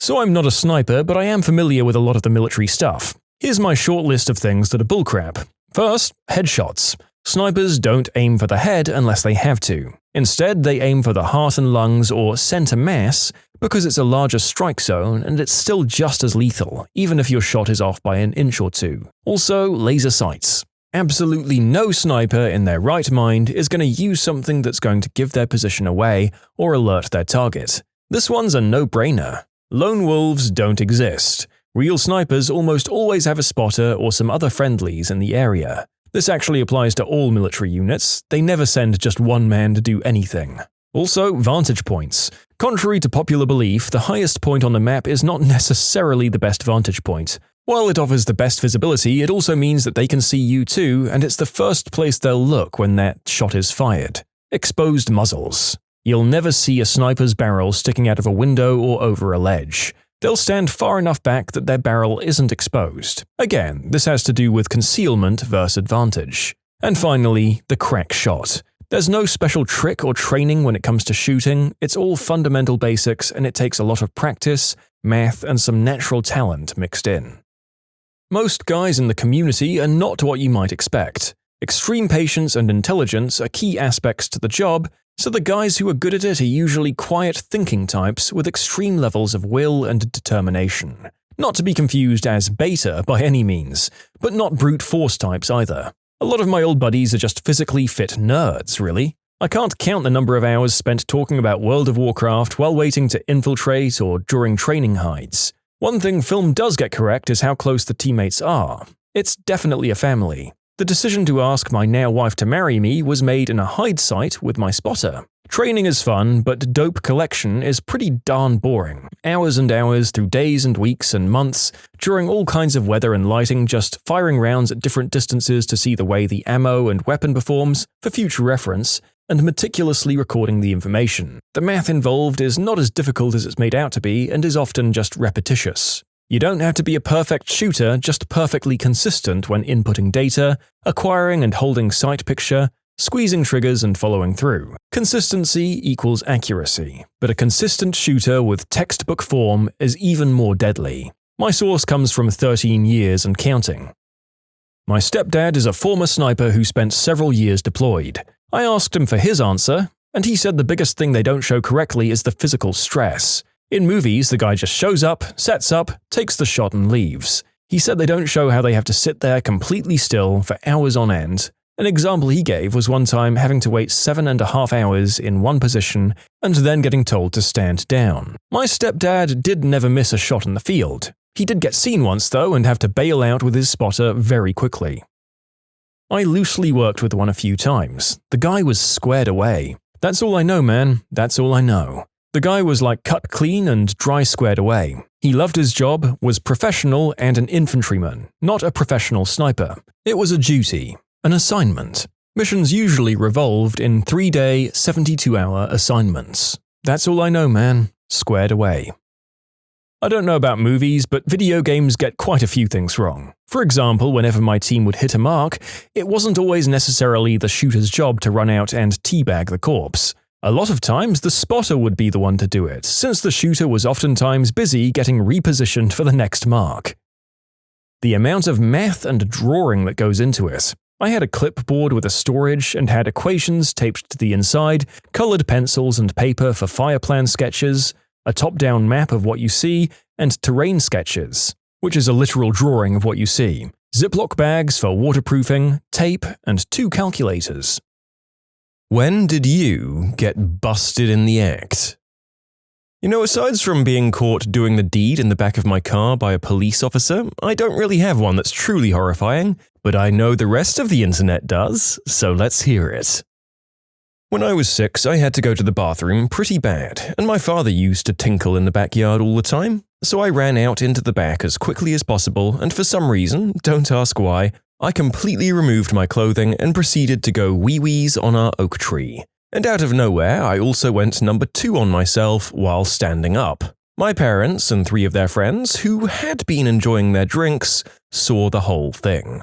So I'm not a sniper, but I am familiar with a lot of the military stuff. Here's my short list of things that are bullcrap. First, headshots. Snipers don't aim for the head unless they have to. Instead, they aim for the heart and lungs or center mass because it's a larger strike zone and it's still just as lethal, even if your shot is off by an inch or two. Also, laser sights. Absolutely no sniper in their right mind is going to use something that's going to give their position away or alert their target. This one's a no-brainer. Lone wolves don't exist. Real snipers almost always have a spotter or some other friendlies in the area. This actually applies to all military units. They never send just one man to do anything. Also, vantage points. Contrary to popular belief, the highest point on the map is not necessarily the best vantage point. While it offers the best visibility, it also means that they can see you too, and it's the first place they'll look when that shot is fired. Exposed muzzles. You'll never see a sniper's barrel sticking out of a window or over a ledge. They'll stand far enough back that their barrel isn't exposed. Again, this has to do with concealment versus advantage. And finally, the crack shot. There's no special trick or training when it comes to shooting, it's all fundamental basics and it takes a lot of practice, math, and some natural talent mixed in. Most guys in the community are not what you might expect. Extreme patience and intelligence are key aspects to the job, so the guys who are good at it are usually quiet thinking types with extreme levels of will and determination. Not to be confused as beta by any means, but not brute force types either. A lot of my old buddies are just physically fit nerds, really. I can't count the number of hours spent talking about World of Warcraft while waiting to infiltrate or during training hides. One thing film does get correct is how close the teammates are. It's definitely a family. The decision to ask my now wife to marry me was made in a hide site with my spotter. Training is fun, but dope collection is pretty darn boring. Hours and hours through days and weeks and months, during all kinds of weather and lighting, just firing rounds at different distances to see the way the ammo and weapon performs, for future reference, and meticulously recording the information. The math involved is not as difficult as it's made out to be and is often just repetitious. You don't have to be a perfect shooter, just perfectly consistent when inputting data, acquiring and holding sight picture, squeezing triggers and following through. Consistency equals accuracy, but a consistent shooter with textbook form is even more deadly. My source comes from 13 years and counting. My stepdad is a former sniper who spent several years deployed. I asked him for his answer, And he said the biggest thing they don't show correctly is the physical stress. In movies, the guy just shows up, sets up, takes the shot and leaves. He said they don't show how they have to sit there completely still for hours on end. An example he gave was one time having to wait 7.5 hours in one position and then getting told to stand down. My stepdad did never miss a shot in the field. He did get seen once though and have to bail out with his spotter very quickly. I loosely worked with one a few times. The guy was squared away. That's all I know, man. That's all I know. The guy was like cut clean and dry squared away. He loved his job, was professional and an infantryman, not a professional sniper. It was a duty, an assignment. Missions usually revolved in 3-day, 72-hour assignments. That's all I know, man. Squared away. I don't know about movies, but video games get quite a few things wrong. For example, whenever my team would hit a mark, it wasn't always necessarily the shooter's job to run out and teabag the corpse. A lot of times, the spotter would be the one to do it, since the shooter was oftentimes busy getting repositioned for the next mark. The amount of math and drawing that goes into it. I had a clipboard with a storage and had equations taped to the inside, colored pencils and paper for fire plan sketches, a top-down map of what you see, and terrain sketches, which is a literal drawing of what you see, Ziploc bags for waterproofing, tape, and 2 calculators. When did you get busted in the act? You know, aside from being caught doing the deed in the back of my car by a police officer, I don't really have one that's truly horrifying, but I know the rest of the internet does, so let's hear it. When I was 6, I had to go to the bathroom pretty bad, and my father used to tinkle in the backyard all the time, so I ran out into the back as quickly as possible, and for some reason, don't ask why, I completely removed my clothing and proceeded to go wee-wees on our oak tree. And out of nowhere, I also went number 2 on myself while standing up. My parents and 3 of their friends, who had been enjoying their drinks, saw the whole thing.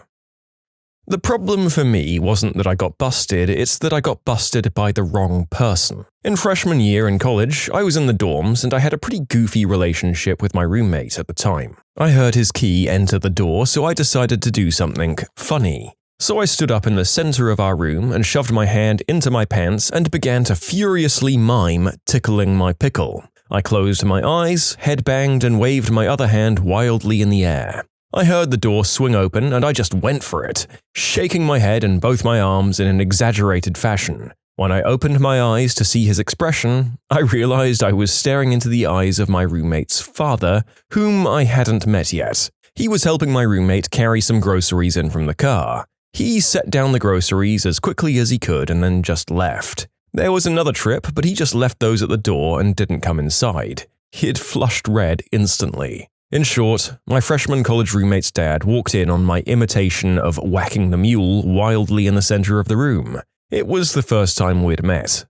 The problem for me wasn't that I got busted, it's that I got busted by the wrong person. In freshman year in college, I was in the dorms and I had a pretty goofy relationship with my roommate at the time. I heard his key enter the door, so I decided to do something funny. So I stood up in the center of our room and shoved my hand into my pants and began to furiously mime tickling my pickle. I closed my eyes, headbanged, and waved my other hand wildly in the air. I heard the door swing open and I just went for it, shaking my head and both my arms in an exaggerated fashion. When I opened my eyes to see his expression, I realized I was staring into the eyes of my roommate's father, whom I hadn't met yet. He was helping my roommate carry some groceries in from the car. He set down the groceries as quickly as he could and then just left. There was another trip, but he just left those at the door and didn't come inside. He'd flushed red instantly. In short, my freshman college roommate's dad walked in on my imitation of whacking the mule wildly in the center of the room. It was the first time we'd met.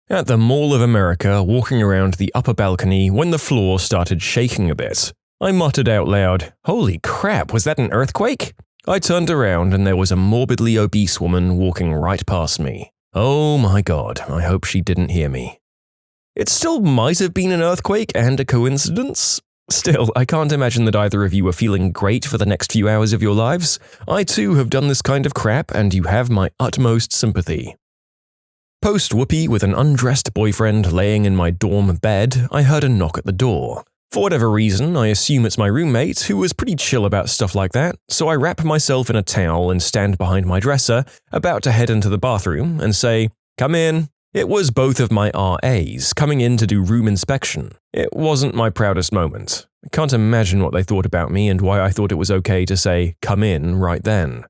At the Mall of America, walking around the upper balcony when the floor started shaking a bit, I muttered out loud, "Holy crap, was that an earthquake?" I turned around and there was a morbidly obese woman walking right past me. Oh my god, I hope she didn't hear me. It still might have been an earthquake and a coincidence. Still, I can't imagine that either of you are feeling great for the next few hours of your lives. I too have done this kind of crap and you have my utmost sympathy. Post-whoopee with an undressed boyfriend laying in my dorm bed, I heard a knock at the door. For whatever reason, I assume it's my roommate, who was pretty chill about stuff like that, so I wrap myself in a towel and stand behind my dresser, about to head into the bathroom, and say, "Come in." It was both of my RAs coming in to do room inspection. It wasn't my proudest moment. I can't imagine what they thought about me and why I thought it was okay to say, "Come in," right then.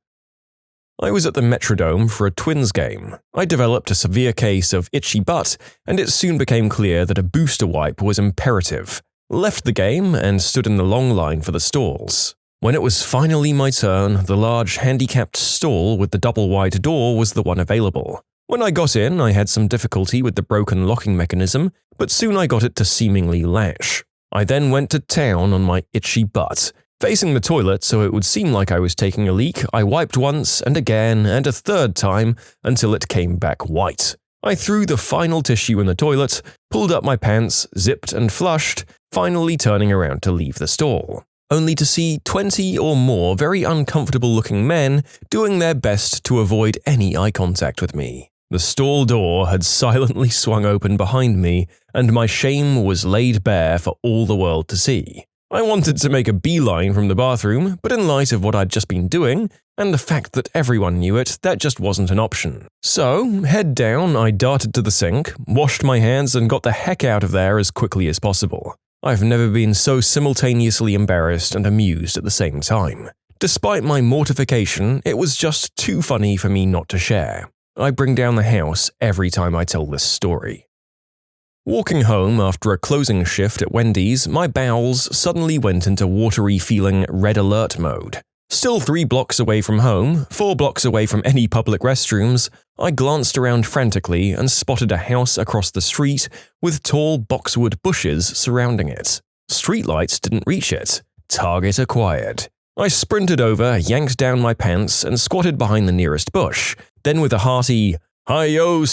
I was at the Metrodome for a Twins game. I developed a severe case of itchy butt, and it soon became clear that a booster wipe was imperative. Left the game and stood in the long line for the stalls. When it was finally my turn, the large handicapped stall with the double-wide door was the one available. When I got in, I had some difficulty with the broken locking mechanism, but soon I got it to seemingly latch. I then went to town on my itchy butt. Facing the toilet so it would seem like I was taking a leak, I wiped once and again and a third time until it came back white. I threw the final tissue in the toilet, pulled up my pants, zipped and flushed, finally turning around to leave the stall, only to see 20 or more very uncomfortable-looking men doing their best to avoid any eye contact with me. The stall door had silently swung open behind me, and my shame was laid bare for all the world to see. I wanted to make a beeline from the bathroom, but in light of what I'd just been doing, and the fact that everyone knew it, that just wasn't an option. So, head down, I darted to the sink, washed my hands, and got the heck out of there as quickly as possible. I've never been so simultaneously embarrassed and amused at the same time. Despite my mortification, it was just too funny for me not to share. I bring down the house every time I tell this story. Walking home after a closing shift at Wendy's, my bowels suddenly went into watery-feeling red alert mode. Still 3 blocks away from home, 4 blocks away from any public restrooms, I glanced around frantically and spotted a house across the street with tall boxwood bushes surrounding it. Streetlights didn't reach it. Target acquired. I sprinted over, yanked down my pants, and squatted behind the nearest bush. Then with a hearty, "Hi-yo,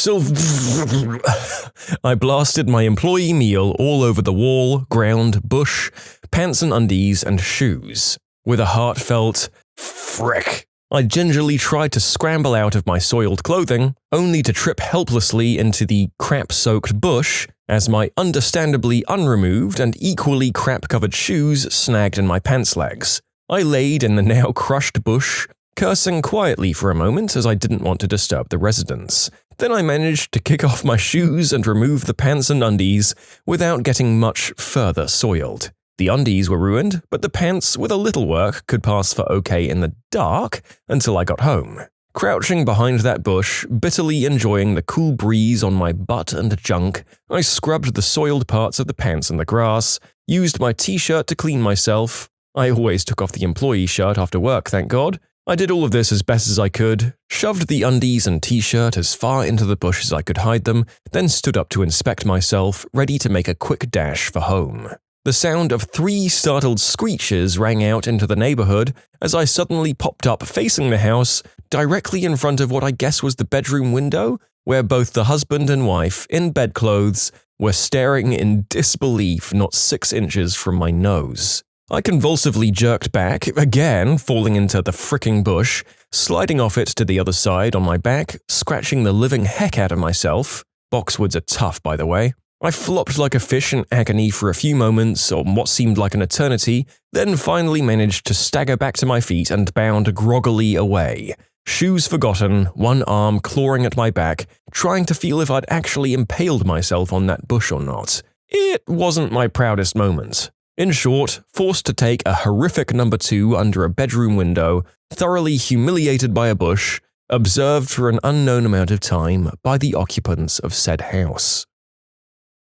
I blasted my employee meal all over the wall, ground, bush, pants and undies, and shoes. With a heartfelt, "Frick," I gingerly tried to scramble out of my soiled clothing, only to trip helplessly into the crap-soaked bush as my understandably unremoved and equally crap-covered shoes snagged in my pants legs. I laid in the now crushed bush, cursing quietly for a moment as I didn't want to disturb the residents. Then I managed to kick off my shoes and remove the pants and undies without getting much further soiled. The undies were ruined, but the pants, with a little work, could pass for okay in the dark until I got home. Crouching behind that bush, bitterly enjoying the cool breeze on my butt and junk, I scrubbed the soiled parts of the pants in the grass, used my t-shirt to clean myself. I always took off the employee shirt after work, thank God. I did all of this as best as I could, shoved the undies and t-shirt as far into the bush as I could hide them, then stood up to inspect myself, ready to make a quick dash for home. The sound of 3 startled screeches rang out into the neighborhood as I suddenly popped up facing the house, directly in front of what I guess was the bedroom window, where both the husband and wife, in bedclothes, were staring in disbelief not 6 inches from my nose. I convulsively jerked back, again falling into the fricking bush, sliding off it to the other side on my back, scratching the living heck out of myself. Boxwoods are tough, by the way. I flopped like a fish in agony for a few moments, or what seemed like an eternity, then finally managed to stagger back to my feet and bound groggily away. Shoes forgotten, one arm clawing at my back, trying to feel if I'd actually impaled myself on that bush or not. It wasn't my proudest moment. In short, forced to take a horrific number 2 under a bedroom window, thoroughly humiliated by a bush, observed for an unknown amount of time by the occupants of said house.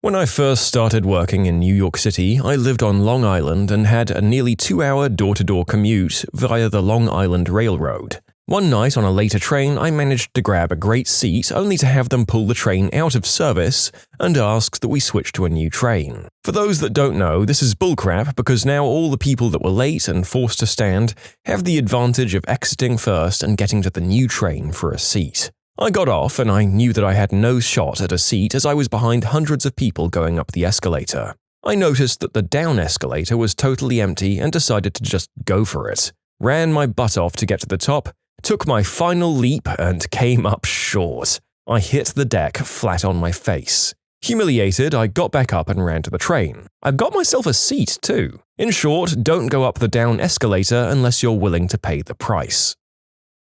When I first started working in New York City, I lived on Long Island and had a nearly 2-hour door-to-door commute via the Long Island Railroad. One night on a later train, I managed to grab a great seat only to have them pull the train out of service and ask that we switch to a new train. For those that don't know, this is bullcrap because now all the people that were late and forced to stand have the advantage of exiting first and getting to the new train for a seat. I got off and I knew that I had no shot at a seat as I was behind hundreds of people going up the escalator. I noticed that the down escalator was totally empty and decided to just go for it. Ran my butt off to get to the top, took my final leap and came up short. I hit the deck flat on my face. Humiliated, I got back up and ran to the train. I got myself a seat too. In short, don't go up the down escalator unless you're willing to pay the price.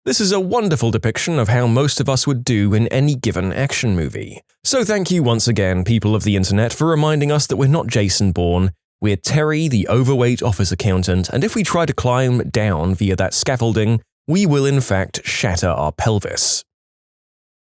This is a wonderful depiction of how most of us would do in any given action movie. So thank you once again, people of the internet, for reminding us that we're not Jason Bourne. We're Terry, the overweight office accountant, and if we try to climb down via that scaffolding, we will in fact shatter our pelvis.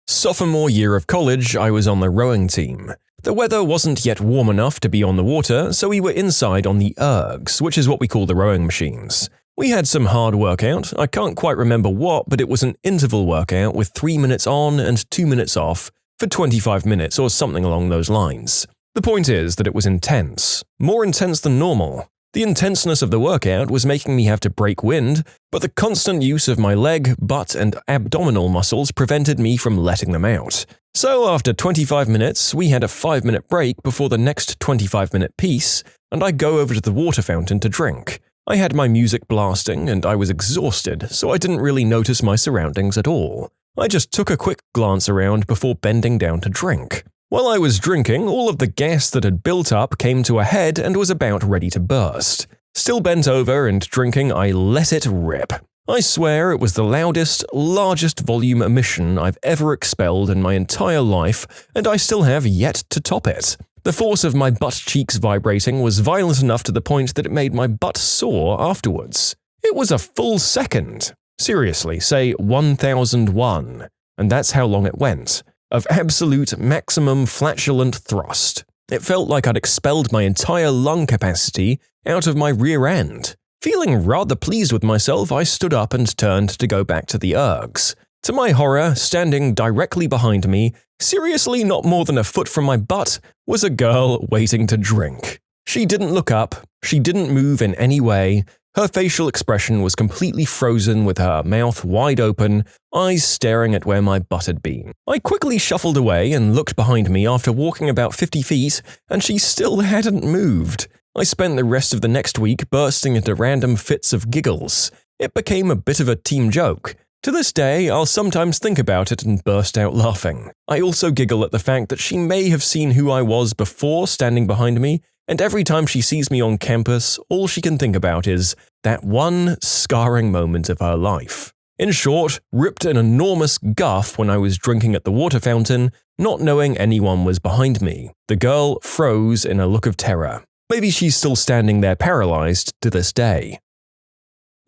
Sophomore year of college, I was on the rowing team. The weather wasn't yet warm enough to be on the water, so we were inside on the ergs, which is what we call the rowing machines. We had some hard workout, I can't quite remember what, but it was an interval workout with 3 minutes on and 2 minutes off for 25 minutes or something along those lines. The point is that it was intense, more intense than normal. The intenseness of the workout was making me have to break wind, but the constant use of my leg, butt, and abdominal muscles prevented me from letting them out. So after 25 minutes, we had a 5-minute break before the next 25-minute piece, and I go over to the water fountain to drink. I had my music blasting and I was exhausted, so I didn't really notice my surroundings at all. I just took a quick glance around before bending down to drink. While I was drinking, all of the gas that had built up came to a head and was about ready to burst. Still bent over and drinking, I let it rip. I swear it was the loudest, largest volume emission I've ever expelled in my entire life, and I still have yet to top it. The force of my butt cheeks vibrating was violent enough to the point that it made my butt sore afterwards. It was a full second. Seriously, say 1001, and that's how long it went, of absolute maximum flatulent thrust. It felt like I'd expelled my entire lung capacity out of my rear end. Feeling rather pleased with myself, I stood up and turned to go back to the ergs. To my horror, standing directly behind me, seriously not more than a foot from my butt, was a girl waiting to drink. She didn't look up, she didn't move in any way, her facial expression was completely frozen with her mouth wide open, eyes staring at where my butt had been. I quickly shuffled away and looked behind me after walking about 50 feet, and she still hadn't moved. I spent the rest of the next week bursting into random fits of giggles. It became a bit of a team joke. To this day, I'll sometimes think about it and burst out laughing. I also giggle at the fact that she may have seen who I was before standing behind me, and every time she sees me on campus, all she can think about is that one scarring moment of her life. In short, ripped an enormous guff when I was drinking at the water fountain, not knowing anyone was behind me. The girl froze in a look of terror. Maybe she's still standing there paralyzed to this day.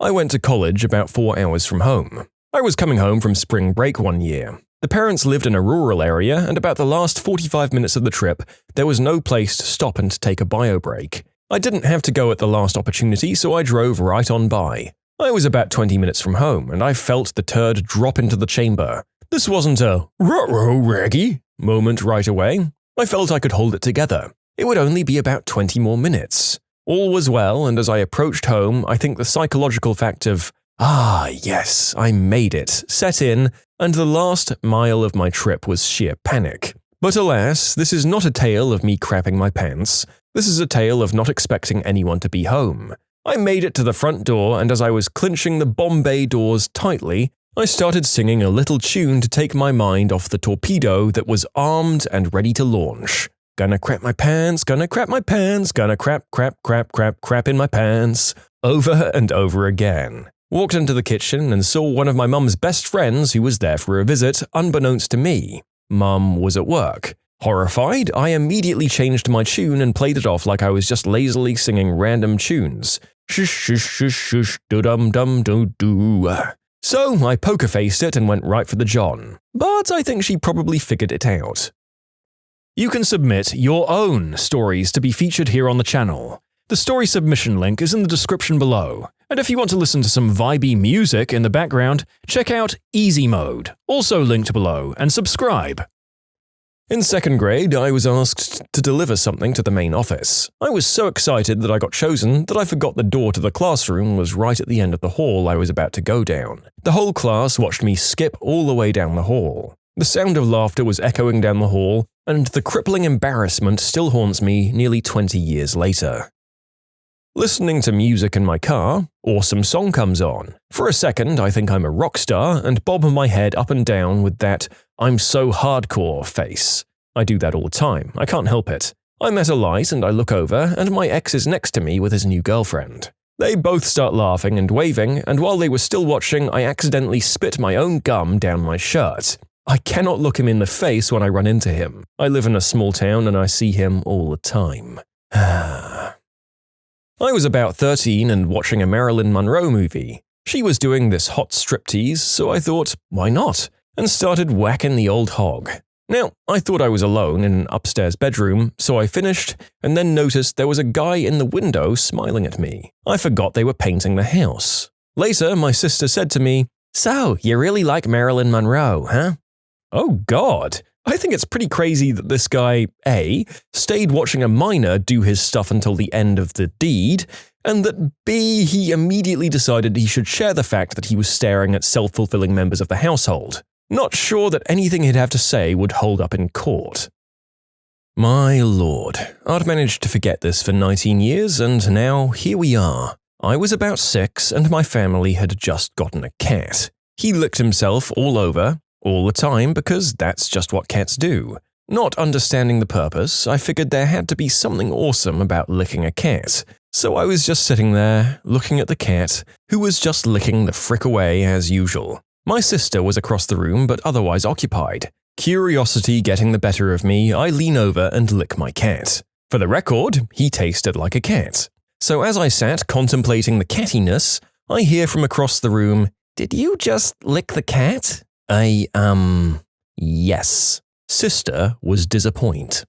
I went to college about 4 hours from home. I was coming home from spring break one year. The parents lived in a rural area, and about the last 45 minutes of the trip, there was no place to stop and take a bio break. I didn't have to go at the last opportunity, so I drove right on by. I was about 20 minutes from home, and I felt the turd drop into the chamber. This wasn't a "ruh-roh, Raggy" moment right away. I felt I could hold it together. It would only be about 20 more minutes. All was well, and as I approached home, I think the psychological fact of, "Ah, yes, I made it," set in, and the last mile of my trip was sheer panic. But alas, this is not a tale of me crapping my pants. This is a tale of not expecting anyone to be home. I made it to the front door, and as I was clinching the Bombay doors tightly, I started singing a little tune to take my mind off the torpedo that was armed and ready to launch. Gonna crap my pants, gonna crap my pants, gonna crap in my pants. Over and over again. Walked into the kitchen and saw one of my mum's best friends who was there for a visit, unbeknownst to me. Mum was at work. Horrified, I immediately changed my tune and played it off like I was just lazily singing random tunes. Shush shush shush shush do-dum-dum-do-do. So I poker-faced it and went right for the John. But I think she probably figured it out. You can submit your own stories to be featured here on the channel. The story submission link is in the description below. And if you want to listen to some vibey music in the background, check out easymode, also linked below, and subscribe. In second grade, I was asked to deliver something to the main office. I was so excited that I got chosen that I forgot the door to the classroom was right at the end of the hall I was about to go down. The whole class watched me skip all the way down the hall. The sound of laughter was echoing down the hall, and the crippling embarrassment still haunts me nearly 20 years later. Listening to music in my car, awesome song comes on. For a second, I think I'm a rock star and bob my head up and down with that "I'm so hardcore" face. I do that all the time, I can't help it. I'm at a light and I look over, and my ex is next to me with his new girlfriend. They both start laughing and waving, and while they were still watching, I accidentally spit my own gum down my shirt. I cannot look him in the face when I run into him. I live in a small town and I see him all the time. I was about 13 and watching a Marilyn Monroe movie. She was doing this hot striptease, so I thought, why not? And started whacking the old hog. Now, I thought I was alone in an upstairs bedroom, so I finished and then noticed there was a guy in the window smiling at me. I forgot they were painting the house. Later, my sister said to me, "So, you really like Marilyn Monroe, huh?" Oh God, I think it's pretty crazy that this guy, A, stayed watching a minor do his stuff until the end of the deed, and that B, he immediately decided he should share the fact that he was staring at self-fulfilling members of the household. Not sure that anything he'd have to say would hold up in court. My lord, I'd managed to forget this for 19 years, and now here we are. I was about 6, and my family had just gotten a cat. He licked himself all over, all the time because that's just what cats do. Not understanding the purpose, I figured there had to be something awesome about licking a cat. So I was just sitting there, looking at the cat, who was just licking the frick away as usual. My sister was across the room but otherwise occupied. Curiosity getting the better of me, I lean over and lick my cat. For the record, he tasted like a cat. So as I sat contemplating the cattiness, I hear from across the room, "Did you just lick the cat?" Yes. Sister was disappointed.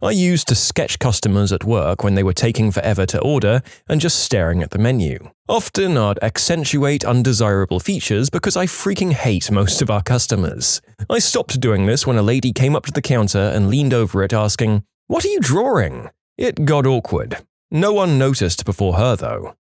I used to sketch customers at work when they were taking forever to order and just staring at the menu. Often I'd accentuate undesirable features because I freaking hate most of our customers. I stopped doing this when a lady came up to the counter and leaned over it asking, "What are you drawing?" It got awkward. No one noticed before her though.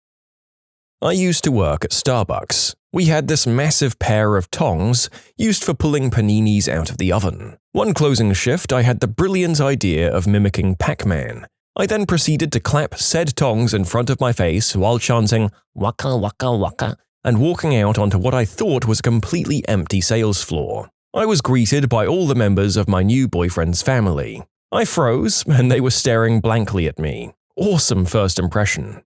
I used to work at Starbucks. We had this massive pair of tongs used for pulling paninis out of the oven. One closing shift, I had the brilliant idea of mimicking Pac-Man. I then proceeded to clap said tongs in front of my face while chanting "Waka Waka Waka" and walking out onto what I thought was a completely empty sales floor. I was greeted by all the members of my new boyfriend's family. I froze, and they were staring blankly at me. Awesome first impression.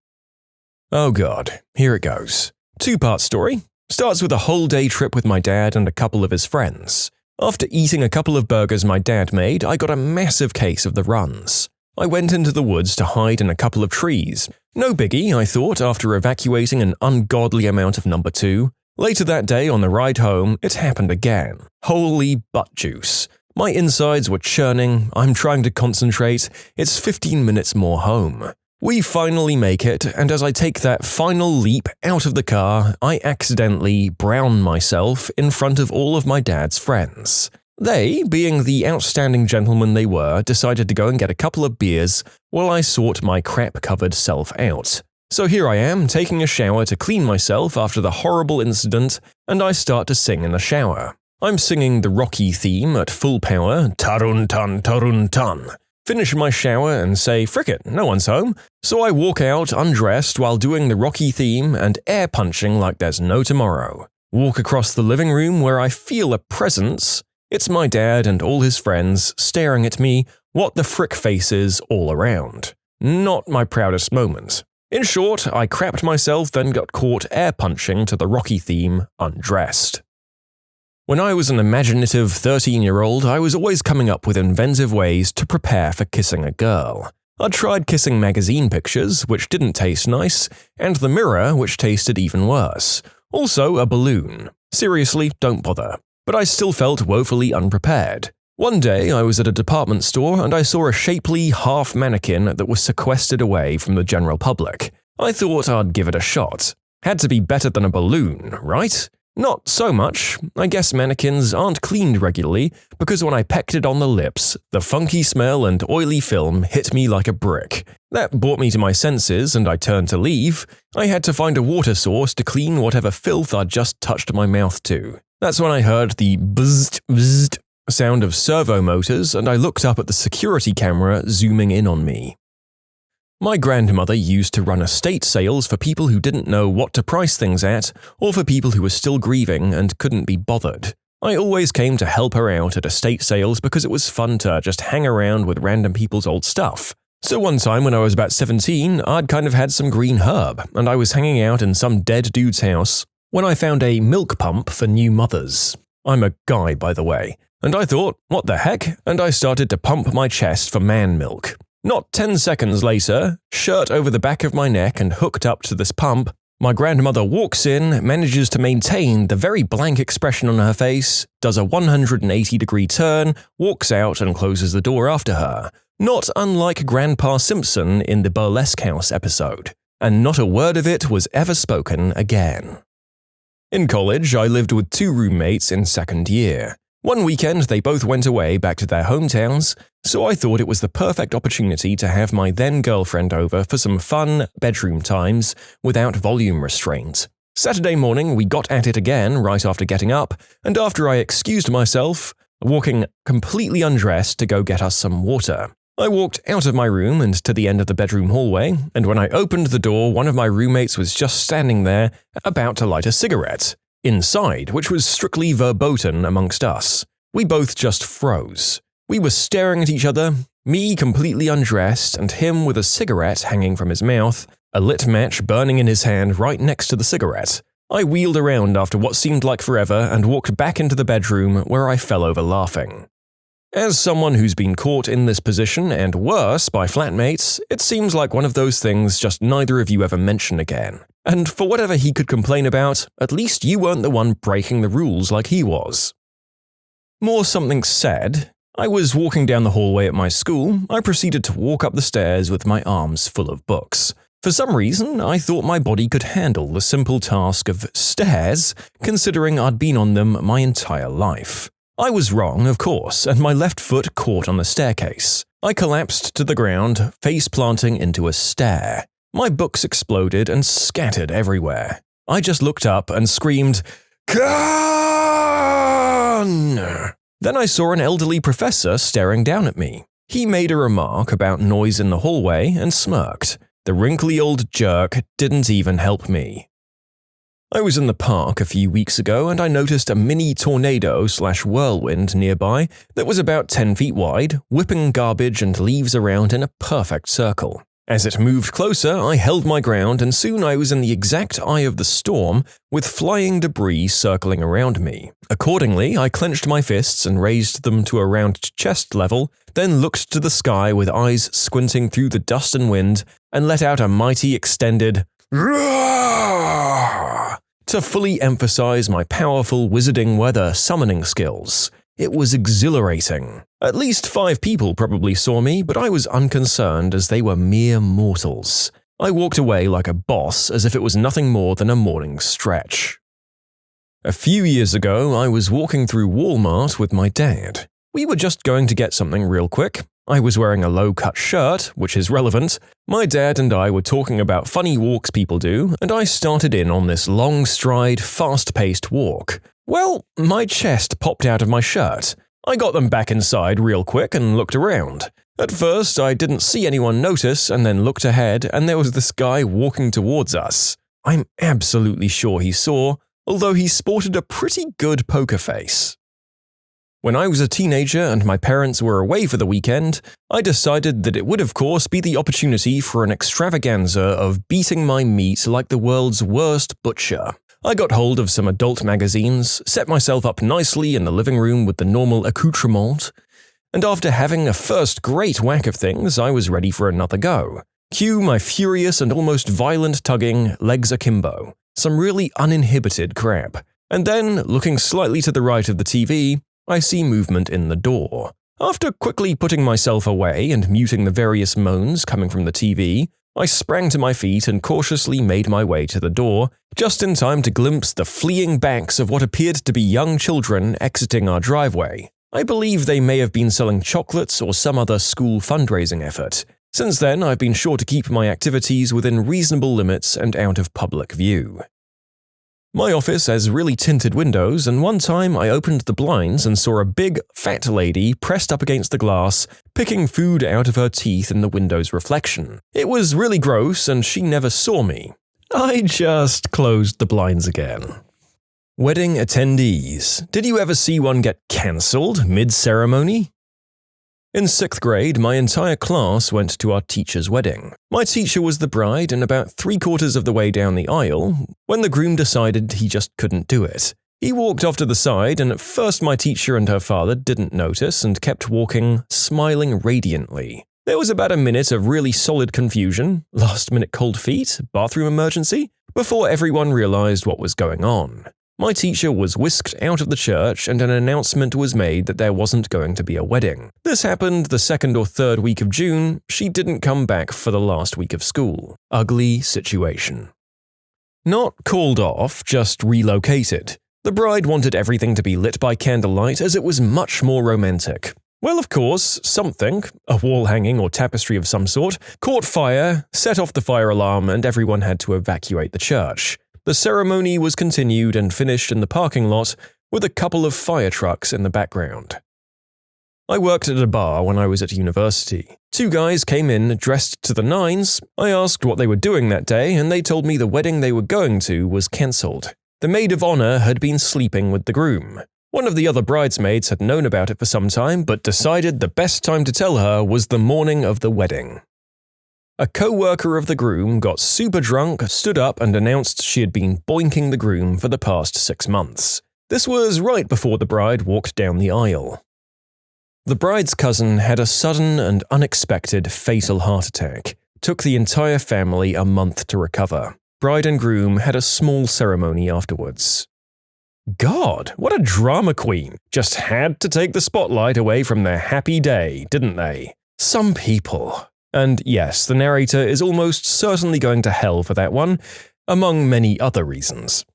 Oh god, here it goes. Two-part story. Starts with a whole day trip with my dad and a couple of his friends. After eating a couple of burgers my dad made, I got a massive case of the runs. I went into the woods to hide in a couple of trees. No biggie, I thought, after evacuating an ungodly amount of number 2. Later that day on the ride home, it happened again. Holy butt juice. My insides were churning, I'm trying to concentrate, it's 15 minutes more home. We finally make it, and as I take that final leap out of the car, I accidentally brown myself in front of all of my dad's friends. They, being the outstanding gentlemen they were, decided to go and get a couple of beers while I sort my crap-covered self out. So here I am, taking a shower to clean myself after the horrible incident, and I start to sing in the shower. I'm singing the Rocky theme at full power, tarun tun tarun tun. Finish my shower and say, "Frick it, no one's home." So I walk out undressed while doing the Rocky theme and air punching like there's no tomorrow. Walk across the living room where I feel a presence. It's my dad and all his friends staring at me, what the frick faces all around. Not my proudest moment. In short, I crapped myself then got caught air punching to the Rocky theme undressed. When I was an imaginative 13-year-old, I was always coming up with inventive ways to prepare for kissing a girl. I tried kissing magazine pictures, which didn't taste nice, and the mirror, which tasted even worse. Also a balloon. Seriously, don't bother. But I still felt woefully unprepared. One day, I was at a department store and I saw a shapely half mannequin that was sequestered away from the general public. I thought I'd give it a shot. Had to be better than a balloon, right? Not so much. I guess mannequins aren't cleaned regularly because when I pecked it on the lips, the funky smell and oily film hit me like a brick. That brought me to my senses and I turned to leave. I had to find a water source to clean whatever filth I'd just touched my mouth to. That's when I heard the bzzzt bzzzt sound of servo motors and I looked up at the security camera zooming in on me. My grandmother used to run estate sales for people who didn't know what to price things at, or for people who were still grieving and couldn't be bothered. I always came to help her out at estate sales because it was fun to just hang around with random people's old stuff. So one time when I was about 17, I'd kind of had some green herb, and I was hanging out in some dead dude's house when I found a milk pump for new mothers. I'm a guy, by the way. And I thought, what the heck? And I started to pump my chest for man milk. Not 10 seconds later, shirt over the back of my neck and hooked up to this pump, my grandmother walks in, manages to maintain the very blank expression on her face, does a 180-degree turn, walks out and closes the door after her. Not unlike Grandpa Simpson in the Burlesque House episode. And not a word of it was ever spoken again. In college, I lived with 2 roommates in second year. One weekend, they both went away back to their hometowns, so I thought it was the perfect opportunity to have my then-girlfriend over for some fun bedroom times without volume restraint. Saturday morning, we got at it again right after getting up, and after I excused myself, walking completely undressed to go get us some water. I walked out of my room and to the end of the bedroom hallway, and when I opened the door, one of my roommates was just standing there, about to light a cigarette. Inside, which was strictly verboten amongst us, we both just froze. We were staring at each other, me completely undressed and him with a cigarette hanging from his mouth, a lit match burning in his hand right next to the cigarette. I wheeled around after what seemed like forever and walked back into the bedroom where I fell over laughing. As someone who's been caught in this position and worse by flatmates, it seems like one of those things just neither of you ever mention again. And for whatever he could complain about, at least you weren't the one breaking the rules like he was. More something said. I was walking down the hallway at my school. I proceeded to walk up the stairs with my arms full of books. For some reason, I thought my body could handle the simple task of stairs, considering I'd been on them my entire life. I was wrong, of course, and my left foot caught on the staircase. I collapsed to the ground, face planting into a stair. My books exploded and scattered everywhere. I just looked up and screamed, "Gone!" Then I saw an elderly professor staring down at me. He made a remark about noise in the hallway and smirked. The wrinkly old jerk didn't even help me. I was in the park a few weeks ago and I noticed a mini tornado/whirlwind nearby that was about 10 feet wide, whipping garbage and leaves around in a perfect circle. As it moved closer, I held my ground and soon I was in the exact eye of the storm with flying debris circling around me. Accordingly, I clenched my fists and raised them to around chest level, then looked to the sky with eyes squinting through the dust and wind and let out a mighty extended "Roar!" to fully emphasize my powerful wizarding weather summoning skills. It was exhilarating. At least 5 people probably saw me, but I was unconcerned as they were mere mortals. I walked away like a boss as if it was nothing more than a morning stretch. A few years ago, I was walking through Walmart with my dad. We were just going to get something real quick. I was wearing a low-cut shirt, which is relevant. My dad and I were talking about funny walks people do, and I started in on this long stride, fast-paced walk. Well, my chest popped out of my shirt. I got them back inside real quick and looked around. At first, I didn't see anyone notice and then looked ahead and there was this guy walking towards us. I'm absolutely sure he saw, although he sported a pretty good poker face. When I was a teenager and my parents were away for the weekend, I decided that it would of course be the opportunity for an extravaganza of beating my meat like the world's worst butcher. I got hold of some adult magazines, set myself up nicely in the living room with the normal accoutrement, and after having a first great whack of things, I was ready for another go. Cue my furious and almost violent tugging, legs akimbo, some really uninhibited crap. And then, looking slightly to the right of the TV, I see movement in the door. After quickly putting myself away and muting the various moans coming from the TV, I sprang to my feet and cautiously made my way to the door, just in time to glimpse the fleeing backs of what appeared to be young children exiting our driveway. I believe they may have been selling chocolates or some other school fundraising effort. Since then, I've been sure to keep my activities within reasonable limits and out of public view. My office has really tinted windows, and one time I opened the blinds and saw a big, fat lady pressed up against the glass, picking food out of her teeth in the window's reflection. It was really gross, and she never saw me. I just closed the blinds again. Wedding attendees. Did you ever see one get cancelled mid-ceremony? In 6th grade, my entire class went to our teacher's wedding. My teacher was the bride and about 3/4 of the way down the aisle when the groom decided he just couldn't do it. He walked off to the side and at first my teacher and her father didn't notice and kept walking, smiling radiantly. There was about a minute of really solid confusion, last-minute cold feet, bathroom emergency, before everyone realized what was going on. My teacher was whisked out of the church and an announcement was made that there wasn't going to be a wedding. This happened the 2nd or 3rd week of June. She didn't come back for the last week of school. Ugly situation. Not called off, just relocated. The bride wanted everything to be lit by candlelight as it was much more romantic. Well, of course, something, a wall hanging or tapestry of some sort, caught fire, set off the fire alarm, and everyone had to evacuate the church. The ceremony was continued and finished in the parking lot with a couple of fire trucks in the background. I worked at a bar when I was at university. 2 guys came in dressed to the nines. I asked what they were doing that day and they told me the wedding they were going to was cancelled. The maid of honor had been sleeping with the groom. One of the other bridesmaids had known about it for some time, but decided the best time to tell her was the morning of the wedding. A co-worker of the groom got super drunk, stood up and announced she had been boinking the groom for the past 6 months. This was right before the bride walked down the aisle. The bride's cousin had a sudden and unexpected fatal heart attack. Took the entire family a month to recover. Bride and groom had a small ceremony afterwards. God, what a drama queen! Just had to take the spotlight away from their happy day, didn't they? Some people. And yes, the narrator is almost certainly going to hell for that one, among many other reasons.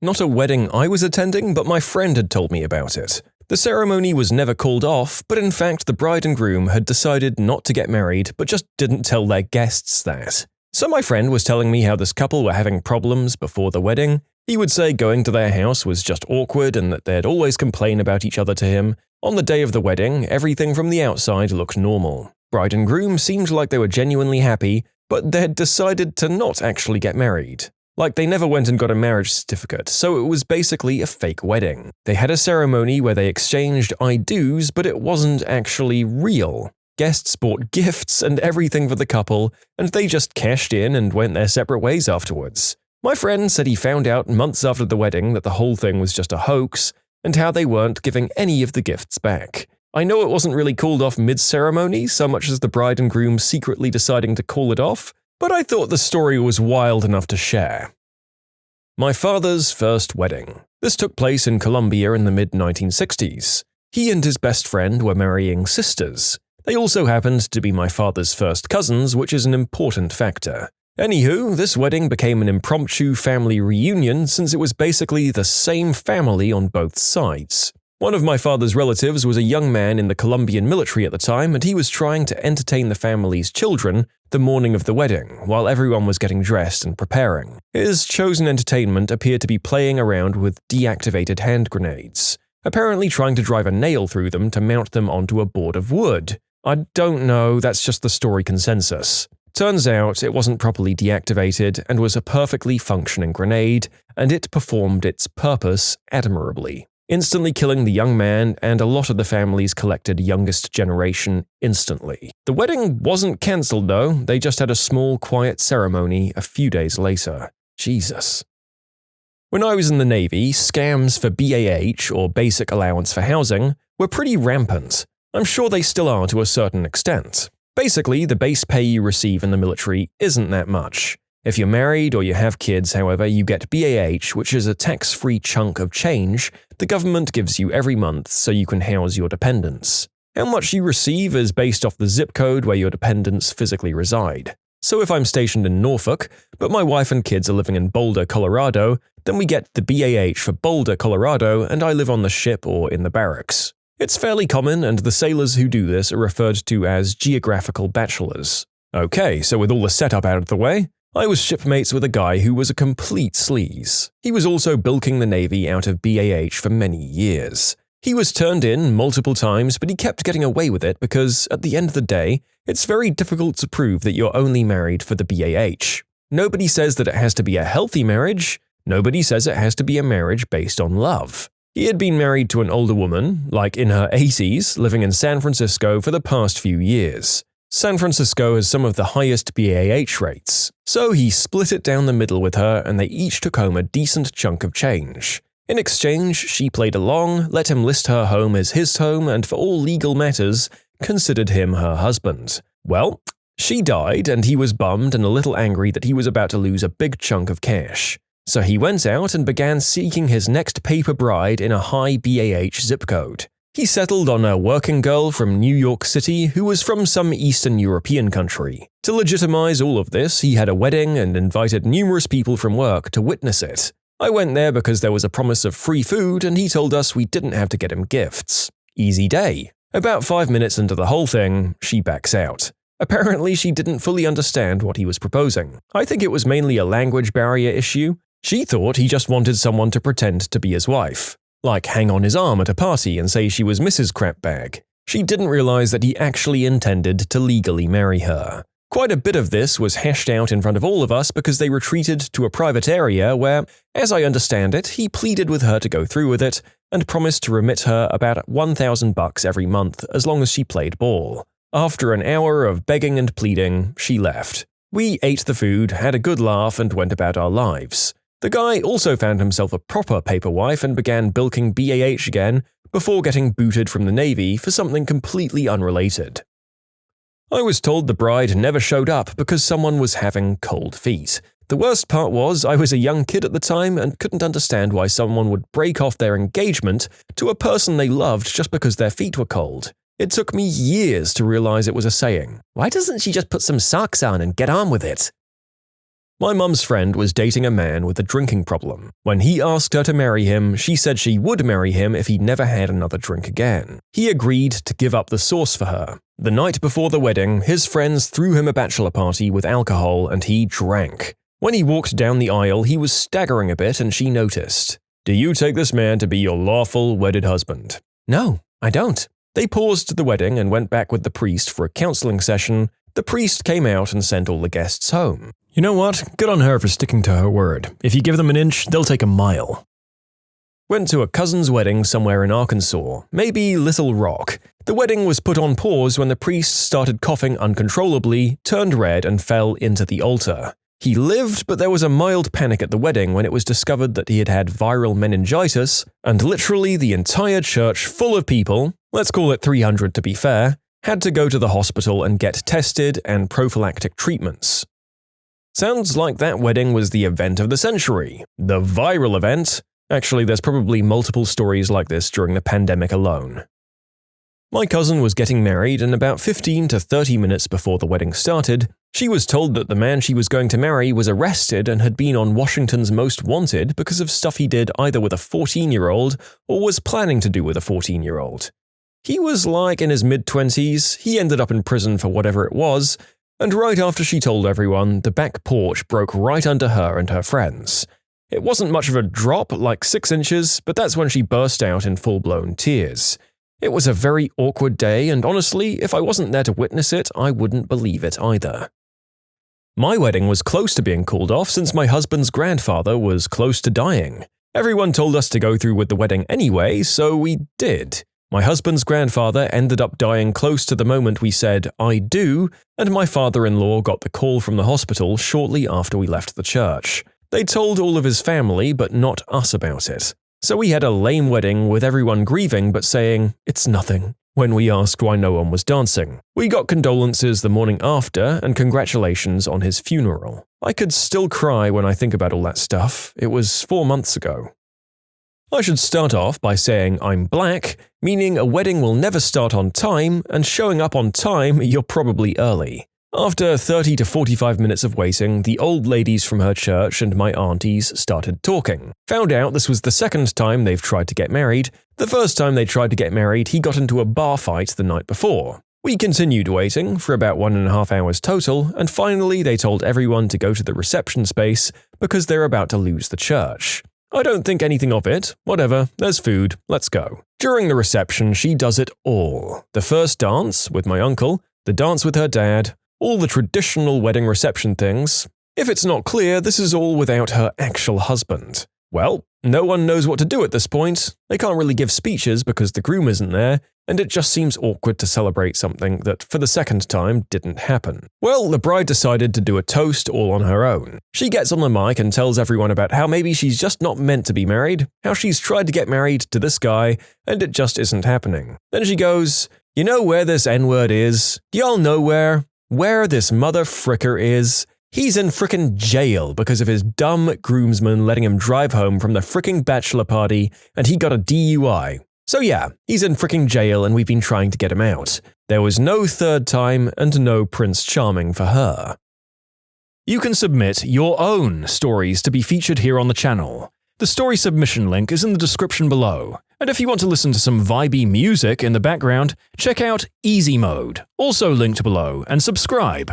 Not a wedding I was attending, but my friend had told me about it. The ceremony was never called off, but in fact the bride and groom had decided not to get married, but just didn't tell their guests that. So my friend was telling me how this couple were having problems before the wedding. He would say going to their house was just awkward and that they'd always complain about each other to him. On the day of the wedding, everything from the outside looked normal. Bride and groom seemed like they were genuinely happy, but they'd decided to not actually get married. Like they never went and got a marriage certificate, so it was basically a fake wedding. They had a ceremony where they exchanged I do's, but it wasn't actually real. Guests bought gifts and everything for the couple, and they just cashed in and went their separate ways afterwards. My friend said he found out months after the wedding that the whole thing was just a hoax, and how they weren't giving any of the gifts back. I know it wasn't really called off mid-ceremony so much as the bride and groom secretly deciding to call it off, but I thought the story was wild enough to share. My father's first wedding. This took place in Colombia in the mid-1960s. He and his best friend were marrying sisters. They also happened to be my father's first cousins, which is an important factor. Anywho, this wedding became an impromptu family reunion since it was basically the same family on both sides. One of my father's relatives was a young man in the Colombian military at the time, and he was trying to entertain the family's children the morning of the wedding, while everyone was getting dressed and preparing. His chosen entertainment appeared to be playing around with deactivated hand grenades, apparently trying to drive a nail through them to mount them onto a board of wood. I don't know, that's just the story consensus. Turns out it wasn't properly deactivated and was a perfectly functioning grenade, and it performed its purpose admirably, instantly killing the young man and a lot of the family's collected youngest generation instantly. The wedding wasn't cancelled though, they just had a small quiet ceremony a few days later. Jesus. When I was in the Navy, scams for BAH, or Basic Allowance for Housing, were pretty rampant. I'm sure they still are to a certain extent. Basically, the base pay you receive in the military isn't that much. If you're married or you have kids, however, you get BAH, which is a tax-free chunk of change the government gives you every month so you can house your dependents. How much you receive is based off the zip code where your dependents physically reside. So if I'm stationed in Norfolk, but my wife and kids are living in Boulder, Colorado, then we get the BAH for Boulder, Colorado, and I live on the ship or in the barracks. It's fairly common, and the sailors who do this are referred to as geographical bachelors. Okay, so with all the setup out of the way, I was shipmates with a guy who was a complete sleaze. He was also bilking the Navy out of BAH for many years. He was turned in multiple times, but he kept getting away with it because, at the end of the day, it's very difficult to prove that you're only married for the BAH. Nobody says that it has to be a healthy marriage. Nobody says it has to be a marriage based on love. He had been married to an older woman, like in her 80s, living in San Francisco for the past few years. San Francisco has some of the highest BAH rates, so he split it down the middle with her and they each took home a decent chunk of change. In exchange, she played along, let him list her home as his home, and for all legal matters, considered him her husband. Well, she died and he was bummed and a little angry that he was about to lose a big chunk of cash. So he went out and began seeking his next paper bride in a high BAH zip code. He settled on a working girl from New York City who was from some Eastern European country. To legitimize all of this, he had a wedding and invited numerous people from work to witness it. I went there because there was a promise of free food and he told us we didn't have to get him gifts. Easy day. About 5 minutes into the whole thing, she backs out. Apparently she didn't fully understand what he was proposing. I think it was mainly a language barrier issue. She thought he just wanted someone to pretend to be his wife, like hang on his arm at a party and say she was Mrs. Crapbag. She didn't realize that he actually intended to legally marry her. Quite a bit of this was hashed out in front of all of us because they retreated to a private area where, as I understand it, he pleaded with her to go through with it and promised to remit her about $1,000 every month as long as she played ball. After an hour of begging and pleading, she left. We ate the food, had a good laugh, and went about our lives. The guy also found himself a proper paper wife and began bilking BAH again before getting booted from the Navy for something completely unrelated. I was told the bride never showed up because someone was having cold feet. The worst part was I was a young kid at the time and couldn't understand why someone would break off their engagement to a person they loved just because their feet were cold. It took me years to realize it was a saying. Why doesn't she just put some socks on and get on with it? My mum's friend was dating a man with a drinking problem. When he asked her to marry him, she said she would marry him if he never had another drink again. He agreed to give up the sauce for her. The night before the wedding, his friends threw him a bachelor party with alcohol and he drank. When he walked down the aisle, he was staggering a bit and she noticed. "Do you take this man to be your lawful wedded husband?" "No, I don't." They paused the wedding and went back with the priest for a counseling session. The priest came out and sent all the guests home. You know what? Good on her for sticking to her word. If you give them an inch, they'll take a mile. Went to a cousin's wedding somewhere in Arkansas, maybe Little Rock. The wedding was put on pause when the priest started coughing uncontrollably, turned red, and fell into the altar. He lived, but there was a mild panic at the wedding when it was discovered that he had had viral meningitis, and literally the entire church full of people, let's call it 300 to be fair, had to go to the hospital and get tested and prophylactic treatments. Sounds like that wedding was the event of the century. The viral event. Actually, there's probably multiple stories like this during the pandemic alone. My cousin was getting married, and about 15 to 30 minutes before the wedding started, she was told that the man she was going to marry was arrested and had been on Washington's Most Wanted because of stuff he did either with a 14-year-old or was planning to do with a 14-year-old. He was like in his mid-20s, he ended up in prison for whatever it was, and right after she told everyone, the back porch broke right under her and her friends. It wasn't much of a drop, like 6 inches, but that's when she burst out in full-blown tears. It was a very awkward day, and honestly, if I wasn't there to witness it, I wouldn't believe it either. My wedding was close to being called off since my husband's grandfather was close to dying. Everyone told us to go through with the wedding anyway, so we did. My husband's grandfather ended up dying close to the moment we said, "I do," and my father-in-law got the call from the hospital shortly after we left the church. They told all of his family, but not us about it. So we had a lame wedding with everyone grieving but saying, "It's nothing," when we asked why no one was dancing. We got condolences the morning after and congratulations on his funeral. I could still cry when I think about all that stuff. It was 4 months ago. I should start off by saying I'm black, meaning a wedding will never start on time, and showing up on time, you're probably early. After 30 to 45 minutes of waiting, the old ladies from her church and my aunties started talking. Found out this was the second time they've tried to get married. The first time they tried to get married, he got into a bar fight the night before. We continued waiting for about 1.5 hours total, and finally they told everyone to go to the reception space because they're about to lose the church. I don't think anything of it. Whatever, there's food, let's go. During the reception, she does it all. The first dance with my uncle, the dance with her dad, all the traditional wedding reception things. If it's not clear, this is all without her actual husband. Well, no one knows what to do at this point. They can't really give speeches because the groom isn't there, and it just seems awkward to celebrate something that, for the second time, didn't happen. Well, the bride decided to do a toast all on her own. She gets on the mic and tells everyone about how maybe she's just not meant to be married, how she's tried to get married to this guy, and it just isn't happening. Then she goes, "You know where this N-word is? Y'all know where? Where this mother fricker is? He's in frickin' jail because of his dumb groomsman letting him drive home from the fricking bachelor party and he got a DUI. So yeah, he's in fricking jail and we've been trying to get him out. There was no third time and no Prince Charming for her." You can submit your own stories to be featured here on the channel. The story submission link is in the description below. And if you want to listen to some vibey music in the background, check out easymode, also linked below, and subscribe.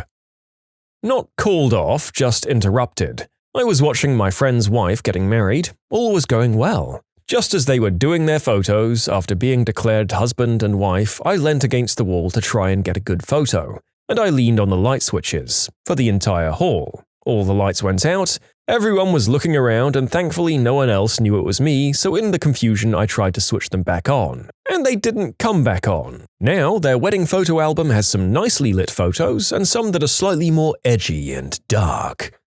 Not called off, just interrupted. I was watching my friend's wife getting married. All was going well. Just as they were doing their photos, after being declared husband and wife, I leant against the wall to try and get a good photo. and I leaned on the light switches for the entire hall. All the lights went out, everyone was looking around, and thankfully no one else knew it was me, so in the confusion I tried to switch them back on. And they didn't come back on. Now, their wedding photo album has some nicely lit photos, and some that are slightly more edgy and dark.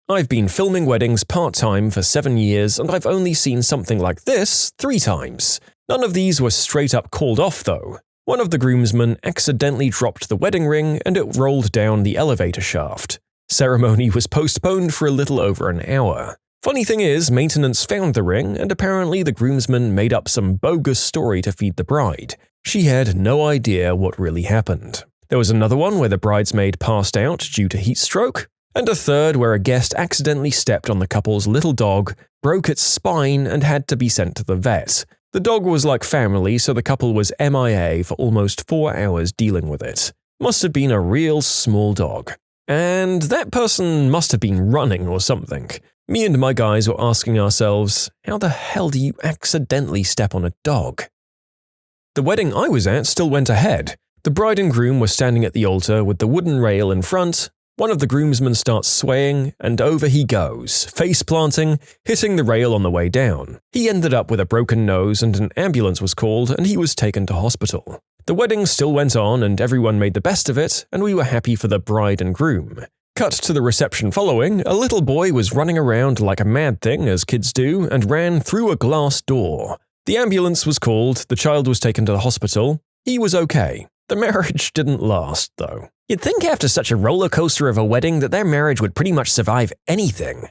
I've been filming weddings part-time for 7 years, and I've only seen something like this 3 times. None of these were straight up called off, though. One of the groomsmen accidentally dropped the wedding ring, and it rolled down the elevator shaft. Ceremony was postponed for a little over an hour. Funny thing is, maintenance found the ring, and apparently the groomsman made up some bogus story to feed the bride. She had no idea what really happened. There was another one where the bridesmaid passed out due to heat stroke, and a third where a guest accidentally stepped on the couple's little dog, broke its spine, and had to be sent to the vet. The dog was like family, so the couple was MIA for almost 4 hours dealing with it. Must have been a real small dog. And that person must have been running or something. Me and my guys were asking ourselves, how the hell do you accidentally step on a dog? The wedding I was at still went ahead. The bride and groom were standing at the altar with the wooden rail in front. One of the groomsmen starts swaying, and over he goes, face planting, hitting the rail on the way down. He ended up with a broken nose, and an ambulance was called, and he was taken to hospital. The wedding still went on, and everyone made the best of it, and we were happy for the bride and groom. Cut to the reception following, a little boy was running around like a mad thing, as kids do, and ran through a glass door. The ambulance was called, the child was taken to the hospital. He was okay. The marriage didn't last, though. You'd think after such a roller coaster of a wedding that their marriage would pretty much survive anything.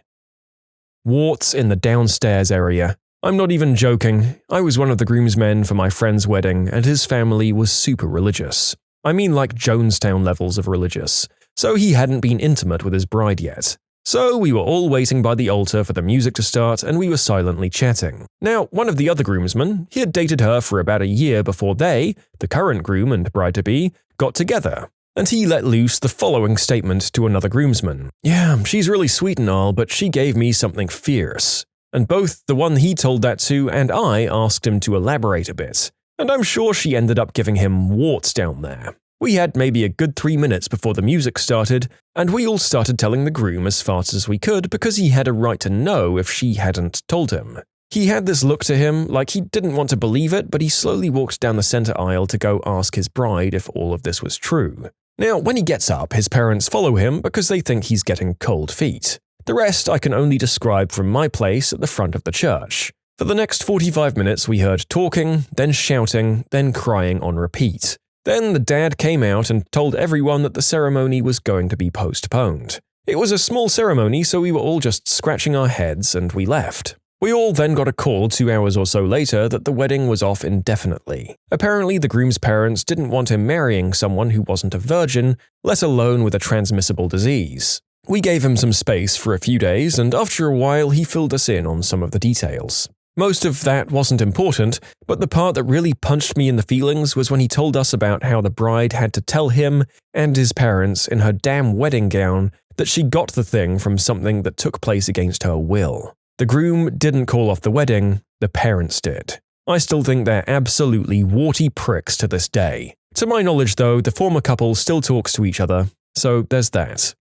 Warts in the downstairs area. I'm not even joking. I was one of the groomsmen for my friend's wedding, and his family was super religious. I mean like Jonestown levels of religious. So he hadn't been intimate with his bride yet. So we were all waiting by the altar for the music to start, and we were silently chatting. Now, one of the other groomsmen, he had dated her for about a year before they, the current groom and bride-to-be, got together. And he let loose the following statement to another groomsman. Yeah, she's really sweet and all, but she gave me something fierce. And both the one he told that to and I asked him to elaborate a bit. And I'm sure she ended up giving him warts down there. We had maybe a good 3 minutes before the music started, and we all started telling the groom as fast as we could because he had a right to know if she hadn't told him. He had this look to him like he didn't want to believe it, but he slowly walked down the center aisle to go ask his bride if all of this was true. Now, when he gets up, his parents follow him because they think he's getting cold feet. The rest I can only describe from my place at the front of the church. For the next 45 minutes we heard talking, then shouting, then crying on repeat. Then the dad came out and told everyone that the ceremony was going to be postponed. It was a small ceremony, so we were all just scratching our heads and we left. We all then got a call 2 hours or so later that the wedding was off indefinitely. Apparently the groom's parents didn't want him marrying someone who wasn't a virgin, let alone with a transmissible disease. We gave him some space for a few days, and after a while he filled us in on some of the details. Most of that wasn't important, but the part that really punched me in the feelings was when he told us about how the bride had to tell him and his parents in her damn wedding gown that she got the thing from something that took place against her will. The groom didn't call off the wedding, the parents did. I still think they're absolutely warty pricks to this day. To my knowledge though, the former couple still talks to each other, so there's that.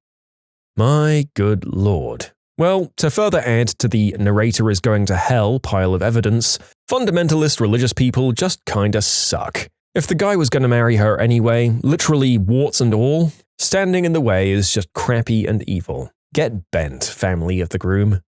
My good lord. Well, to further add to the narrator is going to hell pile of evidence, fundamentalist religious people just kinda suck. If the guy was gonna marry her anyway, literally warts and all, standing in the way is just crappy and evil. Get bent, family of the groom.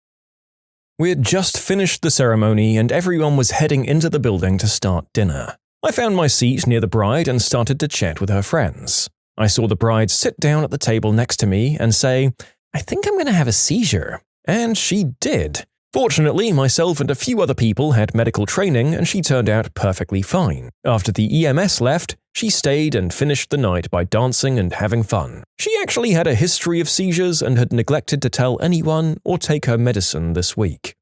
We had just finished the ceremony and everyone was heading into the building to start dinner. I found my seat near the bride and started to chat with her friends. I saw the bride sit down at the table next to me and say, I think I'm going to have a seizure. And she did. Fortunately, myself and a few other people had medical training and she turned out perfectly fine. After the EMS left, she stayed and finished the night by dancing and having fun. She actually had a history of seizures and had neglected to tell anyone or take her medicine this week.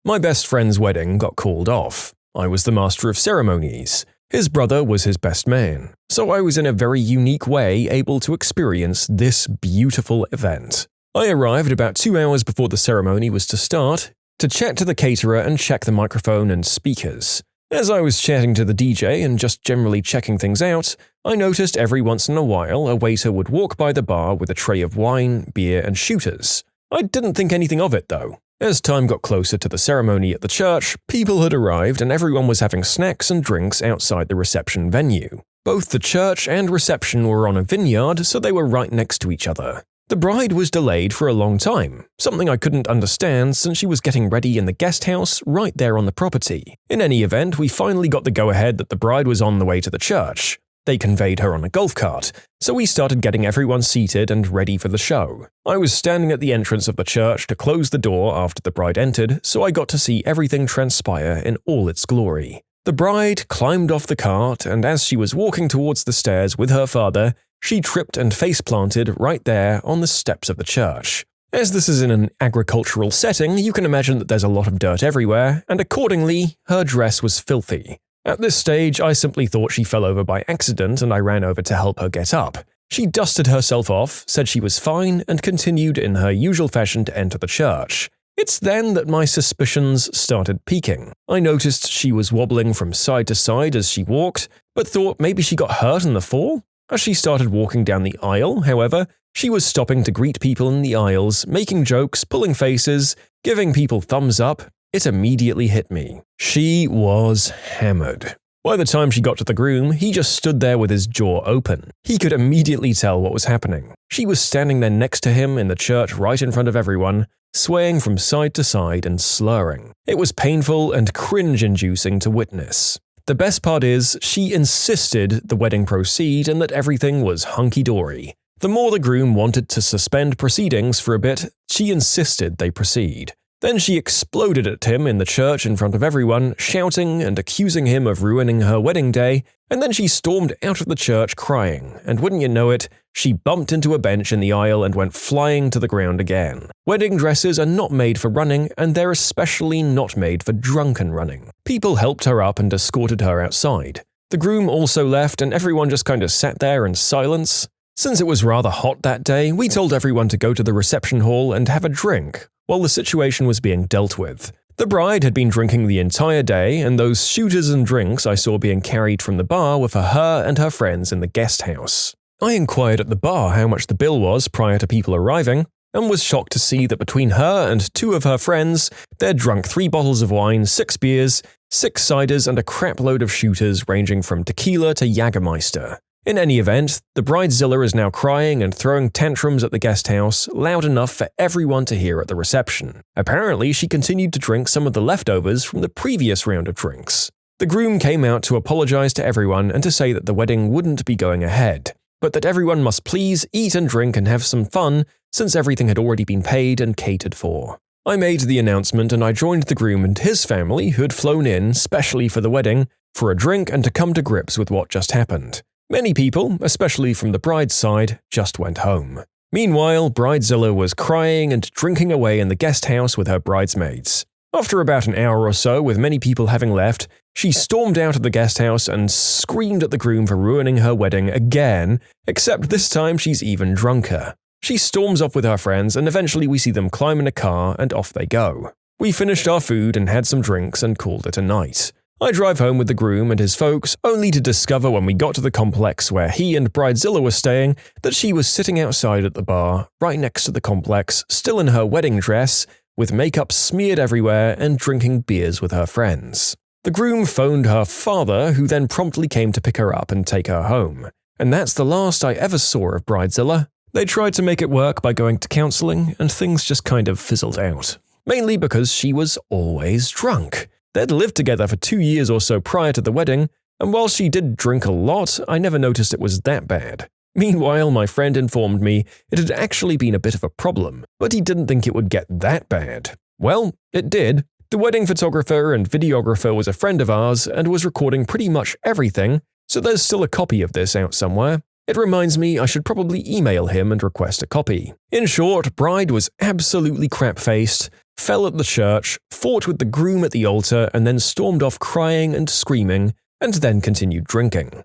My best friend's wedding got called off. I was the master of ceremonies. His brother was his best man, so I was in a very unique way able to experience this beautiful event. I arrived about 2 hours before the ceremony was to start to chat to the caterer and check the microphone and speakers. As I was chatting to the DJ and just generally checking things out, I noticed every once in a while a waiter would walk by the bar with a tray of wine, beer, and shooters. I didn't think anything of it, though. As time got closer to the ceremony at the church, people had arrived and everyone was having snacks and drinks outside the reception venue. Both the church and reception were on a vineyard, so they were right next to each other. The bride was delayed for a long time, something I couldn't understand since she was getting ready in the guest house right there on the property. In any event, we finally got the go-ahead that the bride was on the way to the church. They conveyed her on a golf cart, so we started getting everyone seated and ready for the show. I was standing at the entrance of the church to close the door after the bride entered, so I got to see everything transpire in all its glory. The bride climbed off the cart, and as she was walking towards the stairs with her father, she tripped and face-planted right there on the steps of the church. As this is in an agricultural setting, you can imagine that there's a lot of dirt everywhere, and accordingly, her dress was filthy. At this stage, I simply thought she fell over by accident and I ran over to help her get up. She dusted herself off, said she was fine, and continued in her usual fashion to enter the church. It's then that my suspicions started peaking. I noticed she was wobbling from side to side as she walked, but thought maybe she got hurt in the fall? As she started walking down the aisle, however, she was stopping to greet people in the aisles, making jokes, pulling faces, giving people thumbs up. It immediately hit me. She was hammered. By the time she got to the groom, he just stood there with his jaw open. He could immediately tell what was happening. She was standing there next to him in the church right in front of everyone, swaying from side to side and slurring. It was painful and cringe-inducing to witness. The best part is, she insisted the wedding proceed and that everything was hunky-dory. The more the groom wanted to suspend proceedings for a bit, she insisted they proceed. Then she exploded at him in the church in front of everyone, shouting and accusing him of ruining her wedding day, and then she stormed out of the church crying, and wouldn't you know it, she bumped into a bench in the aisle and went flying to the ground again. Wedding dresses are not made for running, and they're especially not made for drunken running. People helped her up and escorted her outside. The groom also left, and everyone just kind of sat there in silence. Since it was rather hot that day, we told everyone to go to the reception hall and have a drink, while the situation was being dealt with. The bride had been drinking the entire day, and those shooters and drinks I saw being carried from the bar were for her and her friends in the guest house. I inquired at the bar how much the bill was prior to people arriving, and was shocked to see that between her and 2 of her friends, they'd drunk 3 bottles of wine, 6 beers, 6 ciders, and a crapload of shooters ranging from tequila to Jägermeister. In any event, the bridezilla is now crying and throwing tantrums at the guest house, loud enough for everyone to hear at the reception. Apparently, she continued to drink some of the leftovers from the previous round of drinks. The groom came out to apologize to everyone and to say that the wedding wouldn't be going ahead, but that everyone must please eat and drink and have some fun since everything had already been paid and catered for. I made the announcement and I joined the groom and his family who had flown in specially for the wedding for a drink and to come to grips with what just happened. Many people, especially from the bride's side, just went home. Meanwhile, bridezilla was crying and drinking away in the guest house with her bridesmaids. After about an hour or so, with many people having left, she stormed out of the guest house and screamed at the groom for ruining her wedding again, except this time she's even drunker. She storms off with her friends and eventually we see them climb in a car and off they go. We finished our food and had some drinks and called it a night. I drive home with the groom and his folks, only to discover when we got to the complex where he and bridezilla were staying that she was sitting outside at the bar, right next to the complex, still in her wedding dress, with makeup smeared everywhere and drinking beers with her friends. The groom phoned her father, who then promptly came to pick her up and take her home. And that's the last I ever saw of bridezilla. They tried to make it work by going to counseling, and things just kind of fizzled out. Mainly because she was always drunk. They'd lived together for 2 years or so prior to the wedding, and while she did drink a lot, I never noticed it was that bad. Meanwhile, my friend informed me it had actually been a bit of a problem, but he didn't think it would get that bad. Well, it did. The wedding photographer and videographer was a friend of ours and was recording pretty much everything, so there's still a copy of this out somewhere. It reminds me I should probably email him and request a copy. In short, bride was absolutely crap-faced, fell at the church, fought with the groom at the altar, and then stormed off crying and screaming, and then continued drinking.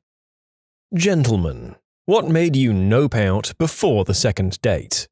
Gentlemen, what made you nope out before the second date?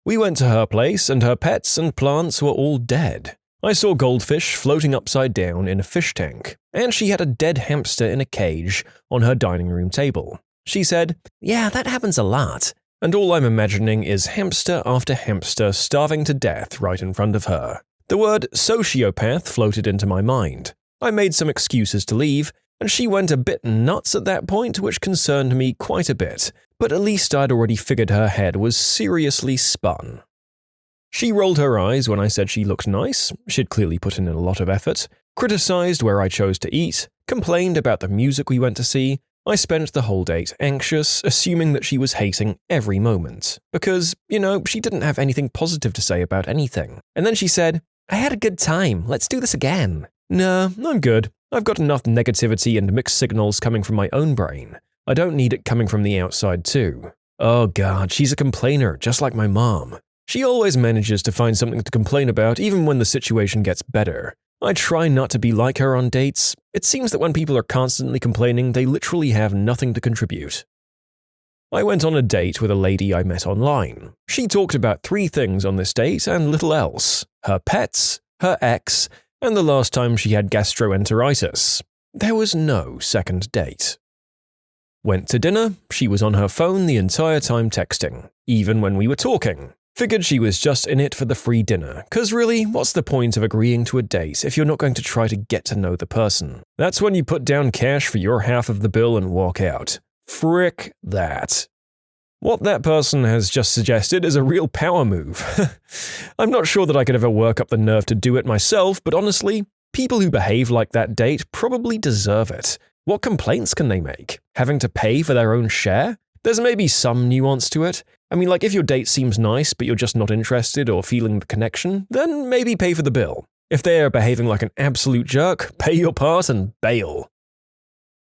We went to her place, and her pets and plants were all dead. I saw goldfish floating upside down in a fish tank, and she had a dead hamster in a cage on her dining room table. She said, "Yeah, that happens a lot." And all I'm imagining is hamster after hamster starving to death right in front of her. The word sociopath floated into my mind. I made some excuses to leave, and she went a bit nuts at that point, which concerned me quite a bit, but at least I'd already figured her head was seriously spun. She rolled her eyes when I said she looked nice, she'd clearly put in a lot of effort, criticized where I chose to eat, complained about the music we went to see. I spent the whole date anxious, assuming that she was hating every moment, because, she didn't have anything positive to say about anything. And then she said, "I had a good time, let's do this again." Nah, I'm good. I've got enough negativity and mixed signals coming from my own brain. I don't need it coming from the outside too. Oh god, she's a complainer, just like my mom. She always manages to find something to complain about even when the situation gets better. I try not to be like her on dates. It seems that when people are constantly complaining, they literally have nothing to contribute. I went on a date with a lady I met online. She talked about 3 things on this date and little else: her pets, her ex, and the last time she had gastroenteritis. There was no second date. Went to dinner, she was on her phone the entire time texting, even when we were talking. Figured she was just in it for the free dinner, cause really, what's the point of agreeing to a date if you're not going to try to get to know the person? That's when you put down cash for your half of the bill and walk out. Frick that. What that person has just suggested is a real power move. I'm not sure that I could ever work up the nerve to do it myself, but honestly, people who behave like that date probably deserve it. What complaints can they make? Having to pay for their own share? There's maybe some nuance to it. If your date seems nice but you're just not interested or feeling the connection, then maybe pay for the bill. If they're behaving like an absolute jerk, pay your part and bail.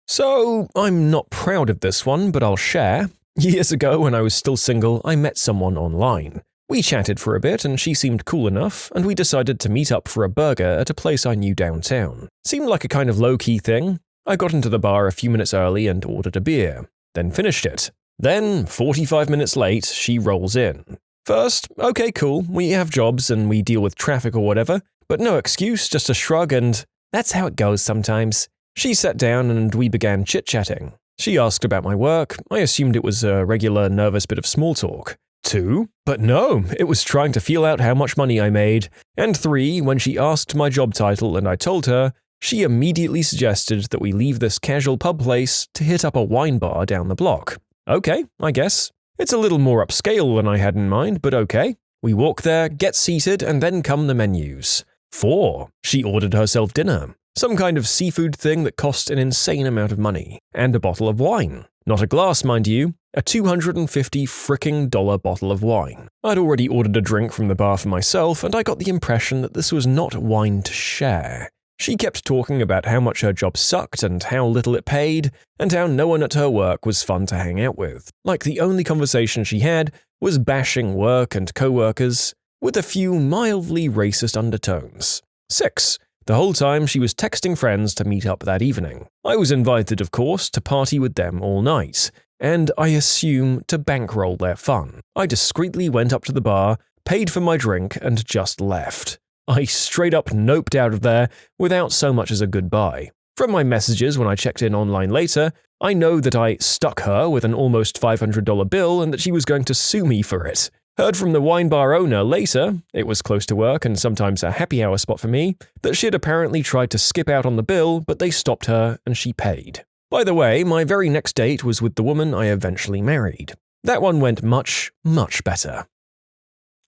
So, I'm not proud of this one, but I'll share. Years ago, when I was still single, I met someone online. We chatted for a bit and she seemed cool enough, and we decided to meet up for a burger at a place I knew downtown. Seemed like a kind of low-key thing. I got into the bar a few minutes early and ordered a beer, then finished it. Then, 45 minutes late, she rolls in. First, okay, cool, we have jobs and we deal with traffic or whatever, but no excuse, just a shrug and, "That's how it goes sometimes." She sat down and we began chit-chatting. She asked about my work. I assumed it was a regular nervous bit of small talk. 2, but no, it was trying to feel out how much money I made. And 3, when she asked my job title and I told her, she immediately suggested that we leave this casual pub place to hit up a wine bar down the block. Okay, I guess. It's a little more upscale than I had in mind, but okay. We walk there, get seated, and then come the menus. 4, she ordered herself dinner. Some kind of seafood thing that cost an insane amount of money. And a bottle of wine. Not a glass, mind you. A $250 fricking bottle of wine. I'd already ordered a drink from the bar for myself, and I got the impression that this was not wine to share. She kept talking about how much her job sucked and how little it paid, and how no one at her work was fun to hang out with. Like the only conversation she had was bashing work and co-workers, with a few mildly racist undertones. 6. The whole time she was texting friends to meet up that evening. I was invited, of course, to party with them all night, and I assume to bankroll their fun. I discreetly went up to the bar, paid for my drink, and just left. I straight up noped out of there without so much as a goodbye. From my messages when I checked in online later, I know that I stuck her with an almost $500 bill and that she was going to sue me for it. Heard from the wine bar owner later, it was close to work and sometimes a happy hour spot for me, that she had apparently tried to skip out on the bill, but they stopped her and she paid. By the way, my very next date was with the woman I eventually married. That one went much, much better.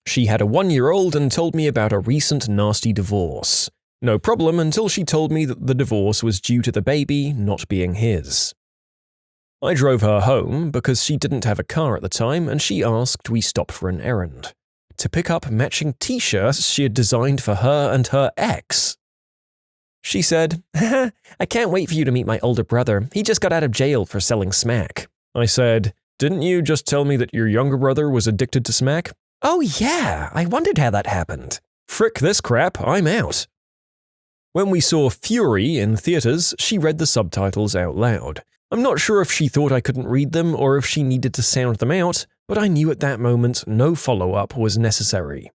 She had a 1-year-old and told me about a recent nasty divorce. No problem until she told me that the divorce was due to the baby not being his. I drove her home because she didn't have a car at the time and she asked we stop for an errand. To pick up matching t-shirts she had designed for her and her ex. She said, "I can't wait for you to meet my older brother. He just got out of jail for selling smack." I said, "Didn't you just tell me that your younger brother was addicted to smack?" "Oh yeah, I wondered how that happened." Frick this crap, I'm out. When we saw Fury in theaters, she read the subtitles out loud. I'm not sure if she thought I couldn't read them or if she needed to sound them out, but I knew at that moment no follow-up was necessary.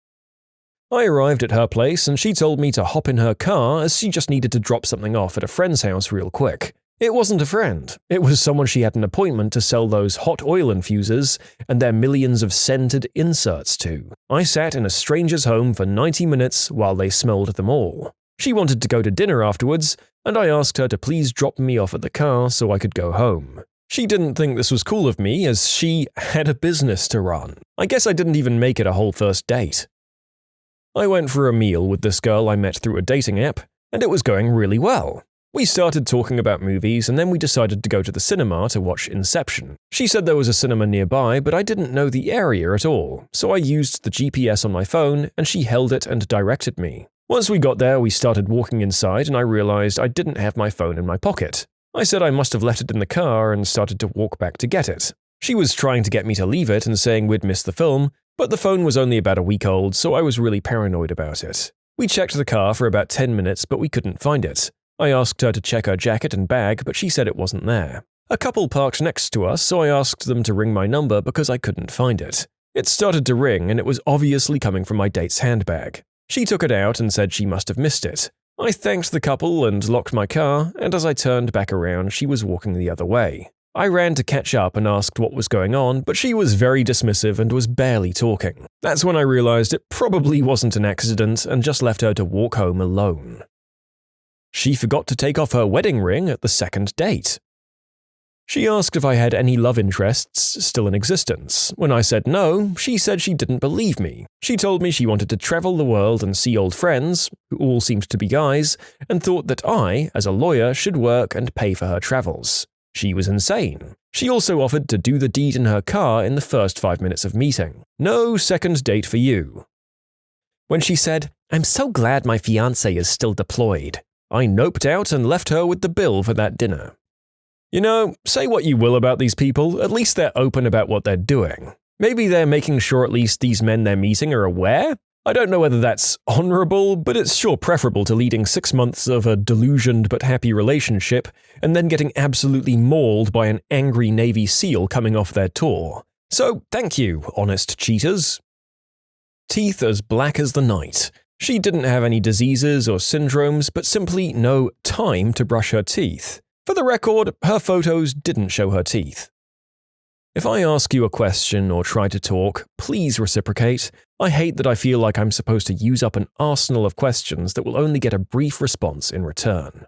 I arrived at her place and she told me to hop in her car as she just needed to drop something off at a friend's house real quick. It wasn't a friend. It was someone she had an appointment to sell those hot oil infusers and their millions of scented inserts to. I sat in a stranger's home for 90 minutes while they smelled them all. She wanted to go to dinner afterwards, and I asked her to please drop me off at the car so I could go home. She didn't think this was cool of me as she had a business to run. I guess I didn't even make it a whole first date. I went for a meal with this girl I met through a dating app, and it was going really well. We started talking about movies and then we decided to go to the cinema to watch Inception. She said there was a cinema nearby, but I didn't know the area at all, so I used the GPS on my phone and she held it and directed me. Once we got there, we started walking inside and I realized I didn't have my phone in my pocket. I said I must have left it in the car and started to walk back to get it. She was trying to get me to leave it and saying we'd miss the film, but the phone was only about a week old, so I was really paranoid about it. We checked the car for about 10 minutes, but we couldn't find it. I asked her to check her jacket and bag, but she said it wasn't there. A couple parked next to us, so I asked them to ring my number because I couldn't find it. It started to ring, and it was obviously coming from my date's handbag. She took it out and said she must have missed it. I thanked the couple and locked my car, and as I turned back around, she was walking the other way. I ran to catch up and asked what was going on, but she was very dismissive and was barely talking. That's when I realized it probably wasn't an accident and just left her to walk home alone. She forgot to take off her wedding ring at the second date. She asked if I had any love interests still in existence. When I said no, she said she didn't believe me. She told me she wanted to travel the world and see old friends, who all seemed to be guys, and thought that I, as a lawyer, should work and pay for her travels. She was insane. She also offered to do the deed in her car in the first 5 minutes of meeting. No second date for you. When she said, "I'm so glad my fiancé is still deployed," I noped out and left her with the bill for that dinner. You know, say what you will about these people, at least they're open about what they're doing. Maybe they're making sure at least these men they're meeting are aware? I don't know whether that's honorable, but it's sure preferable to leading 6 months of a delusioned but happy relationship and then getting absolutely mauled by an angry Navy SEAL coming off their tour. So thank you, honest cheaters. Teeth as black as the night. She didn't have any diseases or syndromes, but simply no time to brush her teeth. For the record, her photos didn't show her teeth. If I ask you a question or try to talk, please reciprocate. I hate that I feel like I'm supposed to use up an arsenal of questions that will only get a brief response in return.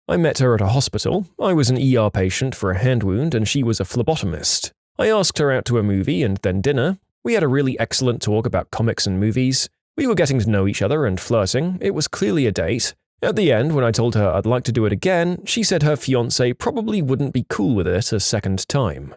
I met her at a hospital. I was an ER patient for a hand wound and she was a phlebotomist. I asked her out to a movie and then dinner. We had a really excellent talk about comics and movies. We were getting to know each other and flirting. It was clearly a date. At the end, when I told her I'd like to do it again, she said her fiancé probably wouldn't be cool with it a second time.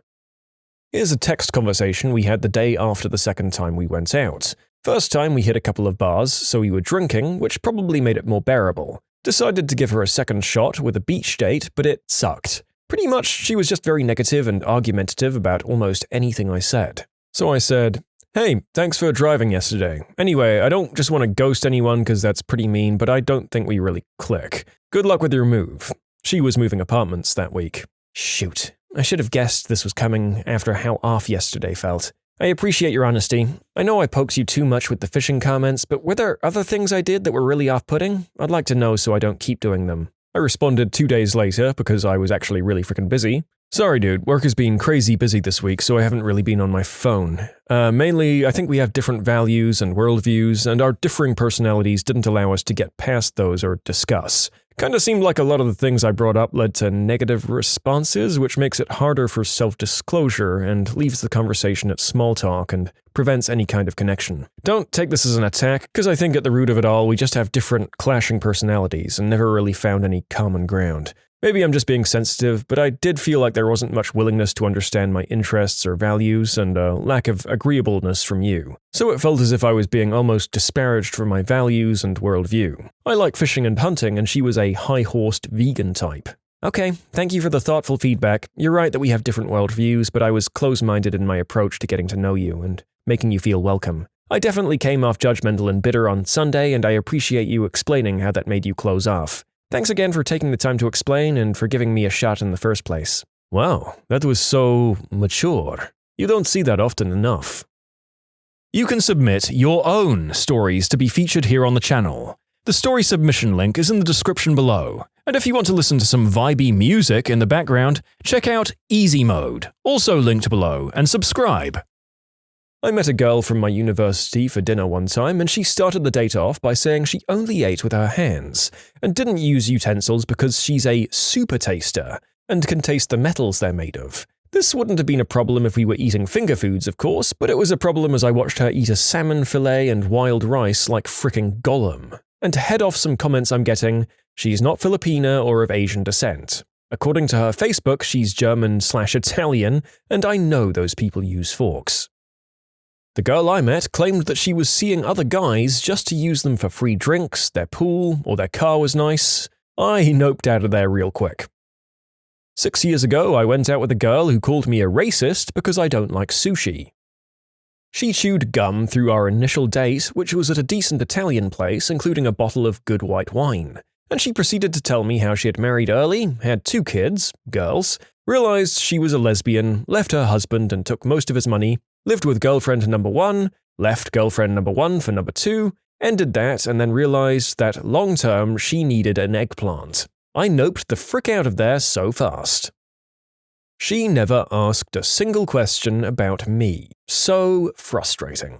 Here's a text conversation we had the day after the second time we went out. First time we hit a couple of bars, so we were drinking, which probably made it more bearable. Decided to give her a second shot with a beach date, but it sucked. Pretty much, she was just very negative and argumentative about almost anything I said. So I said, "Hey, thanks for driving yesterday. Anyway, I don't just want to ghost anyone because that's pretty mean, but I don't think we really click. Good luck with your move." She was moving apartments that week. Shoot, I should have guessed this was coming after how off yesterday felt. I appreciate your honesty. I know I poked you too much with the fishing comments, but were there other things I did that were really off-putting? I'd like to know so I don't keep doing them. I responded 2 days later because I was actually really freaking busy. "Sorry dude, work has been crazy busy this week, so I haven't really been on my phone. Mainly, I think we have different values and worldviews, and our differing personalities didn't allow us to get past those or discuss. Kinda seemed like a lot of the things I brought up led to negative responses, which makes it harder for self-disclosure and leaves the conversation at small talk and prevents any kind of connection. Don't take this as an attack, because I think at the root of it all, we just have different clashing personalities and never really found any common ground. Maybe I'm just being sensitive, but I did feel like there wasn't much willingness to understand my interests or values and a lack of agreeableness from you. So it felt as if I was being almost disparaged for my values and worldview. I like fishing and hunting, and she was a high-horsed vegan type. Okay, thank you for the thoughtful feedback. You're right that we have different worldviews, but I was close-minded in my approach to getting to know you and making you feel welcome. I definitely came off judgmental and bitter on Sunday, and I appreciate you explaining how that made you close off. Thanks again for taking the time to explain and for giving me a shot in the first place. Wow, that was so mature. You don't see that often enough. You can submit your own stories to be featured here on the channel. The story submission link is in the description below. And if you want to listen to some vibey music in the background, check out easymode, also linked below, and subscribe. I met a girl from my university for dinner one time, and she started the date off by saying she only ate with her hands and didn't use utensils because she's a super taster and can taste the metals they're made of. This wouldn't have been a problem if we were eating finger foods, of course, but it was a problem as I watched her eat a salmon fillet and wild rice like fricking Gollum. And to head off some comments I'm getting, she's not Filipina or of Asian descent. According to her Facebook, she's German/Italian, and I know those people use forks. The girl I met claimed that she was seeing other guys just to use them for free drinks, their pool, or their car was nice. I noped out of there real quick. 6 years ago, I went out with a girl who called me a racist because I don't like sushi. She chewed gum through our initial date, which was at a decent Italian place, including a bottle of good white wine. And she proceeded to tell me how she had married early, had 2 kids, girls, realized she was a lesbian, left her husband and took most of his money, lived with girlfriend number 1, left girlfriend number 1 for number 2, ended that, and then realized that long-term she needed an eggplant. I noped the frick out of there so fast. She never asked a single question about me. So frustrating.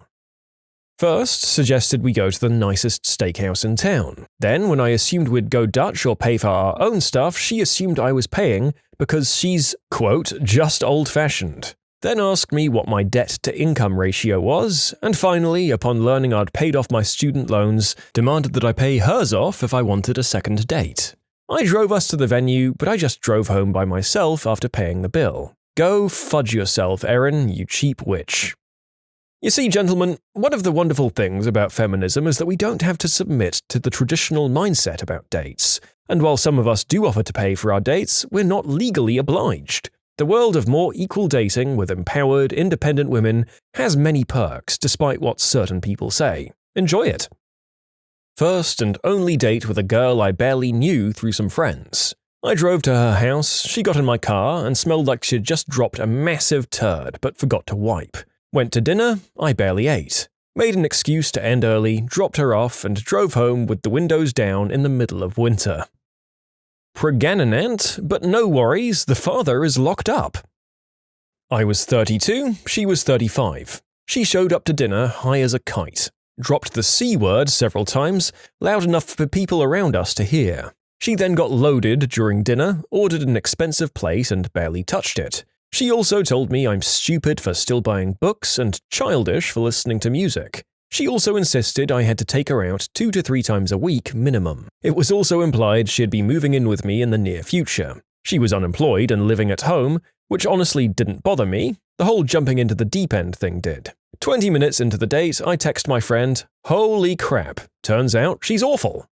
First, suggested we go to the nicest steakhouse in town. Then, when I assumed we'd go Dutch or pay for our own stuff, she assumed I was paying because she's, quote, just old-fashioned. Then asked me what my debt-to-income ratio was, and finally, upon learning I'd paid off my student loans, demanded that I pay hers off if I wanted a second date. I drove us to the venue, but I just drove home by myself after paying the bill. Go fudge yourself, Erin, you cheap witch. You see, gentlemen, one of the wonderful things about feminism is that we don't have to submit to the traditional mindset about dates. And while some of us do offer to pay for our dates, we're not legally obliged. The world of more equal dating with empowered, independent women has many perks, despite what certain people say. Enjoy it. First and only date with a girl I barely knew through some friends. I drove to her house, she got in my car, and smelled like she'd just dropped a massive turd but forgot to wipe. Went to dinner, I barely ate. Made an excuse to end early, dropped her off, and drove home with the windows down in the middle of winter. Pregnant, but no worries, the father is locked up. I was 32, she was 35. She showed up to dinner high as a kite. Dropped the C word several times, loud enough for people around us to hear. She then got loaded during dinner, ordered an expensive plate and barely touched it. She also told me I'm stupid for still buying books and childish for listening to music. She also insisted I had to take her out 2 to 3 times a week minimum. It was also implied she'd be moving in with me in the near future. She was unemployed and living at home, which honestly didn't bother me. The whole jumping into the deep end thing did. 20 minutes into the date, I text my friend, "Holy crap, turns out she's awful."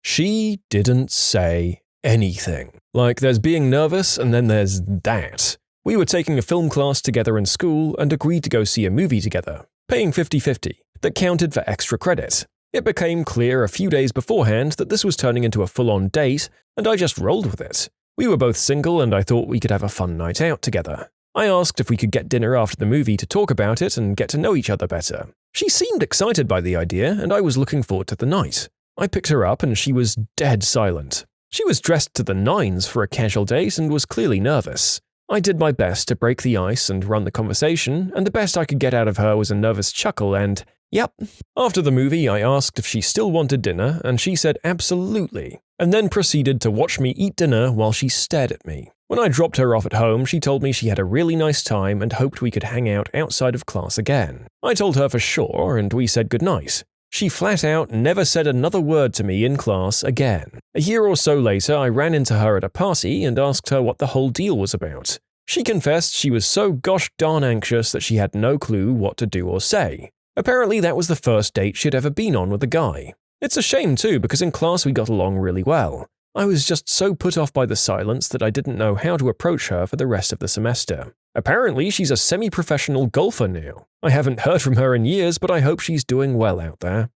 She didn't say anything. Like, there's being nervous and then there's that. We were taking a film class together in school and agreed to go see a movie together, paying 50-50. That counted for extra credit. It became clear a few days beforehand that this was turning into a full-on date, and I just rolled with it. We were both single and I thought we could have a fun night out together. I asked if we could get dinner after the movie to talk about it and get to know each other better. She seemed excited by the idea, and I was looking forward to the night. I picked her up and she was dead silent. She was dressed to the nines for a casual date and was clearly nervous. I did my best to break the ice and run the conversation, and the best I could get out of her was a nervous chuckle and, yep. After the movie, I asked if she still wanted dinner, and she said absolutely, and then proceeded to watch me eat dinner while she stared at me. When I dropped her off at home, she told me she had a really nice time and hoped we could hang out outside of class again. I told her for sure, and we said goodnight. She flat out never said another word to me in class again. A year or so later, I ran into her at a party and asked her what the whole deal was about. She confessed she was so gosh darn anxious that she had no clue what to do or say. Apparently that was the first date she'd ever been on with a guy. It's a shame too, because in class we got along really well. I was just so put off by the silence that I didn't know how to approach her for the rest of the semester. Apparently, she's a semi-professional golfer now. I haven't heard from her in years, but I hope she's doing well out there.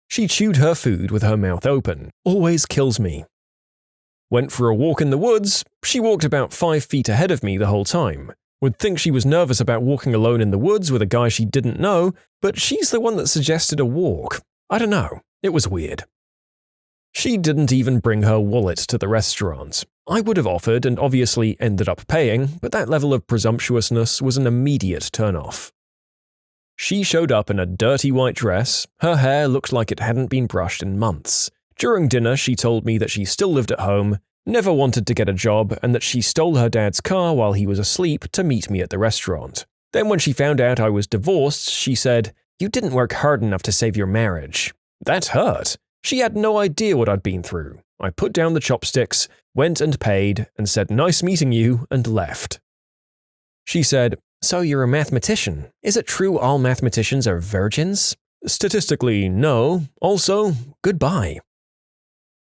She chewed her food with her mouth open. Always kills me. Went for a walk in the woods. She walked about 5 feet ahead of me the whole time. Would think she was nervous about walking alone in the woods with a guy she didn't know, but she's the one that suggested a walk. I don't know. It was weird. She didn't even bring her wallet to the restaurant. I would have offered and obviously ended up paying, but that level of presumptuousness was an immediate turn-off. She showed up in a dirty white dress. Her hair looked like it hadn't been brushed in months. During dinner, she told me that she still lived at home, never wanted to get a job, and that she stole her dad's car while he was asleep to meet me at the restaurant. Then when she found out I was divorced, she said, "You didn't work hard enough to save your marriage." That hurt. She had no idea what I'd been through. I put down the chopsticks, went and paid, and said, "Nice meeting you," and left. She said, "So you're a mathematician. Is it true all mathematicians are virgins?" Statistically, no. Also, goodbye.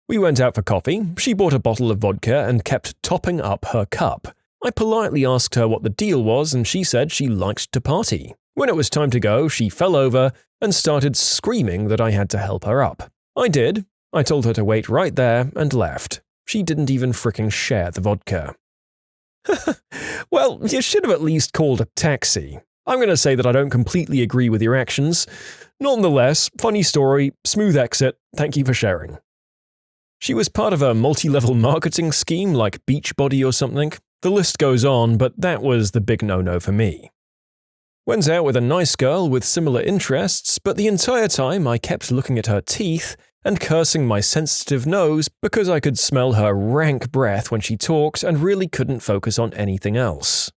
We went out for coffee. She bought a bottle of vodka and kept topping up her cup. I politely asked her what the deal was, and she said she liked to party. When it was time to go, she fell over and started screaming that I had to help her up. I did. I told her to wait right there and left. She didn't even fricking share the vodka. Well, you should have at least called a taxi. I'm going to say that I don't completely agree with your actions. Nonetheless, funny story, smooth exit, thank you for sharing. She was part of a multi-level marketing scheme like Beachbody or something. The list goes on, but that was the big no-no for me. Went out with a nice girl with similar interests, but the entire time I kept looking at her teeth and cursing my sensitive nose because I could smell her rank breath when she talked and really couldn't focus on anything else.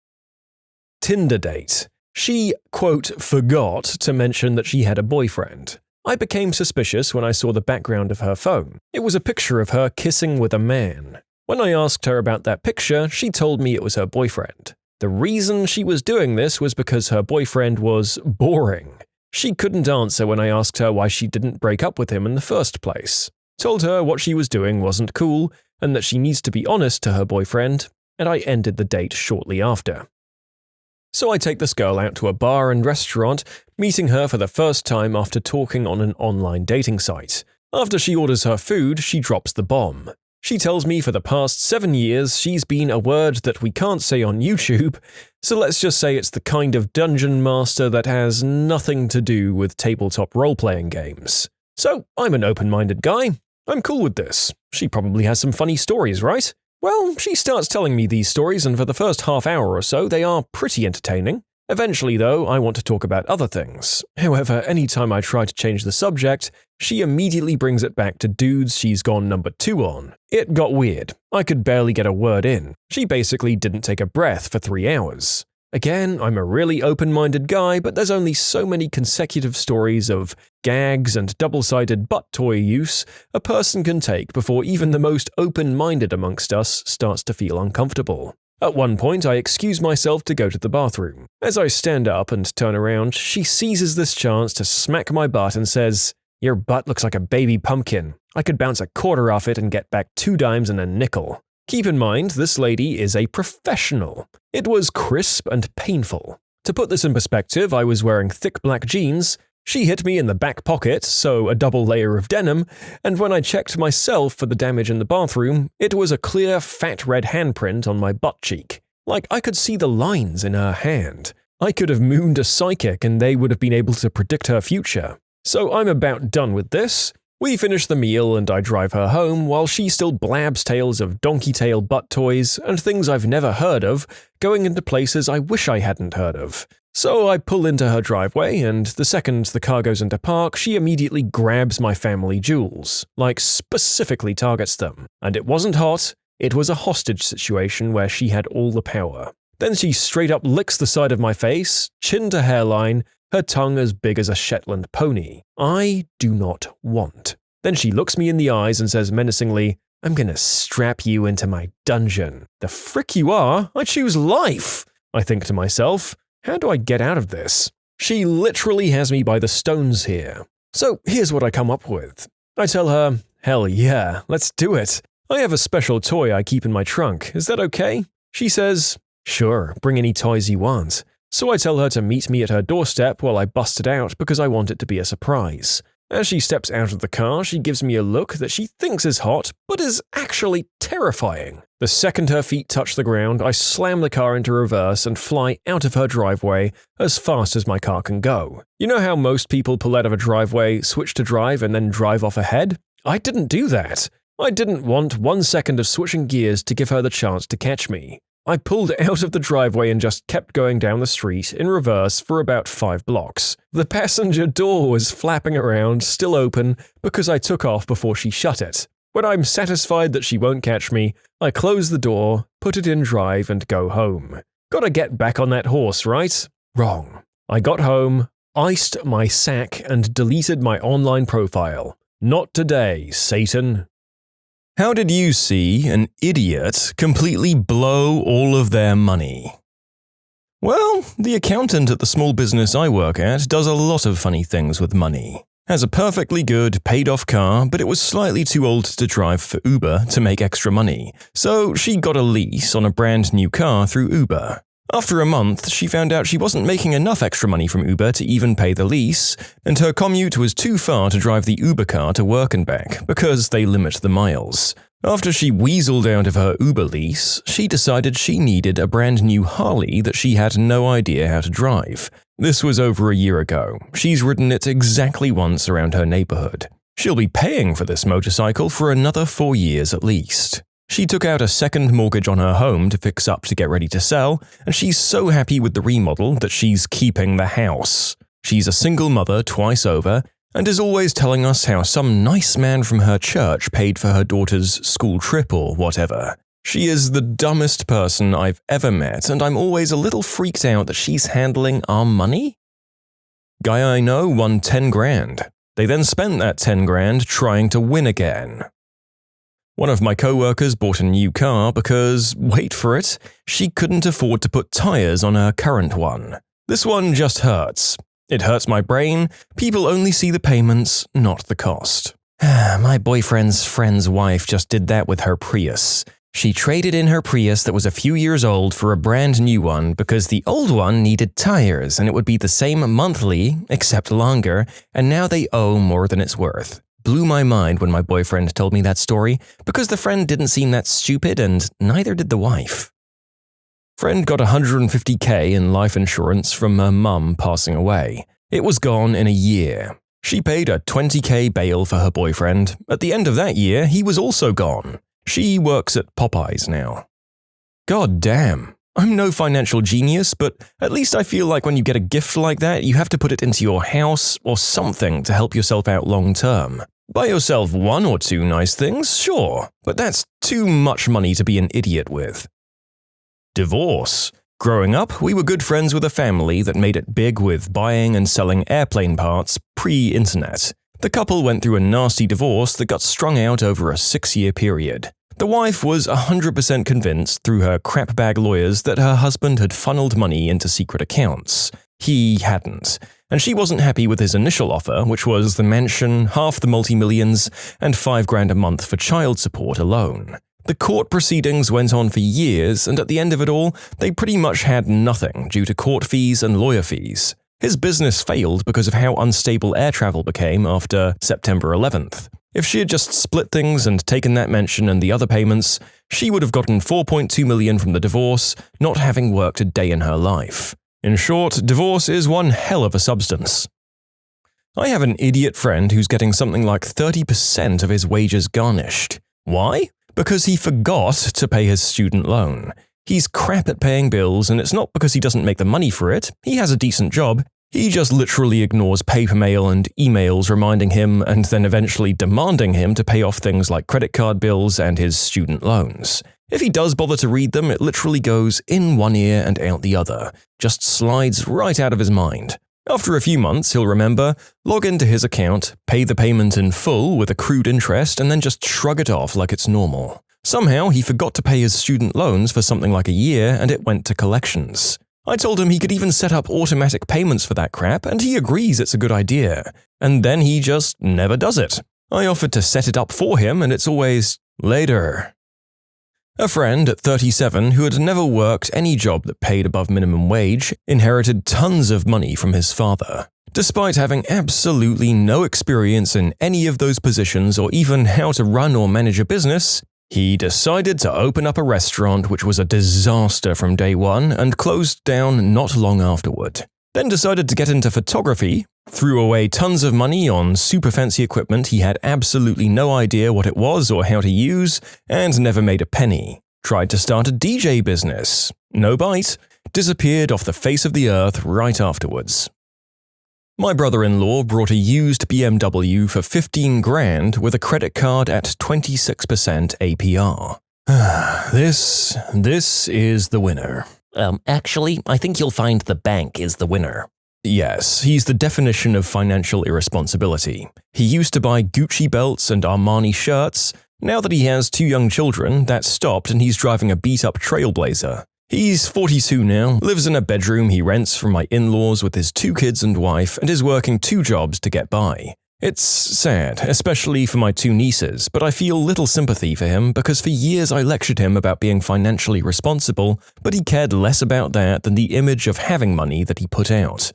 Tinder date. She, quote, forgot to mention that she had a boyfriend. I became suspicious when I saw the background of her phone. It was a picture of her kissing with a man. When I asked her about that picture, she told me it was her boyfriend. The reason she was doing this was because her boyfriend was boring. She couldn't answer when I asked her why she didn't break up with him in the first place. Told her what she was doing wasn't cool and that she needs to be honest to her boyfriend, and I ended the date shortly after. So I take this girl out to a bar and restaurant, meeting her for the first time after talking on an online dating site. After she orders her food, she drops the bomb. She tells me for the past 7 years she's been a word that we can't say on YouTube, so let's just say it's the kind of dungeon master that has nothing to do with tabletop role-playing games. So I'm an open-minded guy. I'm cool with this. She probably has some funny stories, right? Well, she starts telling me these stories, and for the first half hour or so, they are pretty entertaining. Eventually, though, I want to talk about other things. However, anytime I try to change the subject, she immediately brings it back to dudes she's gone number 2 on. It got weird. I could barely get a word in. She basically didn't take a breath for 3 hours. Again, I'm a really open-minded guy, but there's only so many consecutive stories of gags and double-sided butt toy use a person can take before even the most open-minded amongst us starts to feel uncomfortable. At one point, I excuse myself to go to the bathroom. As I stand up and turn around, she seizes this chance to smack my butt and says, "Your butt looks like a baby pumpkin. I could bounce a quarter off it and get back 2 dimes and a nickel." Keep in mind, this lady is a professional. It was crisp and painful. To put this in perspective, I was wearing thick black jeans. She hit me in the back pocket, so a double layer of denim, and when I checked myself for the damage in the bathroom, it was a clear, fat red handprint on my butt cheek. Like I could see the lines in her hand. I could have mooned a psychic and they would have been able to predict her future. So I'm about done with this. We finish the meal and I drive her home while she still blabs tales of donkey tail butt toys and things I've never heard of, going into places I wish I hadn't heard of. So I pull into her driveway, and the second the car goes into park, she immediately grabs my family jewels, like specifically targets them. And it wasn't hot, it was a hostage situation where she had all the power. Then she straight up licks the side of my face, chin to hairline, her tongue as big as a Shetland pony. I do not want. Then she looks me in the eyes and says menacingly, "I'm gonna strap you into my dungeon." The frick you are? I choose life! I think to myself. How do I get out of this? She literally has me by the stones here. So here's what I come up with. I tell her, "Hell yeah, let's do it. I have a special toy I keep in my trunk. Is that okay?" She says, "Sure, bring any toys you want." So I tell her to meet me at her doorstep while I bust it out because I want it to be a surprise. As she steps out of the car, she gives me a look that she thinks is hot, but is actually terrifying. The second her feet touch the ground, I slam the car into reverse and fly out of her driveway as fast as my car can go. You know how most people pull out of a driveway, switch to drive, and then drive off ahead? I didn't do that. I didn't want 1 second of switching gears to give her the chance to catch me. I pulled out of the driveway and just kept going down the street in reverse for about 5 blocks. The passenger door was flapping around, still open, because I took off before she shut it. When I'm satisfied that she won't catch me, I close the door, put it in drive, and go home. Gotta get back on that horse, right? Wrong. I got home, iced my sack, and deleted my online profile. Not today, Satan. How did you see an idiot completely blow all of their money? Well, the accountant at the small business I work at does a lot of funny things with money. Has a perfectly good, paid-off car, but it was slightly too old to drive for Uber to make extra money, so she got a lease on a brand new car through Uber. After a month, she found out she wasn't making enough extra money from Uber to even pay the lease, and her commute was too far to drive the Uber car to work and back because they limit the miles. After she weaseled out of her Uber lease, she decided she needed a brand new Harley that she had no idea how to drive. This was over a year ago. She's ridden it exactly once around her neighborhood. She'll be paying for this motorcycle for another 4 years at least. She took out a second mortgage on her home to fix up to get ready to sell, and she's so happy with the remodel that she's keeping the house. She's a single mother twice over, and is always telling us how some nice man from her church paid for her daughter's school trip or whatever. She is the dumbest person I've ever met, and I'm always a little freaked out that she's handling our money. Guy I know won 10 grand. They then spent that 10 grand trying to win again. One of my coworkers bought a new car because, wait for it, she couldn't afford to put tires on her current one. This one just hurts. It hurts my brain. People only see the payments, not the cost. My boyfriend's friend's wife just did that with her Prius. She traded in her Prius that was a few years old for a brand new one because the old one needed tires and it would be the same monthly, except longer, and now they owe more than it's worth. Blew my mind when my boyfriend told me that story because the friend didn't seem that stupid and neither did the wife. Friend got $150K in life insurance from her mum passing away. It was gone in a year. She paid a $20K bail for her boyfriend. At the end of that year, he was also gone. She works at Popeyes now. God damn. I'm no financial genius, but at least I feel like when you get a gift like that, you have to put it into your house or something to help yourself out long term. Buy yourself 1 or 2 nice things, sure, but that's too much money to be an idiot with. Divorce. Growing up, we were good friends with a family that made it big with buying and selling airplane parts pre-internet. The couple went through a nasty divorce that got strung out over a 6-year period. The wife was 100% convinced through her crapbag lawyers that her husband had funneled money into secret accounts. He hadn't, and she wasn't happy with his initial offer, which was the mansion, half the multi-millions, and $5 grand a month for child support alone. The court proceedings went on for years, and at the end of it all, they pretty much had nothing due to court fees and lawyer fees. His business failed because of how unstable air travel became after September 11th. If she had just split things and taken that mansion and the other payments, she would have gotten $4.2 million from the divorce, not having worked a day in her life. In short, divorce is one hell of a substance. I have an idiot friend who's getting something like 30% of his wages garnished. Why? Because he forgot to pay his student loan. He's crap at paying bills, and it's not because he doesn't make the money for it. He has a decent job. He just literally ignores paper mail and emails reminding him and then eventually demanding him to pay off things like credit card bills and his student loans. If he does bother to read them, it literally goes in one ear and out the other. Just slides right out of his mind. After a few months, he'll remember, log into his account, pay the payment in full with accrued interest, and then just shrug it off like it's normal. Somehow, he forgot to pay his student loans for something like a year, and it went to collections. I told him he could even set up automatic payments for that crap, and he agrees it's a good idea. And then he just never does it. I offered to set it up for him, and it's always, later. A friend at 37 who had never worked any job that paid above minimum wage inherited tons of money from his father. Despite having absolutely no experience in any of those positions or even how to run or manage a business, he decided to open up a restaurant which was a disaster from day one and closed down not long afterward. Then decided to get into photography, threw away tons of money on super fancy equipment he had absolutely no idea what it was or how to use, and never made a penny. Tried to start a DJ business. No bite. Disappeared off the face of the earth right afterwards. My brother-in-law brought a used BMW for 15 grand with a credit card at 26% APR. This is the winner. Actually, I think you'll find the bank is the winner. Yes, he's the definition of financial irresponsibility. He used to buy Gucci belts and Armani shirts. Now that he has 2 young children, that stopped and he's driving a beat-up Trailblazer. He's 42 now, lives in a bedroom he rents from my in-laws with his 2 kids and wife, and is working 2 jobs to get by. It's sad, especially for my 2 nieces, but I feel little sympathy for him because for years I lectured him about being financially responsible, but he cared less about that than the image of having money that he put out.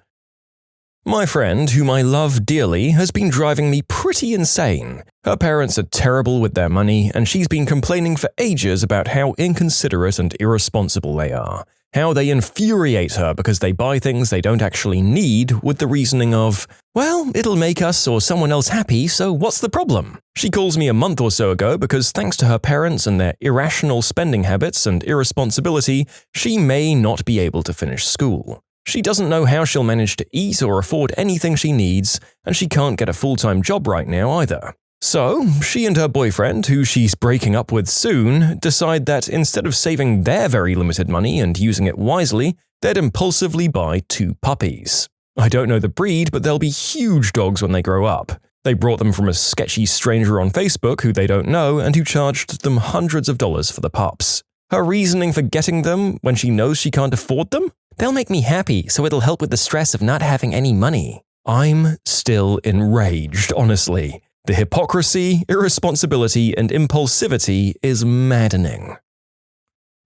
My friend, whom I love dearly, has been driving me pretty insane. Her parents are terrible with their money, and she's been complaining for ages about how inconsiderate and irresponsible they are. How they infuriate her because they buy things they don't actually need with the reasoning of, well, it'll make us or someone else happy, so what's the problem? She calls me a month or so ago because thanks to her parents and their irrational spending habits and irresponsibility, she may not be able to finish school. She doesn't know how she'll manage to eat or afford anything she needs, and she can't get a full-time job right now either. So, she and her boyfriend, who she's breaking up with soon, decide that instead of saving their very limited money and using it wisely, they'd impulsively buy 2 puppies. I don't know the breed, but they'll be huge dogs when they grow up. They brought them from a sketchy stranger on Facebook who they don't know and who charged them hundreds of dollars for the pups. Her reasoning for getting them when she knows she can't afford them? They'll make me happy, so it'll help with the stress of not having any money. I'm still enraged, honestly. The hypocrisy, irresponsibility, and impulsivity is maddening.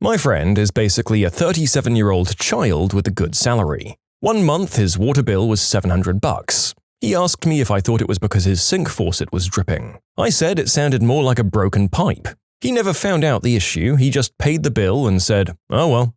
My friend is basically a 37-year-old child with a good salary. One month his water bill was $700. He asked me if I thought it was because his sink faucet was dripping. I said it sounded more like a broken pipe. He never found out the issue, he just paid the bill and said, oh well.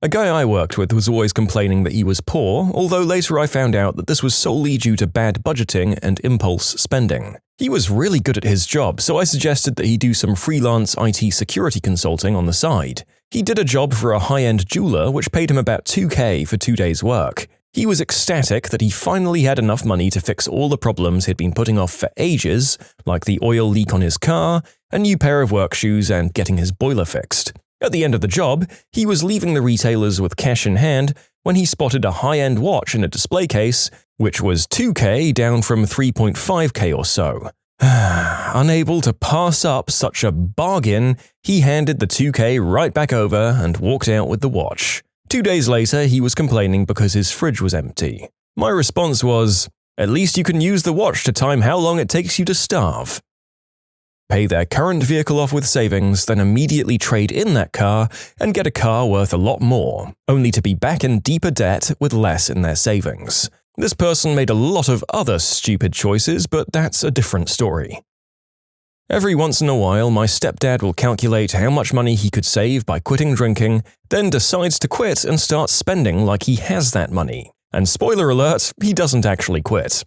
A guy I worked with was always complaining that he was poor, although later I found out that this was solely due to bad budgeting and impulse spending. He was really good at his job, so I suggested that he do some freelance IT security consulting on the side. He did a job for a high-end jeweler which paid him about $2,000 for 2 days' work. He was ecstatic that he finally had enough money to fix all the problems he'd been putting off for ages, like the oil leak on his car, a new pair of work shoes, and getting his boiler fixed. At the end of the job, he was leaving the retailers with cash in hand when he spotted a high-end watch in a display case, which was $2,000 down from $3,500 or so. Unable to pass up such a bargain, he handed the $2,000 right back over and walked out with the watch. 2 days later, he was complaining because his fridge was empty. My response was, at least you can use the watch to time how long it takes you to starve. Pay their current vehicle off with savings, then immediately trade in that car and get a car worth a lot more, only to be back in deeper debt with less in their savings. This person made a lot of other stupid choices, but that's a different story. Every once in a while, my stepdad will calculate how much money he could save by quitting drinking, then decides to quit and starts spending like he has that money. And spoiler alert, he doesn't actually quit.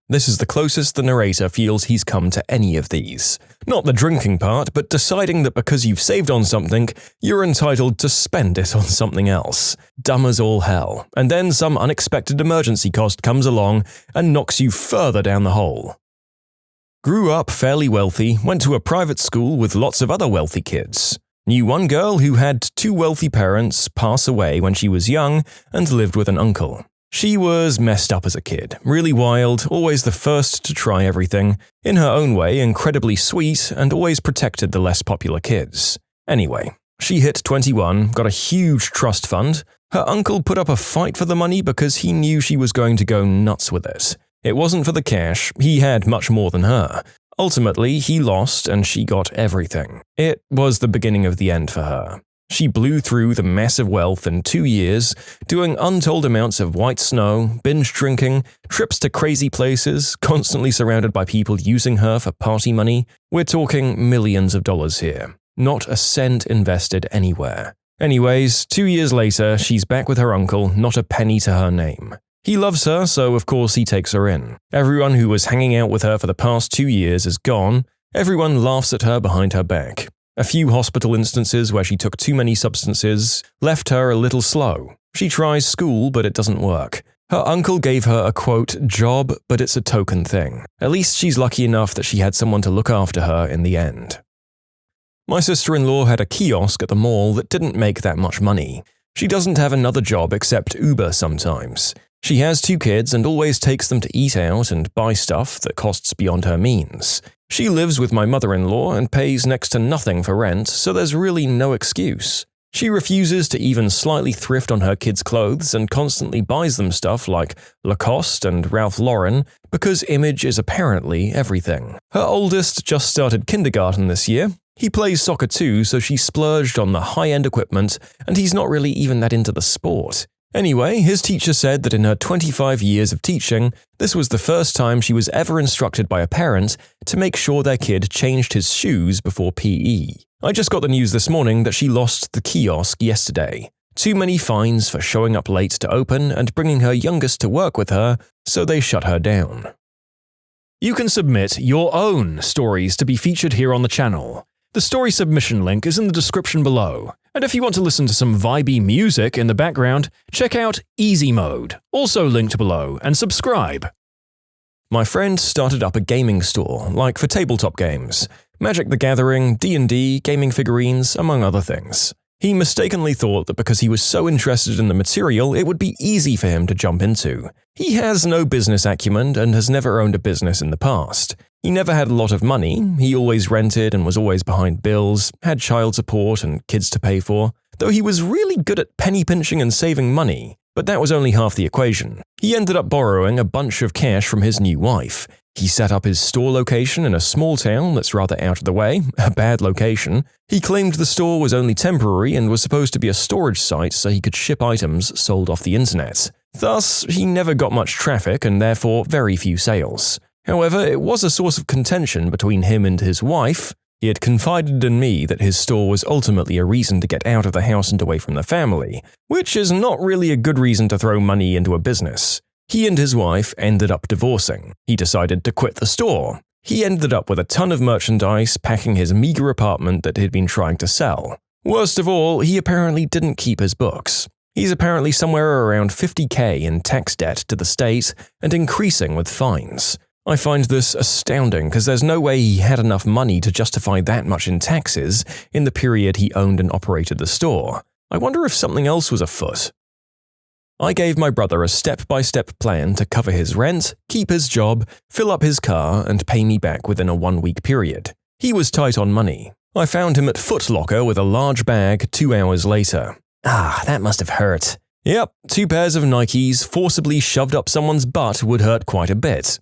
This is the closest the narrator feels he's come to any of these. Not the drinking part, but deciding that because you've saved on something, you're entitled to spend it on something else. Dumb as all hell. And then some unexpected emergency cost comes along and knocks you further down the hole. Grew up fairly wealthy, went to a private school with lots of other wealthy kids. Knew one girl who had 2 wealthy parents pass away when she was young and lived with an uncle. She was messed up as a kid, really wild, always the first to try everything, in her own way incredibly sweet, and always protected the less popular kids. Anyway, she hit 21, got a huge trust fund. Her uncle put up a fight for the money because he knew she was going to go nuts with it. It wasn't for the cash, he had much more than her. Ultimately, he lost and she got everything. It was the beginning of the end for her. She blew through the massive wealth in 2 years, doing untold amounts of white snow, binge drinking, trips to crazy places, constantly surrounded by people using her for party money. We're talking millions of dollars here. Not a cent invested anywhere. Anyways, 2 years later, she's back with her uncle, not a penny to her name. He loves her, so of course he takes her in. Everyone who was hanging out with her for the past 2 years is gone. Everyone laughs at her behind her back. A few hospital instances where she took too many substances left her a little slow. She tries school, but it doesn't work. Her uncle gave her a, quote, job, but it's a token thing. At least she's lucky enough that she had someone to look after her in the end. My sister-in-law had a kiosk at the mall that didn't make that much money. She doesn't have another job except Uber sometimes. She has 2 kids and always takes them to eat out and buy stuff that costs beyond her means. She lives with my mother-in-law and pays next to nothing for rent, so there's really no excuse. She refuses to even slightly thrift on her kids' clothes and constantly buys them stuff like Lacoste and Ralph Lauren because image is apparently everything. Her oldest just started kindergarten this year. He plays soccer too, so she splurged on the high-end equipment, and he's not really even that into the sport. Anyway, his teacher said that in her 25 years of teaching, this was the first time she was ever instructed by a parent to make sure their kid changed his shoes before PE. I just got the news this morning that she lost the kiosk yesterday. Too many fines for showing up late to open and bringing her youngest to work with her, so they shut her down. You can submit your own stories to be featured here on the channel. The story submission link is in the description below. And if you want to listen to some vibey music in the background, check out easymode, also linked below, and subscribe. My friend started up a gaming store, like for tabletop games, Magic the Gathering, D&D, gaming figurines, among other things. He mistakenly thought that because he was so interested in the material, it would be easy for him to jump into. He has no business acumen and has never owned a business in the past. He never had a lot of money, he always rented and was always behind bills, had child support and kids to pay for, though he was really good at penny pinching and saving money. But that was only half the equation. He ended up borrowing a bunch of cash from his new wife. He set up his store location in a small town that's rather out of the way, a bad location. He claimed the store was only temporary and was supposed to be a storage site so he could ship items sold off the internet. Thus, he never got much traffic and therefore very few sales. However, it was a source of contention between him and his wife. He had confided in me that his store was ultimately a reason to get out of the house and away from the family, which is not really a good reason to throw money into a business. He and his wife ended up divorcing. He decided to quit the store. He ended up with a ton of merchandise, packing his meager apartment that he'd been trying to sell. Worst of all, he apparently didn't keep his books. He's apparently somewhere around $50,000 in tax debt to the state and increasing with fines. I find this astounding because there's no way he had enough money to justify that much in taxes in the period he owned and operated the store. I wonder if something else was afoot. I gave my brother a step-by-step plan to cover his rent, keep his job, fill up his car, and pay me back within a 1-week period. He was tight on money. I found him at Foot Locker with a large bag 2 hours later. Ah, that must have hurt. Yep, 2 pairs of Nikes forcibly shoved up someone's butt would hurt quite a bit.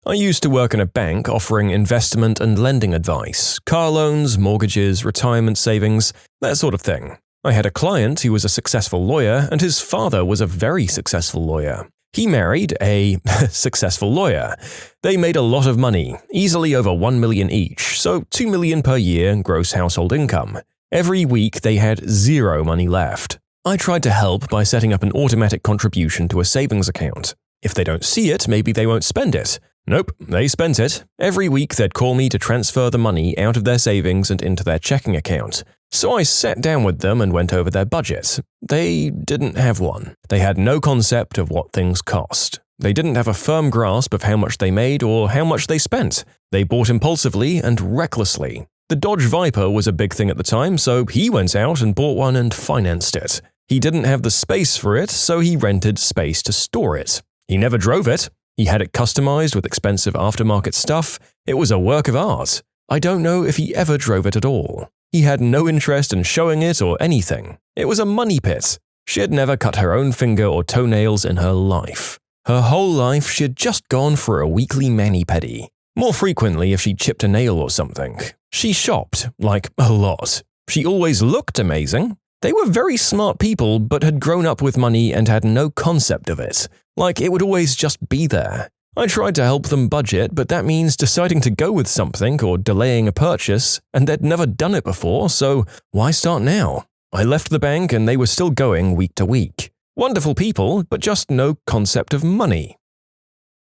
I used to work in a bank offering investment and lending advice, car loans, mortgages, retirement savings, that sort of thing. I had a client who was a successful lawyer, and his father was a very successful lawyer. He married a successful lawyer. They made a lot of money, easily over $1 million each, so $2 million per year gross household income. Every week they had 0 money left. I tried to help by setting up an automatic contribution to a savings account. If they don't see it, maybe they won't spend it. Nope, they spent it. Every week they'd call me to transfer the money out of their savings and into their checking account. So I sat down with them and went over their budget. They didn't have one. They had no concept of what things cost. They didn't have a firm grasp of how much they made or how much they spent. They bought impulsively and recklessly. The Dodge Viper was a big thing at the time, so he went out and bought one and financed it. He didn't have the space for it, so he rented space to store it. He never drove it. He had it customized with expensive aftermarket stuff. It was a work of art. I don't know if he ever drove it at all. He had no interest in showing it or anything. It was a money pit. She had never cut her own finger or toenails in her life. Her whole life she had just gone for a weekly mani-pedi. More frequently if she chipped a nail or something. She shopped, like a lot. She always looked amazing. They were very smart people but had grown up with money and had no concept of it. Like it would always just be there. I tried to help them budget, but that means deciding to go with something or delaying a purchase, and they'd never done it before, so why start now? I left the bank and they were still going week to week. Wonderful people, but just no concept of money.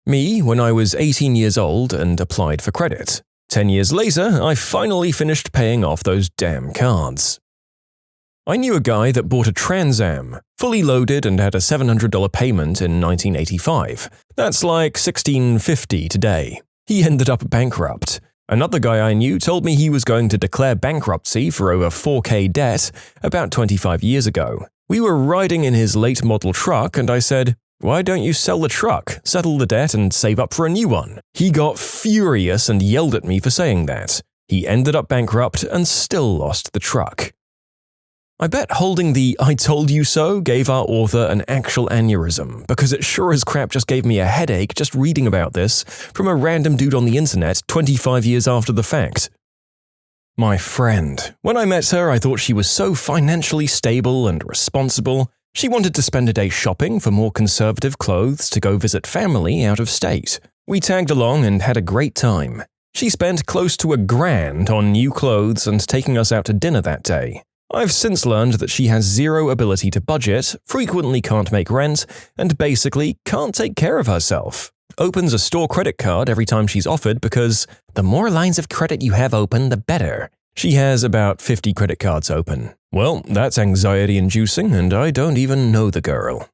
Me, when I was 18 years old and applied for credit. 10 years later, I finally finished paying off those damn cards. I knew a guy that bought a Trans Am, fully loaded and had a $700 payment in 1985. That's like $1,650 today. He ended up bankrupt. Another guy I knew told me he was going to declare bankruptcy for over $4,000 debt about 25 years ago. We were riding in his late model truck and I said, "Why don't you sell the truck, settle the debt and save up for a new one?" He got furious and yelled at me for saying that. He ended up bankrupt and still lost the truck. I bet holding the "I told you so" gave our author an actual aneurysm, because it sure as crap just gave me a headache just reading about this from a random dude on the internet 25 years after the fact. My friend. When I met her, I thought she was so financially stable and responsible. She wanted to spend a day shopping for more conservative clothes to go visit family out of state. We tagged along and had a great time. She spent close to $1,000 on new clothes and taking us out to dinner that day. I've since learned that she has zero ability to budget, frequently can't make rent, and basically can't take care of herself. Opens a store credit card every time she's offered because the more lines of credit you have open, the better. She has about 50 credit cards open. Well, that's anxiety-inducing, and I don't even know the girl.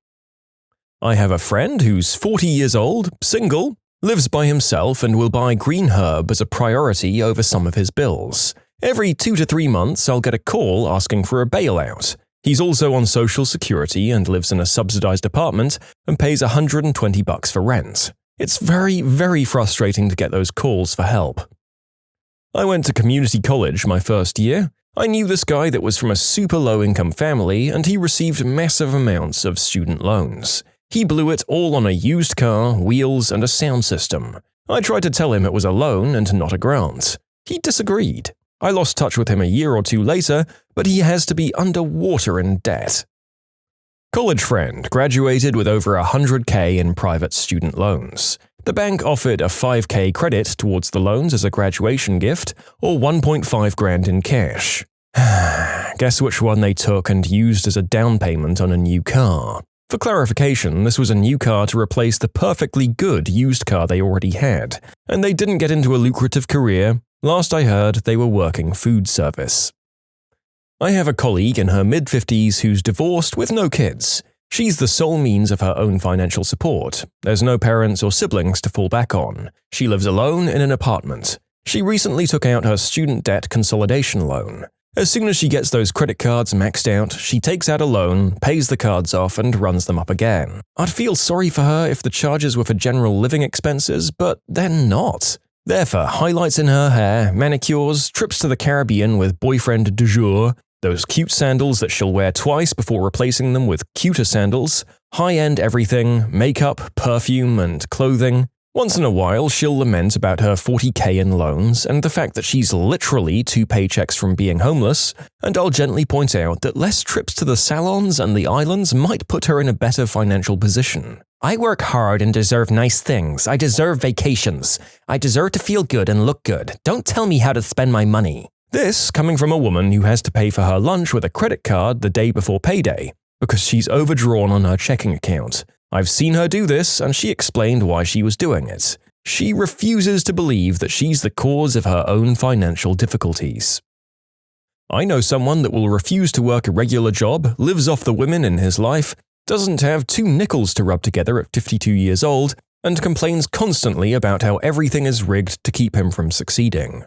I have a friend who's 40 years old, single, lives by himself, and will buy green herb as a priority over some of his bills. Every 2 to 3 months, I'll get a call asking for a bailout. He's also on Social Security and lives in a subsidized apartment and pays $120 for rent. It's very, very frustrating to get those calls for help. I went to community college my first year. I knew this guy that was from a super low-income family and he received massive amounts of student loans. He blew it all on a used car, wheels, and a sound system. I tried to tell him it was a loan and not a grant. He disagreed. I lost touch with him a year or two later, but he has to be underwater in debt. College friend graduated with over $100K in private student loans. The bank offered a $5K credit towards the loans as a graduation gift, or $1.5 grand in cash. Guess which one they took and used as a down payment on a new car. For clarification, this was a new car to replace the perfectly good used car they already had, and they didn't get into a lucrative career. Last I heard, they were working food service. I have a colleague in her mid-50s who's divorced with no kids. She's the sole means of her own financial support. There's no parents or siblings to fall back on. She lives alone in an apartment. She recently took out her student debt consolidation loan. As soon as she gets those credit cards maxed out, she takes out a loan, pays the cards off, and runs them up again. I'd feel sorry for her if the charges were for general living expenses, but they're not. They're for highlights in her hair, manicures, trips to the Caribbean with boyfriend du jour, those cute sandals that she'll wear twice before replacing them with cuter sandals, high-end everything, makeup, perfume, and clothing. Once in a while, she'll lament about her $40K in loans and the fact that she's literally 2 paychecks from being homeless, and I'll gently point out that less trips to the salons and the islands might put her in a better financial position. I work hard and deserve nice things. I deserve vacations. I deserve to feel good and look good. Don't tell me how to spend my money. This coming from a woman who has to pay for her lunch with a credit card the day before payday because she's overdrawn on her checking account. I've seen her do this, and she explained why she was doing it. She refuses to believe that she's the cause of her own financial difficulties. I know someone that will refuse to work a regular job, lives off the women in his life, doesn't have 2 nickels to rub together at 52 years old, and complains constantly about how everything is rigged to keep him from succeeding.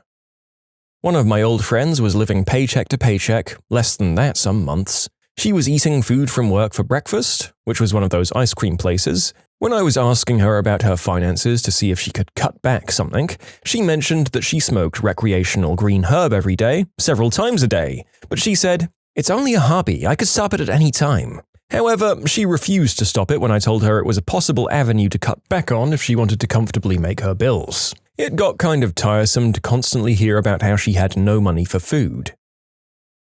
One of my old friends was living paycheck to paycheck, less than that some months. She was eating food from work for breakfast, which was one of those ice cream places. When I was asking her about her finances to see if she could cut back something, she mentioned that she smoked recreational green herb every day, several times a day, but she said, "It's only a hobby, I could stop it at any time." However, she refused to stop it when I told her it was a possible avenue to cut back on if she wanted to comfortably make her bills. It got kind of tiresome to constantly hear about how she had no money for food.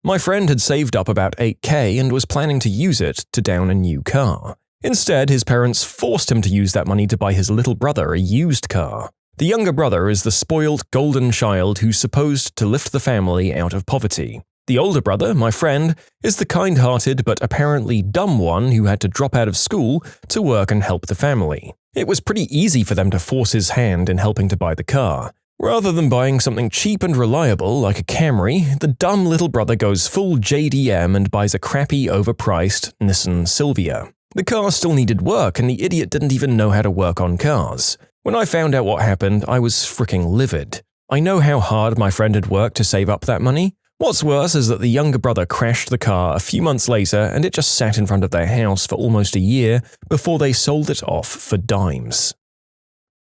My friend had saved up about $8K and was planning to use it to down a new car. Instead, his parents forced him to use that money to buy his little brother a used car. The younger brother is the spoiled golden child who's supposed to lift the family out of poverty. The older brother, my friend, is the kind-hearted but apparently dumb one who had to drop out of school to work and help the family. It was pretty easy for them to force his hand in helping to buy the car. Rather than buying something cheap and reliable like a Camry, the dumb little brother goes full JDM and buys a crappy, overpriced Nissan Silvia. The car still needed work and the idiot didn't even know how to work on cars. When I found out what happened, I was freaking livid. I know how hard my friend had worked to save up that money. What's worse is that the younger brother crashed the car a few months later and it just sat in front of their house for almost a year before they sold it off for dimes.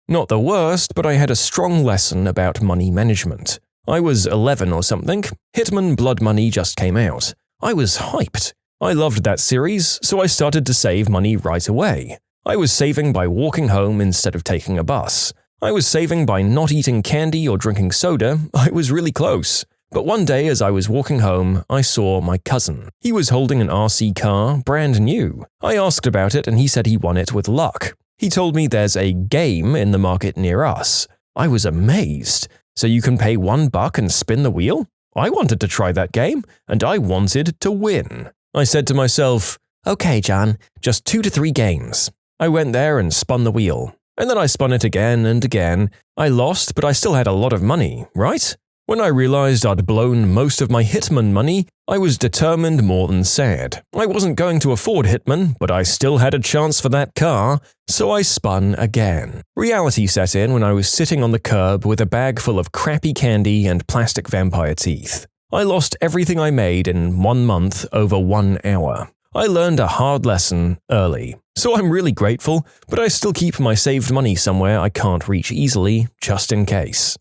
Not the worst, but I had a strong lesson about money management. I was 11 or something. Hitman Blood Money just came out. I was hyped. I loved that series, so I started to save money right away. I was saving by walking home instead of taking a bus. I was saving by not eating candy or drinking soda. I was really close. But one day as I was walking home, I saw my cousin. He was holding an RC car, brand new. I asked about it and he said he won it with luck. He told me there's a game in the market near us. I was amazed. So you can pay $1 and spin the wheel? I wanted to try that game, and I wanted to win. I said to myself, okay, John, just 2 to 3 games. I went there and spun the wheel. And then I spun it again and again. I lost, but I still had a lot of money, right? When I realized I'd blown most of my Hitman money, I was determined more than sad. I wasn't going to afford Hitman, but I still had a chance for that car, so I spun again. Reality set in when I was sitting on the curb with a bag full of crappy candy and plastic vampire teeth. I lost everything I made in 1 month over 1 hour. I learned a hard lesson early. So I'm really grateful, but I still keep my saved money somewhere I can't reach easily, just in case.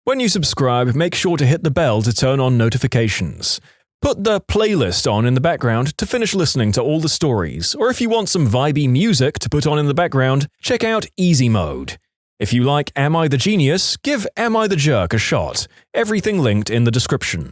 When you subscribe, make sure to hit the bell to turn on notifications. Put the playlist on in the background to finish listening to all the stories, or if you want some vibey music to put on in the background, check out easymode. If you like Am I the Genius, give Am I the Jerk a shot. Everything linked in the description.